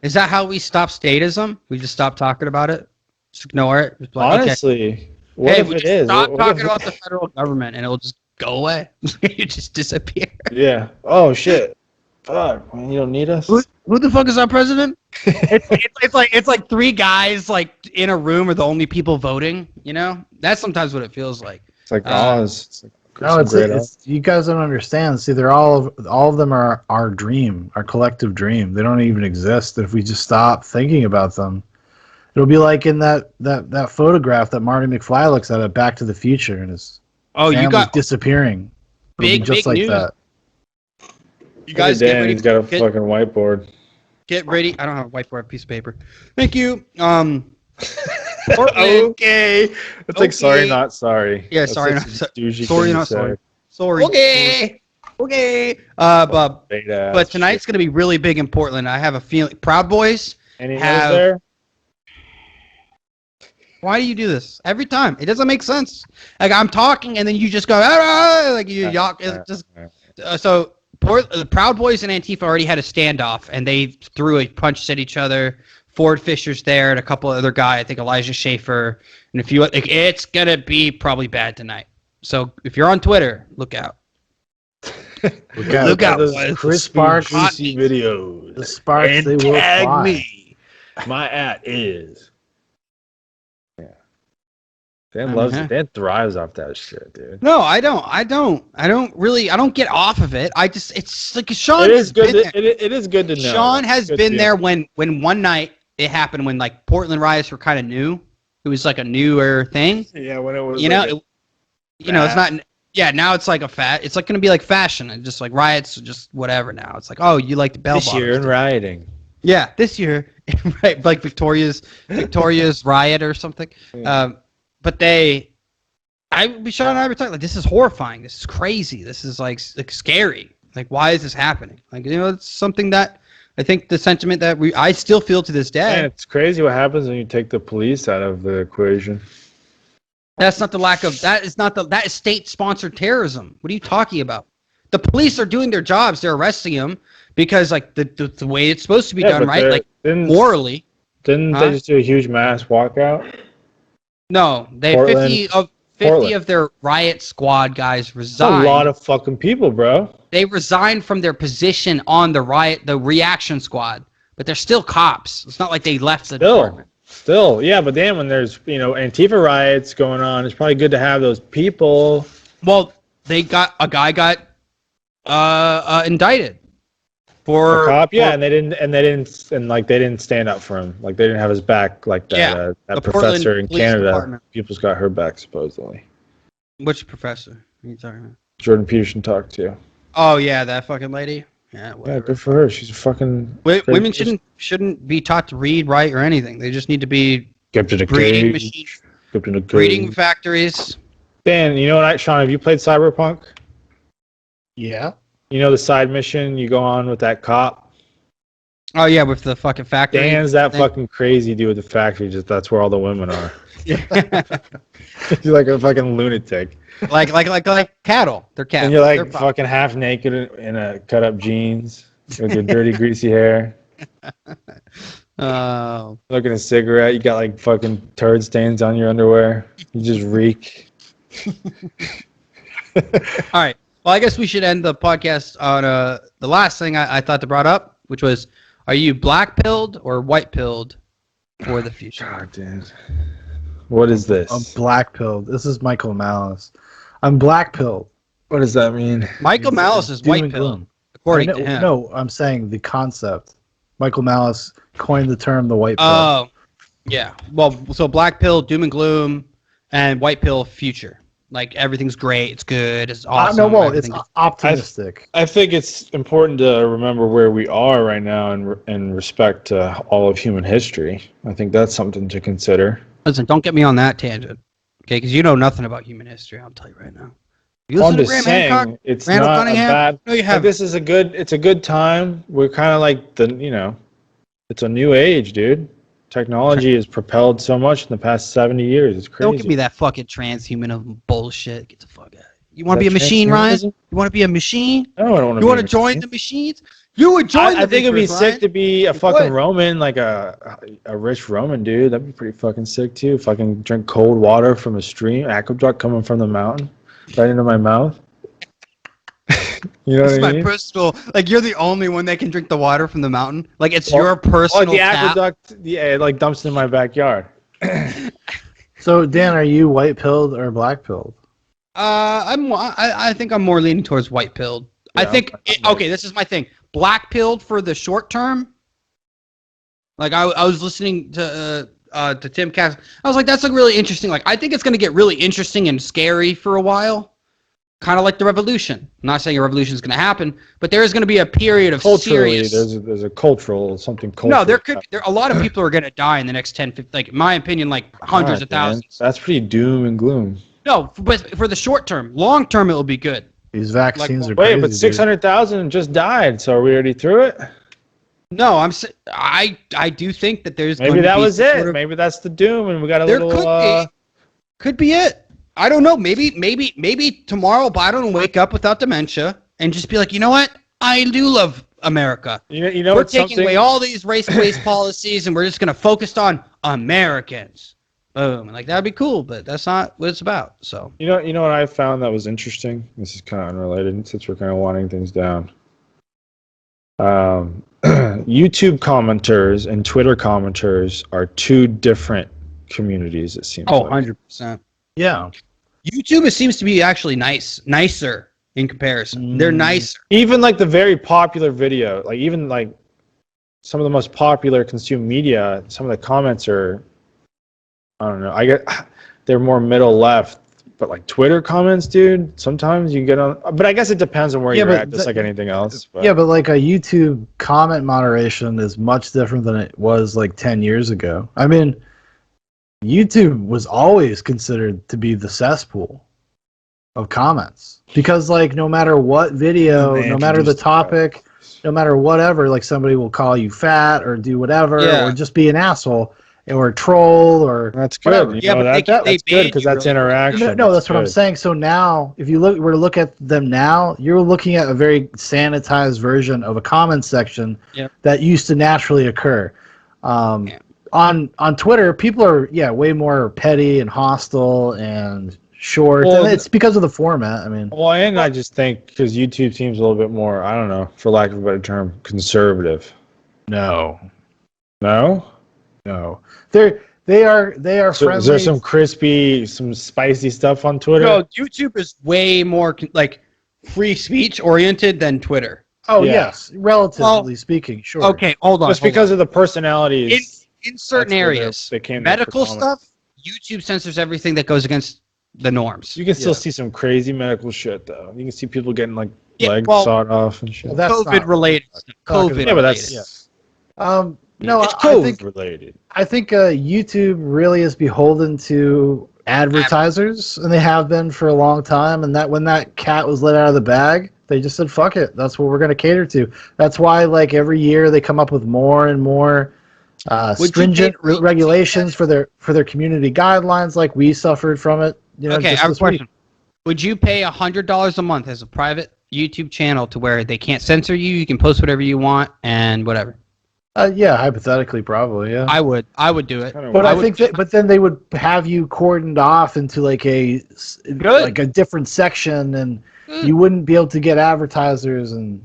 is that how we stop statism? We just stop talking about it? Just ignore it? Just like, honestly, okay. what if it is? Stop talking about the federal government and it'll just go away. You just disappear. Yeah. Oh shit. Fuck, man, you don't need us. Who the fuck is our president? it's like three guys like in a room are the only people voting. You know, that's sometimes what it feels like. It's like Oz. It's like it's you guys don't understand. See, they're all of them are our dream, our collective dream. They don't even exist. If we just stop thinking about them, it'll be like in that photograph that Marty McFly looks at Back to the Future and his you got disappearing. Big like news. That. You guys get ready. He's got a fucking whiteboard. Get ready. I don't have a whiteboard, I have a piece of paper. Thank you. Okay. It's like sorry, not sorry. Yeah, That's sorry, not sorry. Sorry, not sorry. Sorry. Okay. But tonight's gonna be really big in Portland. I have a feeling. Proud Boys. Any news there? Why do you do this every time? It doesn't make sense. Like I'm talking and then you just go like you yawk. So the Proud Boys and Antifa already had a standoff and they threw a punch at each other. Ford Fisher's there and a couple other guys. I think Elijah Schaefer and it's gonna be probably bad tonight. So if you're on Twitter, look out. Look out! Chris Sparks videos. The Sparks and they will tag fly. Me. My @ is. Yeah. Dan loves it. Dan thrives off that shit, dude. No, I don't. I don't get off of it. It's like Sean. It is good. It is good to know. Sean has been there when one night it happened when like Portland riots were kind of new. It was like a newer thing. Yeah, when it was. It's not. Yeah, now it's like it's like gonna be like fashion and just like riots, just whatever. Now it's like, oh, you like the bell this year in rioting. Yeah, this year, right? Like Victoria's riot or something. Yeah. But Sean and I were talking like, this is horrifying. This is crazy. This is like scary. Like, why is this happening? Like, it's something that I think the sentiment that I still feel to this day. Man, it's crazy what happens when you take the police out of the equation. That is state-sponsored terrorism. What are you talking about? The police are doing their jobs. They're arresting them because like the way it's supposed to be done, right? Like morally. Didn't they just do a huge mass walkout? No, 50 of their riot squad guys resigned. That's a lot of fucking people, bro. They resigned from their position on the reaction squad, but they're still cops. It's not like they left the department. Still, yeah, but then when there's Antifa riots going on, it's probably good to have those people. Well, a guy got indicted for a cop, yeah, and they didn't stand up for him, like they didn't have his back, like that. Yeah, that professor in Canada, department. people's got her back supposedly. Which professor are you talking about? Jordan Peterson talked to. Oh yeah, that fucking lady. Yeah, yeah, good for her. She's a fucking. Women shouldn't be taught to read, write, or anything. They just need to be kept in a breeding cage. machines, Kept in a cage. breeding factories. Dan, you know what, Sean? Have you played Cyberpunk? Yeah. You know the side mission you go on with that cop? Oh yeah, with the fucking factory. Dan's that fucking crazy dude with the factory. Just that's where all the women are. He's like a fucking lunatic. Like cattle. They're cattle. And you're like fucking half naked in a cut up jeans with your dirty greasy hair. Oh. Looking at a cigarette, you got like fucking turd stains on your underwear. You just reek. All right. Well, I guess we should end the podcast on the last thing I thought to brought up, which was, are you black-pilled or white-pilled for the future? God, dude. What is this? I'm black-pilled. This is Michael Malice. I'm black-pilled. What does that mean? Michael Malice is white-pilled, according to him. No, I'm saying the concept. Michael Malice coined the term the white pill. Oh, yeah. Well, so black pill, doom and gloom, and white pill, future. Like everything's great, it's good, it's awesome. No, well, it's optimistic. I think it's important to remember where we are right now in respect to all of human history. I think that's something to consider. Listen, don't get me on that tangent, okay? Because you know nothing about human history. I'll tell you right now. You I'm listen to just Graham saying, Hancock? it's Randall not Cunningham? a bad. No, you Like, haven't. this is it's a good time. We're kind of like it's a new age, dude. Technology has propelled so much in the past 70 years. It's crazy. Don't give me that fucking transhumanism bullshit. Get the fuck out. You want to Is be a that machine, Ryan? transhumanism? You want to be a machine? No, I don't want to You be want a to join machine. the machines? You would join I the think it'd be Reapers, sick Ryan. to be a You fucking would. Roman, like a rich Roman dude. That'd be pretty fucking sick too. Fucking drink cold water from a stream, aqueduct coming from the mountain, right into my mouth. You know This what is I my mean? personal. Like you're the only one that can drink the water from the mountain. Like it's Well, your personal the tap. aqueduct, yeah, it like dumps in my backyard. So Dan, are you white pilled or black pilled? I think I'm more leaning towards white pilled. I Yeah, think I'm okay, this is my thing. Black pilled for the short term. Like I was listening to Tim Cass. I was like, that's like really interesting. Like I think it's gonna get really interesting and scary for a while. Kind of like the revolution. I'm not saying a revolution is going to happen, but there is going to be a period of culturally, serious. there's a cultural something cultural. No, there a lot of people are going to die in the next 10, 15, like in my opinion, like hundreds of Man, thousands. that's pretty doom and gloom. No, but for the short term, long term, it will be good. These vaccines Like, are crazy. Wait, but 600,000 just died. So are we already through it? No, I do think that there's Maybe going that to be was some it. sort of, Maybe that's the doom, and we got a there little. could be it. I don't know. Maybe tomorrow Biden will wake up without dementia and just be like, you know what? I do love America. You know We're what's taking something? away all these race-based policies, and we're just going to focus on Americans. Boom. Like that'd be cool, but that's not what it's about. So You know what I found that was interesting. This is kind of unrelated since we're kind of winding things down. YouTube commenters and Twitter commenters are two different communities. It seems. oh, like. 100%. Yeah. YouTube it seems to be actually nicer in comparison. They're nicer. Even like the very popular video, like even like some of the most popular consumed media, some of the comments are, I don't know. I get they're more middle left, but like Twitter comments, dude. Sometimes you get on, but I guess it depends on where Yeah, you're but at, just like anything else. But. Yeah, but like a YouTube comment moderation is much different than it was like 10 years ago. I mean, YouTube was always considered to be the cesspool of comments because like no matter what video, no matter the topic, no matter whatever, like somebody will call you fat or do whatever or just be an asshole or troll or That's good. whatever. You know, that's good because that's interaction. No, that's what I'm saying. So now, if you were to look at them now, you're looking at a very sanitized version of a comment section that used to naturally occur. On Twitter, people are way more petty and hostile and short. Well, and it's because of the format. I mean, well, and I just think because YouTube seems a little bit more, I don't know, for lack of a better term, conservative. no, they are So friendly. is there some crispy, some spicy stuff on Twitter? No, YouTube is way more like free speech oriented than Twitter. Oh Yeah. yes, relatively speaking, sure. Okay, hold on. Just because of the personalities. in certain areas, they came there for medical comments. stuff, YouTube censors everything that goes against the norms. You can still see some crazy medical shit though. You can see people getting like Yeah, legs well, sawed off and shit. Well, that's COVID not- related. talking COVID about- Yeah, but related. that's No, it's I COVID think related. I think YouTube really is beholden to advertisers, and they have been for a long time. And that when that cat was let out of the bag, they just said, "Fuck it, that's what we're going to cater to." That's why, like every year, they come up with more and more stringent regulations for their community guidelines. Like we suffered from it. You know, Okay, just I have a this week. question. Would you pay $100 a month as a private YouTube channel to where they can't censor you? You can post whatever you want and whatever. Yeah, hypothetically, probably. Yeah. I would do it. But I think that, but then they would have you cordoned off into like a different section, and you wouldn't be able to get advertisers. And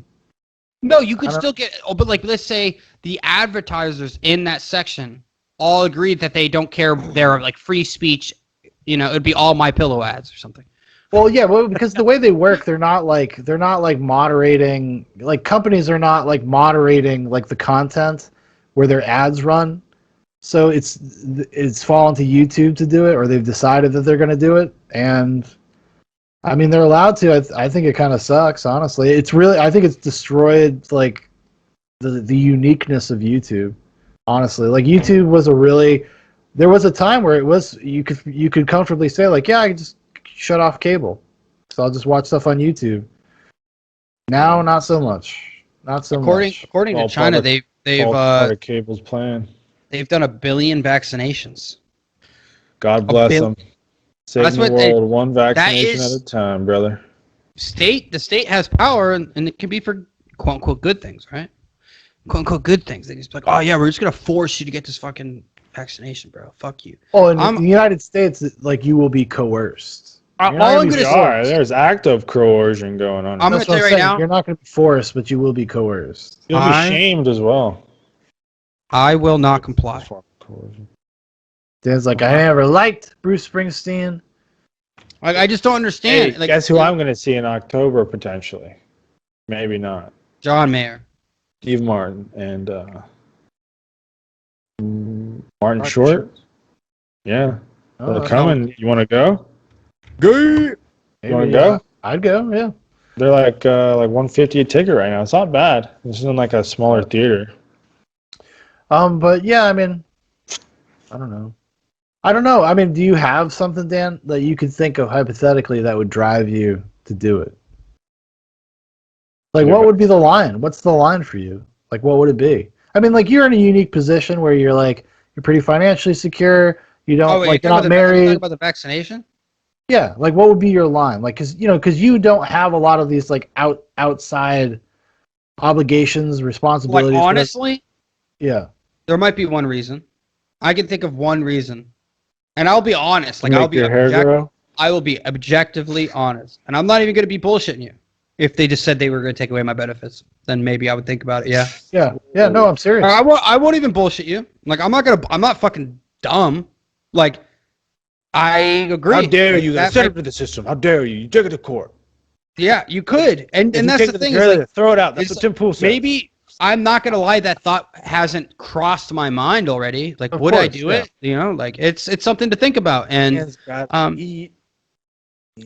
No, you could still get. Oh, but like, let's say the advertisers in that section all agreed that they don't care. They're like free speech. You know, it'd be all My Pillow ads or something. well, yeah, well, because the way they work, they're not like moderating. Like companies are not like moderating like the content where their ads run. So it's fallen to YouTube to do it, or they've decided that they're going to do it, and I mean they're allowed to. I think it kind of sucks, honestly. I think it's destroyed like the uniqueness of YouTube. Honestly, like YouTube was there was a time where it was you could comfortably say like, yeah, I could just shut off cable. so I'll just watch stuff on YouTube. Now, not so much. Not so much. According to All China, part they've All part of Cable's plan. they've done 1 billion vaccinations. God bless them. Saving That's the what world one vaccination is- at a time, brother. The state has power, and it can be for quote unquote good things, right? Quote unquote good things. They just be like, oh yeah, we're just gonna force you to get this fucking vaccination, bro. Fuck you. Oh, in the United States, like you will be coerced. All I'm gonna say, There's active coercion going on. I'm gonna That's tell what you I'm right saying. now. You're not going to be forced, but you will be coerced. You'll be shamed as well. I will not comply. Dan's like, I never liked Bruce Springsteen. Like, I just don't understand. Hey, like, guess who I'm going to see in October potentially? Maybe not. John Mayer. Steve Martin and Martin Short. Yeah, Oh, they're coming. You want to go? Maybe, You want to go? I'd go. Yeah. They're like $150 a ticket right now. It's not bad. This is in like a smaller theater. But yeah, I mean, I don't know. I mean, do you have something, Dan, that you could think of hypothetically that would drive you to do it? Like, what would be the line? What's the line for you? Like, what would it be? I mean, like, you're in a unique position where you're like, you're pretty financially secure. You don't you're not married. Talking about the vaccination? Yeah, like, what would be your line? Like, because you don't have a lot of these like outside obligations, responsibilities. Like, honestly, yeah, there might be one reason. I can think of one reason, and I'll be honest. Like, I will be objectively honest, and I'm not even going to be bullshitting you. If they just said they were going to take away my benefits, then maybe I would think about it. Yeah. Yeah. No, I'm serious. I won't even bullshit you. Like, I'm not fucking dumb. Like, I agree. How dare you? That Send it to the system. How dare you? You take it to court. Yeah, you could. And that's the thing. Is like, throw it out. That's what Tim Pool said. Maybe I'm not gonna lie. That thought hasn't crossed my mind already. Like, would I do it? You know, like it's something to think about. And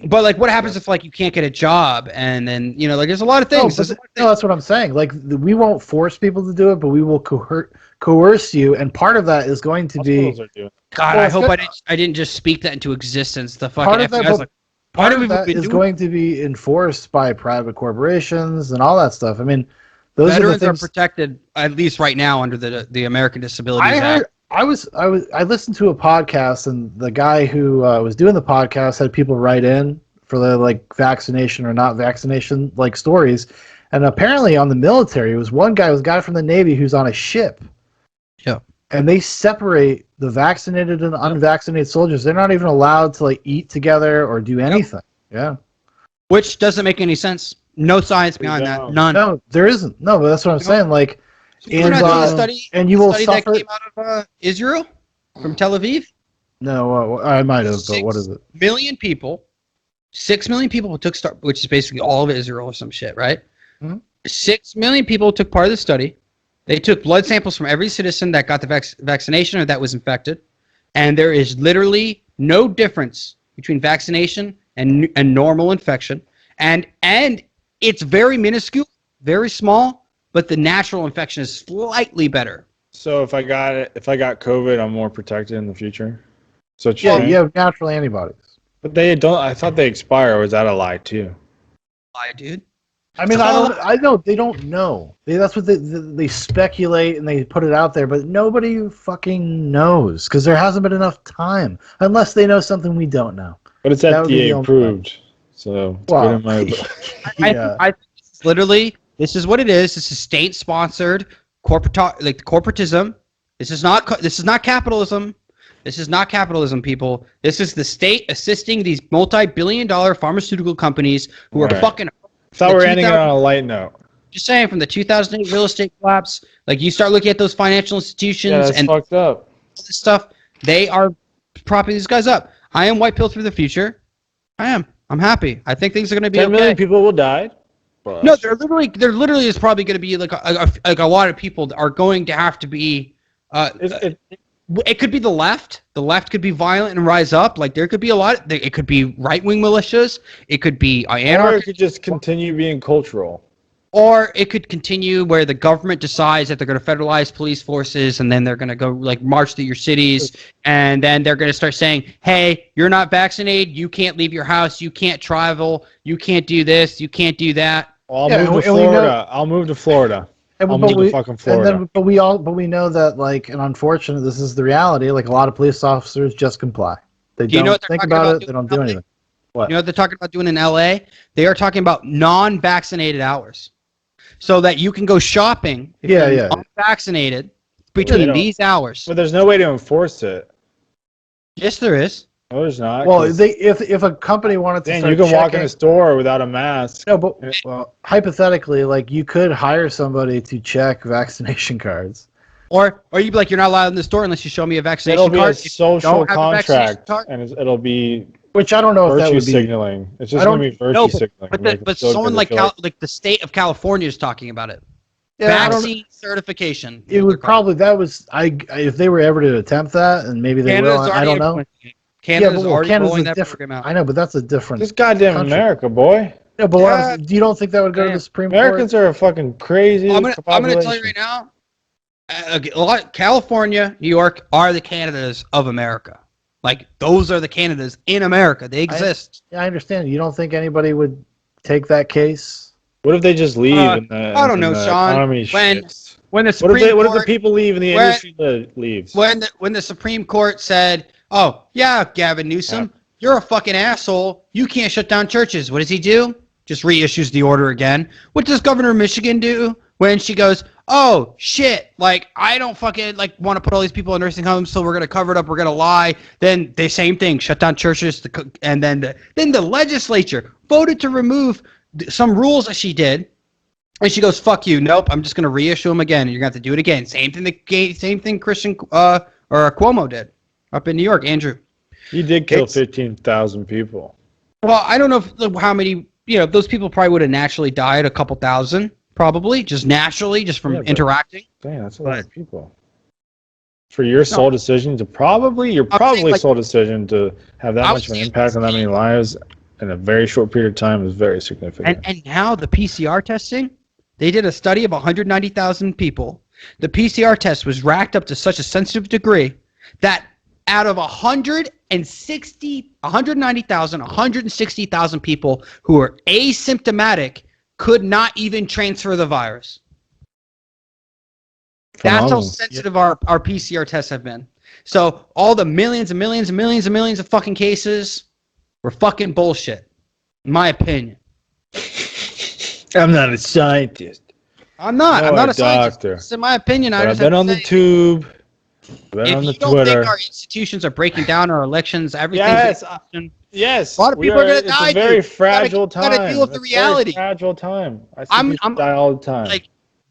but like, what happens if like you can't get a job and then like there's a lot of things. No, that's what I'm saying. Like, we won't force people to do it, but we will coerce you, and part of that is going to be. God, I hope I didn't just speak that into existence. The fucking part of that is going to be enforced by private corporations and all that stuff. I mean, those veterans are protected at least right now under the American Disabilities Act. I listened to a podcast, and the guy who was doing the podcast had people write in for the like vaccination or not vaccination like stories, and apparently on the military, was a guy from the Navy who's on a ship. Yeah. And they separate the vaccinated and unvaccinated soldiers. They're not even allowed to like eat together or do anything. Yeah. Which doesn't make any sense. No science behind that. None. No, there isn't. No, but that's what I'm saying. Like, and you will suffer. That came out of Israel from Tel Aviv. No, I might have. But what is it? 6 million people. 6 million people took which is basically all of Israel or some shit, right? Mm-hmm. 6 million people took part of the study. They took blood samples from every citizen that got the vaccination or that was infected, and there is literally no difference between vaccination and normal infection, and it's very minuscule, very small, but the natural infection is slightly better. So if I got COVID, I'm more protected in the future. So you have natural antibodies, but they don't. I thought they expire. Or was that a lie too? Lie, dude. I mean, I know they don't know. That's what they speculate and they put it out there, but nobody fucking knows because there hasn't been enough time, unless they know something we don't know. But it's FDA approved, so well, I literally, this is what it is. This is state-sponsored corporatism. This is not capitalism. This is not capitalism, people. This is the state assisting these multi-billion-dollar pharmaceutical companies who are fucking. I thought we were ending it on a light note. Just saying, from the 2008 real estate collapse, like you start looking at those financial institutions and fucked up. This stuff, they are propping these guys up. I am white pill through the future. I am. I'm happy. I think things are going to be 10 million people will die. But... No, there literally is probably going to be like a lot of people are going to have to be. It could be the left. The left could be violent and rise up. Like there could be a lot. It could be right-wing militias. It could be anarchy. Or it could just continue being cultural. Or it could continue where the government decides that they're going to federalize police forces, and then they're going to go like march through your cities, and then they're going to start saying, "Hey, you're not vaccinated. You can't leave your house. You can't travel. You can't do this. You can't do that." I'll move to Florida. I'll move to Florida. I'll move to fucking Florida. But we know that, like, and unfortunately, this is the reality. Like, a lot of police officers just comply. They don't think about it. They don't do anything. What? You know what they're talking about doing in LA? They are talking about non-vaccinated hours, so that you can go shopping if you're unvaccinated between these hours. But there's no way to enforce it. Yes, there is. No, there's not. Well, if a company wanted to start you can walk in a store without a mask. No, but hypothetically, like, you could hire somebody to check vaccination cards. Or you'd be like, you're not allowed in the store unless you show me a vaccination card. It'll be a social contract, and it'll be... Which I don't know if that would be signaling. It's just going to be virtue signaling. But someone like the state of California is talking about it. Yeah, vaccine certification. It would probably if they were ever to attempt that, and maybe they will. I don't know. Canada's already rolling that program out. I know, but that's a different. This goddamn country. America, boy. Yeah, but you don't think that would go to the Supreme Court? Americans are fucking crazy. I'm going to tell you right now. California, New York are the Canadas of America. Like, those are the Canadas in America. They exist. I understand. You don't think anybody would take that case? What if they just leave? I don't know, Sean. When the Supreme Court, what if the people leave and the industry leaves? When the Supreme Court said, "Oh yeah, Gavin Newsom, you're a fucking asshole. You can't shut down churches." What does he do? Just reissues the order again. What does Governor of Michigan do when she goes, "Oh shit, like, I don't fucking like want to put all these people in nursing homes, so we're gonna cover it up, we're gonna lie." Then the same thing, shut down churches, and then the legislature voted to remove some rules that she did, and she goes, "Fuck you, nope, I'm just gonna reissue them again, and you're gonna have to do it again." Same thing Christian or Cuomo did up in New York. Andrew, he did kill 15,000 people. Well, I don't know how many. Those people probably would have naturally died, a couple thousand. Probably just naturally, just from interacting. Damn, that's a lot of people. For your sole decision to sole decision to have that much of an impact on that many lives in a very short period of time is very significant. And now the PCR testing, they did a study of 190,000 people. The PCR test was racked up to such a sensitive degree that out of 160,000 people who are asymptomatic could not even transfer the virus. That's how sensitive our PCR tests have been. So all the millions and millions and millions and millions of fucking cases were fucking bullshit, in my opinion. I'm not a scientist. I'm not a scientist. It's in my opinion. I've been on the tube. If you don't think our institutions are breaking down, our elections, everything. Yes. A lot of people are going to die. It's a very fragile time. You got to deal with the reality. Fragile time. I see people die all the time.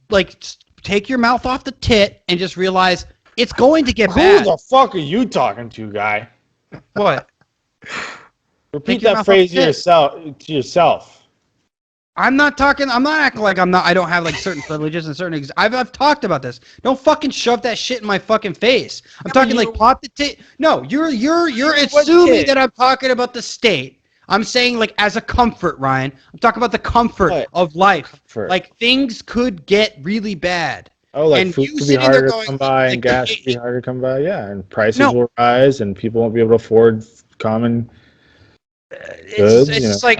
Like, take your mouth off the tit and just realize it's going to get bad. Who the fuck are you talking to, guy? What? Repeat that phrase to yourself. I'm not acting like I don't have like certain privileges and certain I've talked about this. Don't fucking shove that shit in my fucking face. I'm talking like pop the tit. No, you're assuming that I'm talking about the state. I'm saying, like, as a comfort, Ryan. I'm talking about the comfort of life. Like, things could get really bad. Oh, like, food could be harder to come by, and gas could be harder to come by. Yeah, and prices will rise, and people won't be able to afford common goods. It's like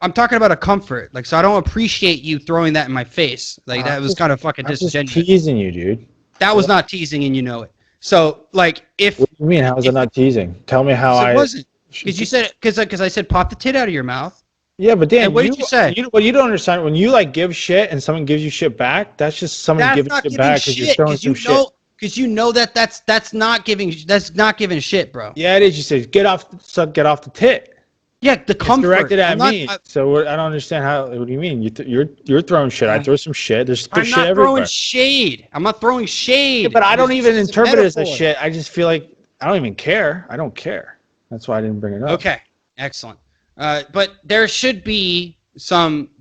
I'm talking about a comfort. Like, so I don't appreciate you throwing that in my face. Like, that was kind of fucking disingenuous. Just teasing you, dude. That was not teasing, and you know it. So, like, if what do you mean? How is it not teasing? Tell me how it wasn't. Because you said because I said pop the tit out of your mouth. Yeah, but Dan, what did you say? What you don't understand, when you like give shit and someone gives you shit back, that's just someone giving shit back because you're throwing some shit. Because you know that's not giving shit, bro. Yeah, it is. You say get off the tit. Yeah, the comfort. It's directed at me. So I don't understand how. What do you mean? You're throwing shit. I throw some shit. There's shit everywhere. I'm not throwing shade. I'm not throwing shade. Yeah, but I don't even interpret it as a shit. I just feel like I don't even care. I don't care. That's why I didn't bring it up. Okay, excellent. But there should be some,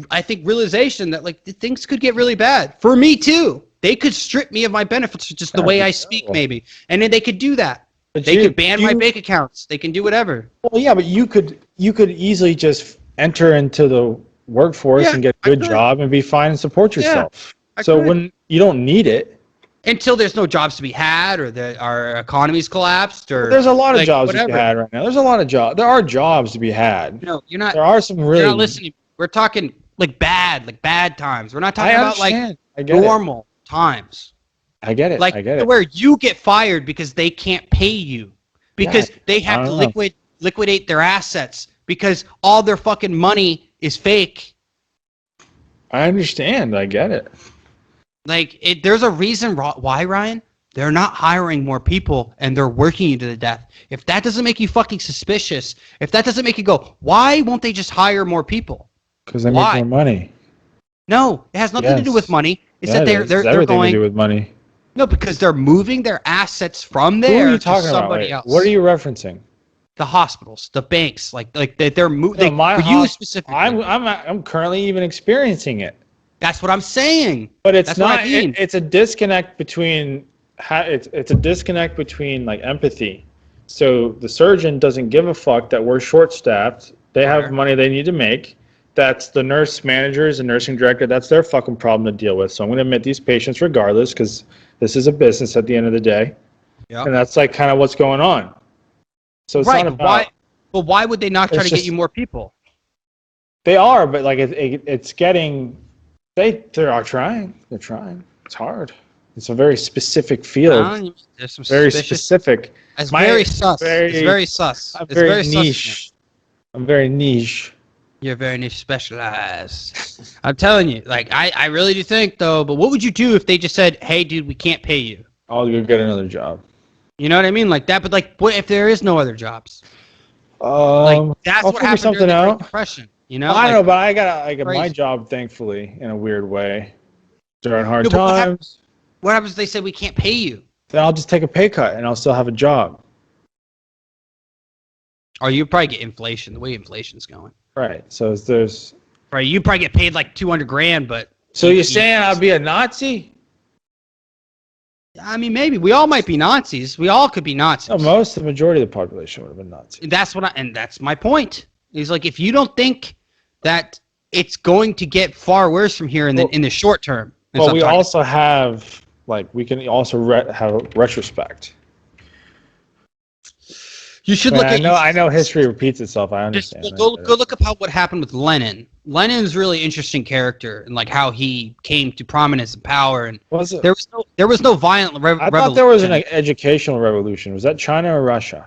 I think, realization that like things could get really bad for me too. They could strip me of my benefits, just the way I speak, maybe, and then they could do that. But they could ban my bank accounts. They can do whatever. Well, yeah, but you could easily just enter into workforce Yeah, and get a I good could. job and be fine and support Yeah, yourself. I So could. when you don't need it, Until there's no jobs to be had, or our economy's collapsed, or there's a lot of like jobs to be whatever. had right now. There's a lot of jobs. There are jobs to be had. No, There are some you're really. not listening. We're talking like bad times. We're not talking I about like understand. I get it. normal times. I get it. Like I get it. where you get fired because they can't pay you, because they I have to don't know. liquidate their assets because all their fucking money is fake. I understand. I get it. Like there's a reason why, Ryan. They're not hiring more people and they're working you to the death. If that doesn't make you fucking suspicious, if that doesn't make you go, why won't they just hire more people? Because they Why? make more money. No, it has nothing to do with Yes. money. It's Yeah, that it is. they're everything going to do with money. no, because they're moving their assets from Who there are you to talking about? somebody Wait, else. what are you referencing? The hospitals, the banks, like they're moving. No, For you specifically, I'm currently even experiencing it. that's what I'm saying. But it's That's not. what I mean. It's a disconnect between. It's a disconnect between like empathy. So the surgeon doesn't give a fuck that we're short-staffed. They have Sure. money they need to make. That's the nurse managers and nursing director. That's their fucking problem to deal with. So I'm going to admit these patients regardless because this is a business at the end of the day. Yeah. And that's like kind of what's going on. So it's Right, not but about. why would they not try It's to get just- you more people? They are, but like it's getting. They are trying. They're trying. It's hard. It's a very specific field. There's some Very suspicious. specific. It's My- very sus. very- It's very sus. I'm It's very, very sus. niche. I'm very niche. You're very niche specialized. I'm telling you, like I really do think though. But what would you do if they just said, "Hey, dude, we can't pay you"? I'll go get another job. You know what I mean, like that. But like, what if there is no other jobs? Like that's I'll what figure happened something during the Great out. Depression. You know, I like, know, but I got my crazy. job, thankfully, in a weird way. During hard No, but what times, what happens if they say we can't pay you? then I'll just take a pay cut and I'll still have a job. Or you probably get inflation. The way inflation's going, Right. So there's. right? You probably get paid like $200,000, but So you're saying I'll be a Nazi? I mean, maybe we all might be Nazis. We all could be Nazis. No, the majority of the population would have been Nazi. And that's my point. He's like, if you don't think that it's going to get far worse from here in the short term, and Well, so we I'm talking- also have we can also have retrospect. you should I look mean, at. I know history repeats itself. I Just understand. go look up what happened with Lenin. Lenin's really interesting character and like how he came to prominence and power. And Was it? there was no violent I revolution. thought there was an educational revolution. Was that China or Russia?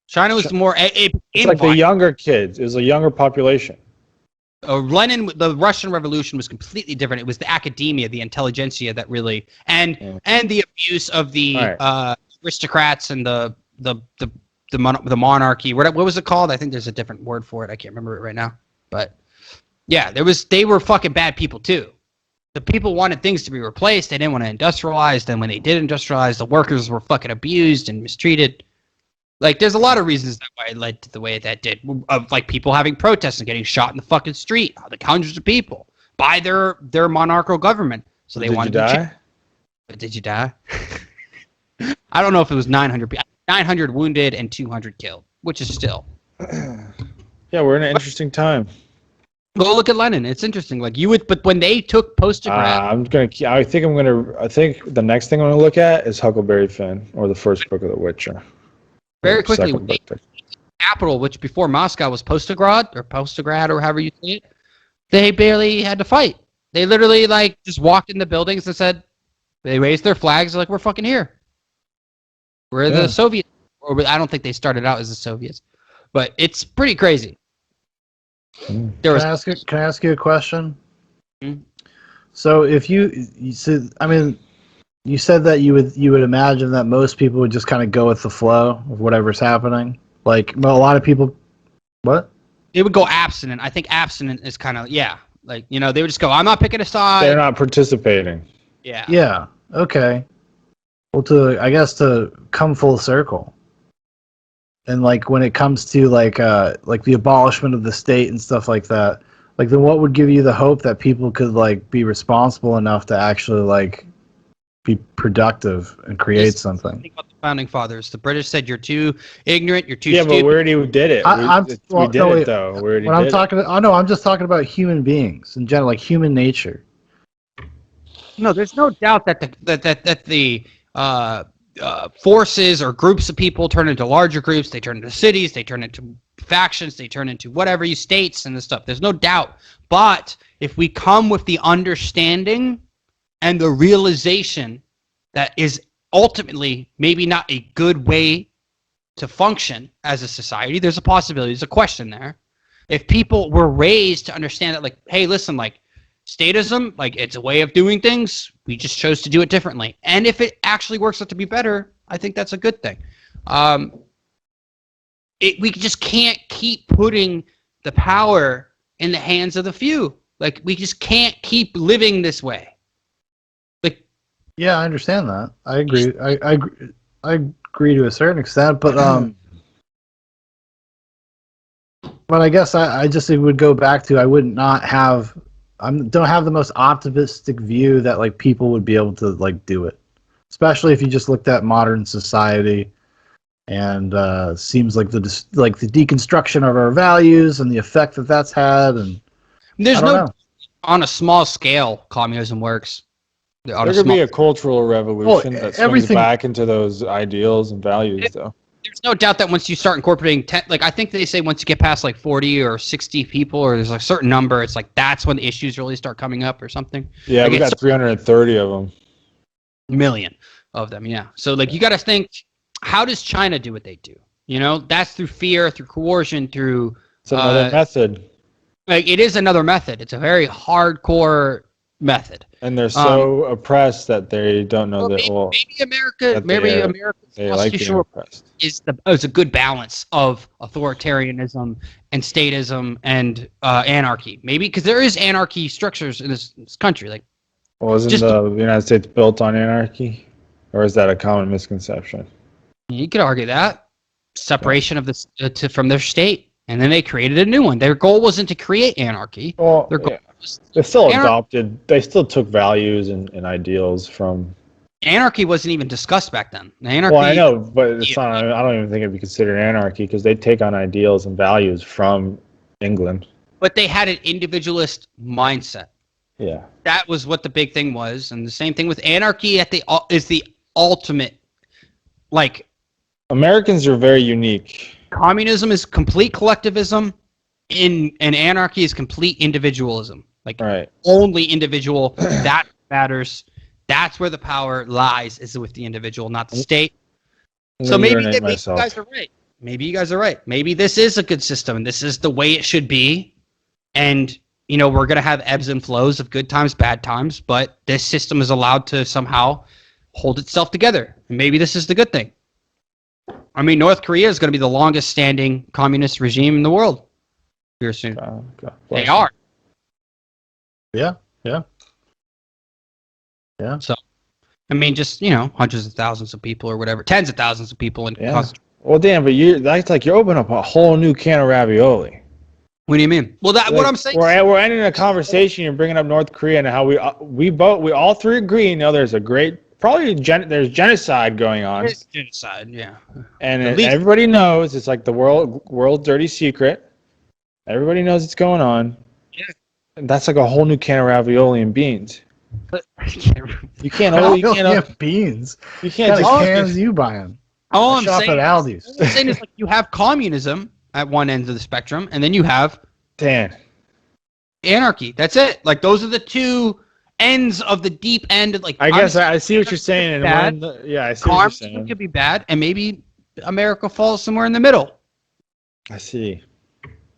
China was more. It's like the younger kids. It was a younger population. Lenin, the Russian Revolution was completely different. It was the academia, the intelligentsia that really, and the abuse of the aristocrats and the monarchy. What was it called? I think there's a different word for it. I can't remember it right now. But yeah, they were fucking bad people too. The people wanted things to be replaced. They didn't want to industrialize. Then when they did industrialize, the workers were fucking abused and mistreated. Like, there's a lot of reasons that why it led to the way that did. Of like people having protests and getting shot in the fucking street, like hundreds of people by their monarchical government. So they wanted to die. But did you die? I don't know if it was 900 900 wounded and 200 killed, which is still. Yeah, we're in an interesting time. Go look at Lenin. It's interesting. Like you would, but when they took postgrad, I think the next thing I'm gonna look at is Huckleberry Finn or the first book of The Witcher. very quickly, Second when they book. capital, which before Moscow was Postograd or however you say it, they barely had to fight. They literally like just walked in the buildings and said, they raised their flags like we're fucking here. We're the Soviets. Or I don't think they started out as the Soviets, but it's pretty crazy. There was. Can I ask you a question? Hmm? So if you said, I mean, you said that you would imagine that most people would just kind of go with the flow of whatever's happening. Like a lot of people, what? They would go abstinent. I think abstinent is kind of like they would just go. I'm not picking a side. They're not participating. Yeah. Yeah. Okay. Well, I guess to come full circle, and like when it comes to like the abolishment of the state and stuff like that, like then what would give you the hope that people could like be responsible enough to actually like be productive and create something? Think about the founding fathers. The British said you're too ignorant, you're too Yeah, stupid. but we already did it. We did it though. We already When I'm did talking, I'm just talking about human beings in general, like human nature. No, there's no doubt that the forces or groups of people turn into larger groups. They turn into cities. They turn into factions. They turn into whatever states and this stuff. There's no doubt. But if we come with the understanding and the realization that is ultimately maybe not a good way to function as a society, there's a possibility. There's a question there. If people were raised to understand that, like, hey, listen, like, statism, like, it's a way of doing things. We just chose to do it differently. And if it actually works out to be better, I think that's a good thing. We just can't keep putting the power in the hands of the few. Like, we just can't keep living this way. Like, yeah, I understand that. I agree. I agree to a certain extent, but but I guess I just would go back to I don't have the most optimistic view that like people would be able to like do it, especially if you just looked at modern society, and seems like the deconstruction of our values and the effect that that's had, and there's I don't no know. On a small scale, communism works. There could be a cultural revolution that swings everything back into those ideals and values, though. There's no doubt that once you start incorporating, I think they say once you get past like 40 or 60 people, or there's a certain number, it's like that's when the issues really start coming up or something. Yeah, like we got 330 of them. Million of them, yeah. So like you got to think, how does China do what they do? You know, that's through fear, through coercion, through. It's another method. Like it is another method. It's a very hardcore method. And they're so oppressed that they don't know that. Maybe America's constitutional oppressed. is a good balance of authoritarianism and statism and anarchy. Maybe because there is anarchy structures in this country. Like, well, isn't the United States built on anarchy, or is that a common misconception? You could argue that separation of this from their state, and then they created a new one. Their goal wasn't to create anarchy. Well, their goal was they still adopted. They still took values and ideals from. Anarchy wasn't even discussed back then. Anarchy. Well, I know, but it's not. I don't even think it'd be considered anarchy because they take on ideals and values from England. But they had an individualist mindset. Yeah. That was what the big thing was, and the same thing with anarchy is the ultimate. Like, Americans are very unique. Communism is complete collectivism, and anarchy is complete individualism. Like, only individual. That matters. That's where the power lies, is with the individual, not the state. So maybe you guys are right. Maybe you guys are right. Maybe this is a good system, and this is the way it should be. And, you know, we're going to have ebbs and flows of good times, bad times, but this system is allowed to somehow hold itself together. And maybe this is the good thing. I mean, North Korea is going to be the longest standing communist regime in the world here soon. They are. Yeah. So, I mean, just, you know, hundreds of thousands of people or whatever, tens of thousands of people in Well, damn, but that's like you're opening up a whole new can of ravioli. What do you mean? Well, what I'm saying. We're ending a conversation. You're bringing up North Korea and how we all three agree. You know, there's a great there's genocide going on. There's genocide, yeah. And everybody knows it's like the world's dirty secret. Everybody knows it's going on. Yeah. And that's like a whole new can of ravioli and beans. You can't beans. You can't what kind of cans you buying? All I'm saying, all I'm saying is like you have communism at one end of the spectrum, and then you have anarchy. That's it. Like those are the two ends of the deep end. Like I guess I see what you're saying. Bad. I see what you're saying. Communism could be bad, and maybe America falls somewhere in the middle. I see.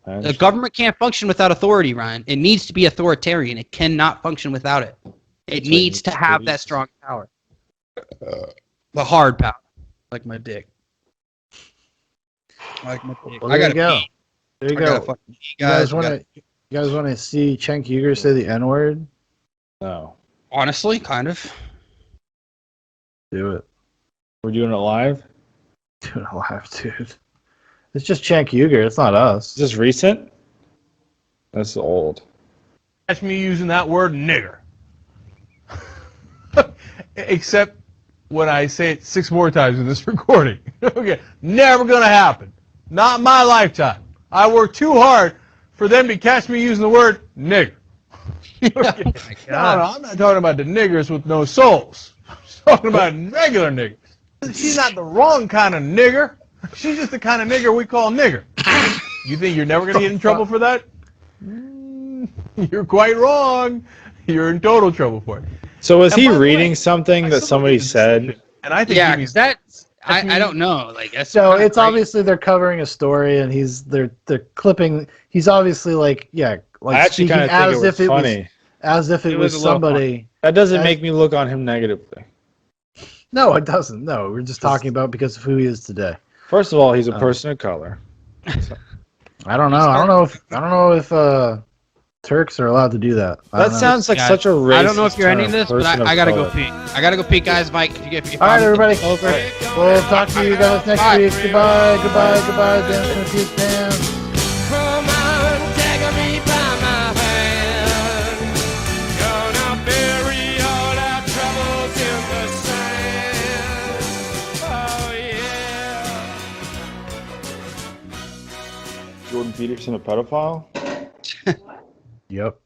The government can't function without authority, Ryan. It needs to be authoritarian. It cannot function without it. It needs to have that strong power. The hard power. Like my dick. Well, I gotta go. There you go. You guys want to see Cenk Uygur say the N-word? No. Honestly, kind of. Do it. We're doing it live? Doing it live, dude. It's just Cenk Uygur. It's not us. Is this recent? That's old. That's me using that word nigger. Except when I say it 6 more times in this recording. Okay, never gonna happen. Not in my lifetime. I work too hard for them to catch me using the word nigger. Okay. No, I'm not talking about the niggers with no souls. I'm talking about regular niggers. She's not the wrong kind of nigger. She's just the kind of nigger we call nigger. You think you're never gonna get in trouble for that? You're quite wrong. You're in total trouble for it. So was And he by the reading way, something that somebody said? And I think Yeah, he because means I don't know. Like that's So kinda it's crazy. obviously they're covering a story, and they're clipping. He's obviously like I speaking actually kind of think it was funny. as if it It was was a little somebody. That doesn't as- make me look on him negatively. No, it doesn't. No, we're just talking about because of who he is today. First of all, he's a person of color. I don't know. I don't know if Turks are allowed to do that. I don't That know. sounds like Guys, such a racist I don't know if you're ending term, this, but person of I gotta go color. pee. I gotta go pee, guys. Mike, if you get All right, everybody. over. We'll talk to you guys next Bye. week. Goodbye. Dance in a few pants. Come on, take me by my hand. Gonna bury all our troubles in the sand. Oh yeah. Jordan Peterson a pedophile? Yep.